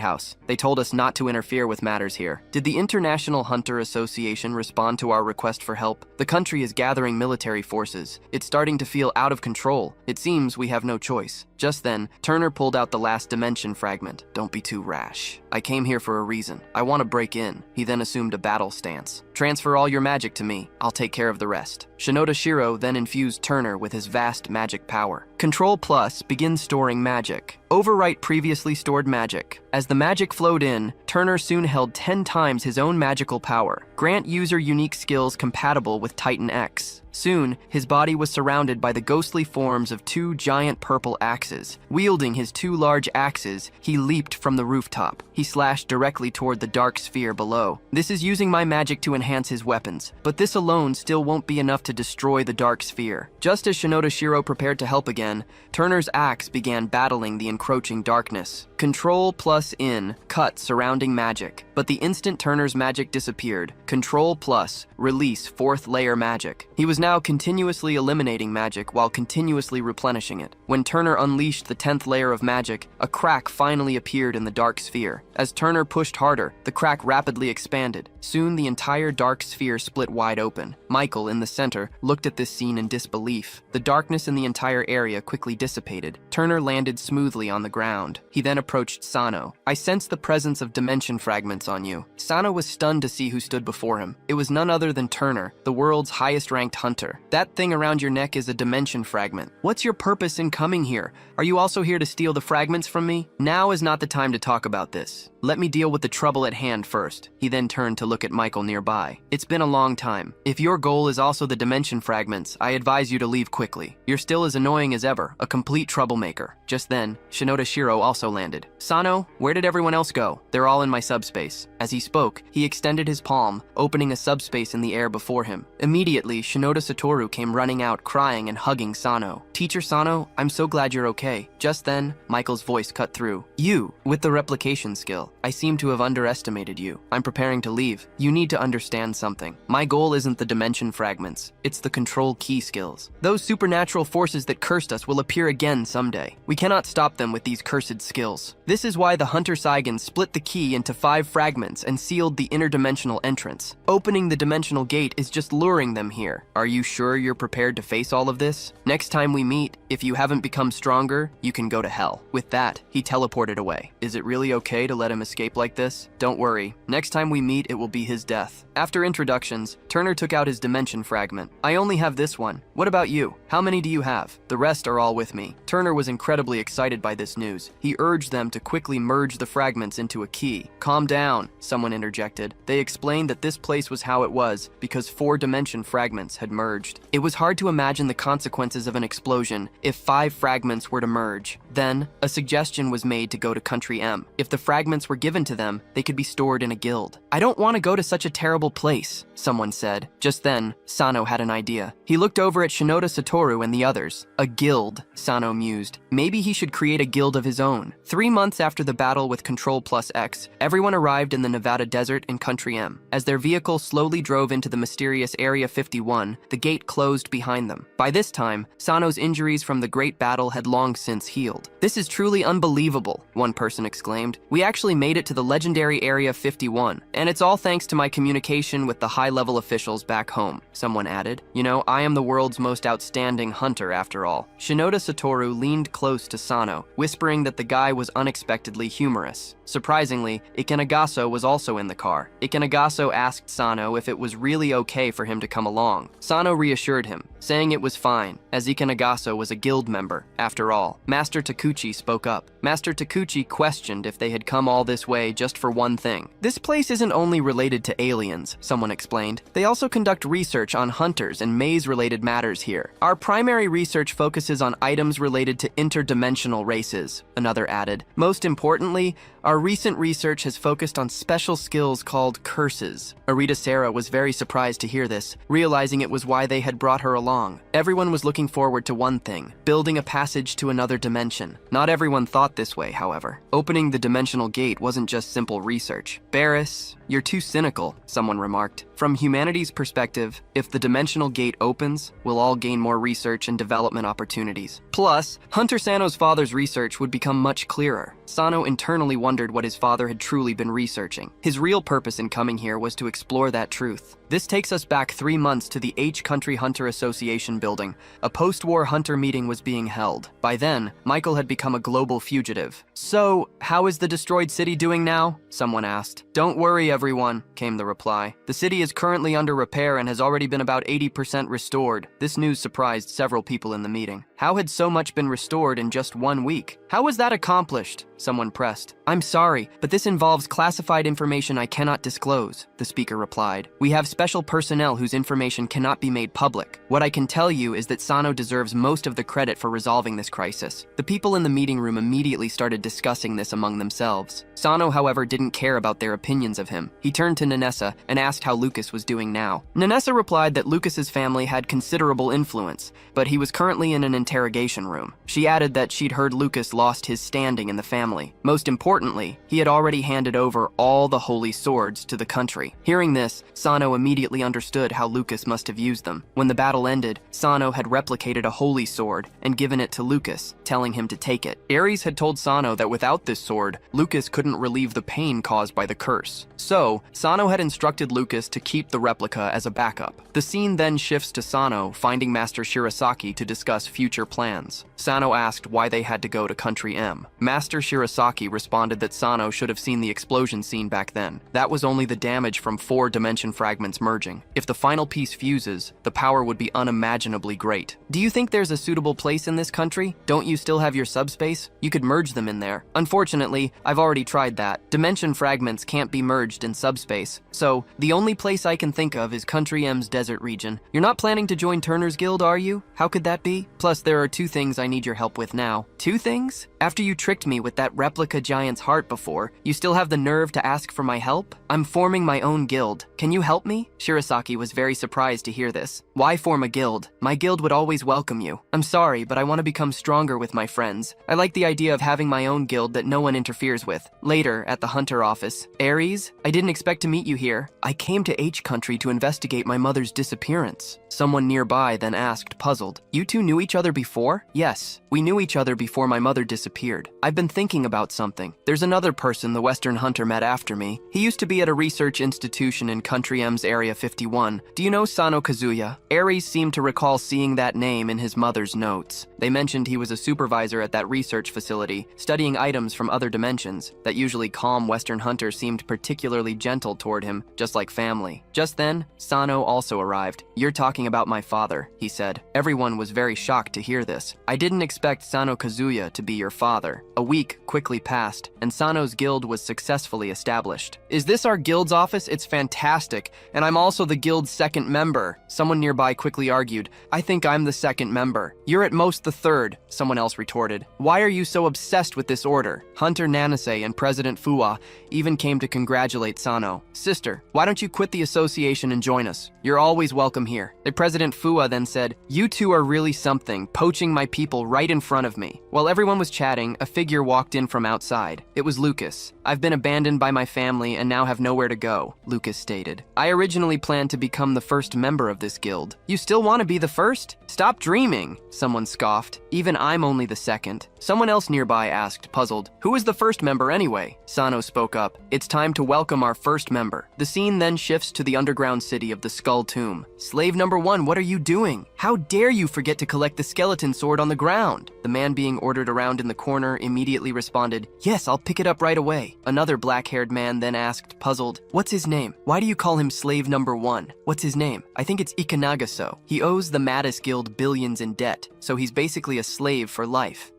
S1: House. They told us not to interfere with matters here. Did the International Hunter Association respond to our request for help? The country is gathering military forces. It's starting to feel out of control. It seems we have no choice. Just then, Turner pulled out the last dimension fragment. Don't be too rash. I came here for a reason. I want to break in. He then assumed a battle stance. Transfer all your magic to me. I'll take care of the rest. Shinoda Shiro then infused Turner with his vast magic power. Control Plus begins storing magic. Overwrite previously stored magic. As the magic flowed in, Turner soon held 10 times his own magical power. Grant user unique skills compatible with Titan X. Soon, his body was surrounded by the ghostly forms of 2 giant purple axes. Wielding his 2 large axes, he leaped from the rooftop. He slashed directly toward the dark sphere below. This is using my magic to enhance his weapons, but this alone still won't be enough to destroy the dark sphere. Just as Shinoda Shiro prepared to help again, Turner's axe began battling the encroaching darkness. Control plus in, cut surrounding magic. But the instant Turner's magic disappeared, Control plus, release 4th layer magic. He was now continuously eliminating magic while continuously replenishing it. When Turner unleashed the 10th layer of magic, a crack finally appeared in the dark sphere. As Turner pushed harder, the crack rapidly expanded. Soon the entire dark sphere split wide open. Michael, in the center, looked at this scene in disbelief. The darkness in the entire area quickly dissipated. Turner landed smoothly on the ground. He then approached Sano. I sensed the presence of dimension fragments on you. Sano was stunned to see who stood before him. It was none other than Turner, the world's highest ranked hunter. That thing around your neck is a dimension fragment. What's your purpose in coming here? Are you also here to steal the fragments from me? Now is not the time to talk about this. Let me deal with the trouble at hand first. He then turned to look at Michael nearby. It's been a long time. If your goal is also the dimension fragments, I advise you to leave quickly. You're still as annoying as ever, a complete troublemaker. Just then, Shinoda Shiro also landed. Sano, where did everyone else go? They're all in my subspace. As he spoke, he extended his palm, opening a subspace in the air before him. Immediately, Shinoda Satoru came running out, crying and hugging Sano. Teacher Sano, I'm so glad you're okay. Just then, Michael's voice cut through. You, with the replication skill. I seem to have underestimated you. I'm preparing to leave. You need to understand something. My goal isn't the dimension fragments. It's the control key skills. Those supernatural forces that cursed us will appear again someday. We cannot stop them with these cursed skills. This is why the Hunter Saigon split the key into 5 fragments and sealed the interdimensional entrance. Opening the dimensional gate is just luring them here. Are you sure you're prepared to face all of this? Next time we meet, if you haven't become stronger, you can go to hell. With that, he teleported away. Is it really okay to let him escape like this? Don't worry. Next time we meet, it will be his death. After introductions, Turner took out his dimension fragment. I only have this one. What about you? How many do you have? The rest are all with me. Turner was incredibly excited by this news. He urged them to quickly merge the fragments into a key. Calm down, someone interjected. They explained that this place was how it was because 4 dimension fragments had merged. It was hard to imagine the consequences of an explosion if 5 fragments were to merge. Then, a suggestion was made to go to Country M. If the fragments were given to them, they could be stored in a guild. I don't want to go to such a terrible place, someone said. Just then, Sano had an idea. He looked over at Shinoda Satoru and the others. A guild, Sano mused. Maybe he should create a guild of his own. 3 months after the battle with Control Plus X, everyone arrived in the Nevada desert in Country M. As their vehicle slowly drove into the mysterious Area 51, the gate closed behind them. By this time, Sano's injuries from the great battle had long since healed. This is truly unbelievable, one person exclaimed. We actually made it to the legendary Area 51, and it's all thanks to my communication with the high-level officials back home, someone added. You know, I am the world's most outstanding hunter after all. Shinoda Satoru leaned close to Sano, whispering that the guy was unexpectedly humorous. Surprisingly, Ikenagaso was also in the car. Ikenagaso asked Sano if it was really okay for him to come along. Sano reassured him, saying it was fine, as Ikenagaso was a guild member. After all, Master Takuchi spoke up. Master Takuchi questioned if they had come all this way just for one thing. This place isn't only related to aliens, someone explained. They also conduct research on hunters and maze-related matters here. Our primary research focuses on items related to interdimensional races, another added. Most importantly, our recent research has focused on special skills called curses. Arita Sarah was very surprised to hear this, realizing it was why they had brought her along. Everyone was looking forward to one thing, building a passage to another dimension. Not everyone thought this way, however. Opening the dimensional gate wasn't just simple research. Barris, you're too cynical, someone remarked. From humanity's perspective, if the dimensional gate opens, we'll all gain more research and development opportunities. Plus, Hunter Sano's father's research would become much clearer. Sano internally wondered what his father had truly been researching. His real purpose in coming here was to explore that truth. This takes us back 3 months to the H-Country Hunter Association building. A post-war hunter meeting was being held. By then, Michael had become a global fugitive. So, how is the destroyed city doing now? Someone asked. Don't worry, everyone, came the reply. The city is currently under repair and has already been about 80% restored. This news surprised several people in the meeting. How had so much been restored in just 1 week? How was that accomplished? Someone pressed. I'm sorry, but this involves classified information I cannot disclose, the speaker replied. We have special personnel whose information cannot be made public. What I can tell you is that Sano deserves most of the credit for resolving this crisis. The people in the meeting room immediately started discussing this among themselves. Sano, however, didn't care about their opinions of him. He turned to Nanessa and asked how Lucas was doing now. Nanessa replied that Lucas's family had considerable influence, but he was currently in an interrogation room. She added that she'd heard Lucas lost his standing in the family. Most importantly, he had already handed over all the holy swords to the country. Hearing this, Sano immediately understood how Lucas must have used them. When the battle ended, Sano had replicated a holy sword and given it to Lucas, telling him to take it. Ares had told Sano that without this sword, Lucas couldn't relieve the pain caused by the curse. So, Sano had instructed Lucas to keep the replica as a backup. The scene then shifts to Sano finding Master Shirasaki to discuss future plans. Sano asked why they had to go to Country M. Master Shirasaki responded that Sano should have seen the explosion scene back then. That was only the damage from 4 dimension fragments merging. If the final piece fuses, the power would be unimaginably great. Do you think there's a suitable place in this country? Don't you still have your subspace? You could merge them in there. Unfortunately, I've already tried that. Dimension fragments can't be merged in subspace. So, the only place I can think of is Country M's desert region. You're not planning to join Turner's Guild, are you? How could that be? Plus, there are 2 things I need your help with now. 2 things? After you tricked me with that replica giant's heart before, you still have the nerve to ask for my help? I'm forming my own guild. Can you help me? Shirasaki was very surprised to hear this. Why form a guild? My guild would always welcome you. I'm sorry, but I want to become stronger with my friends. I like the idea of having my own guild that no one interferes with. Later, at the Hunter office, Ares, I didn't expect to meet you here. I came to H-Country to investigate my mother's disappearance. Someone nearby then asked, puzzled, you two knew each other before? Yes, we knew each other before my mother disappeared. I've been thinking about something. There's another person the Western Hunter met after me. He used to be at a research institution in Country M's Area 51. Do you know Sano Kazuya? Ares seemed to recall seeing that name in his mother's notes. They mentioned he was a supervisor at that research facility, studying items from other dimensions. That usually calm Western Hunter seemed particularly gentle toward him, just like family. Just then, Sano also arrived. You're talking about my father, he said. Everyone was very shocked to hear this. I didn't expect Sano Kazuya to be your father. A week quickly passed, and Sano's guild was successfully established. Is this our guild's office? It's fantastic, and I'm also the guild's 2nd member. Someone nearby quickly argued, I think I'm the 2nd member. You're at most the 3rd, someone else retorted. Why are you so obsessed with this order? Hunter Nanase and President Fuwa even came to congratulate Sano. Sister, why don't you quit the association and join us? You're always welcome here. The President Fuwa then said, you two are really something, poaching my people right in front of me. While everyone was chatting, a figure walked in from outside. It was Lucas. I've been abandoned by my family and now have nowhere to go, Lucas stated. I originally planned to become the 1st member of this guild. You still want to be the 1st? Stop dreaming, someone scoffed. Even I'm only the 2nd. Someone else nearby asked, puzzled, who is the 1st member anyway? Sano spoke up. It's time to welcome our 1st member. The scene then shifts to the underground city of the Skull Tomb. Slave number number one, what are you doing? How dare you forget to collect the skeleton sword on the ground? The man being ordered around in the corner immediately responded, yes, I'll pick it up right away. Another black-haired man then asked, puzzled, what's his name? Why do you call him slave number one? What's his name? I think it's Ikanagaso. He owes the Mattis Guild billions in debt, so he's basically a slave for life.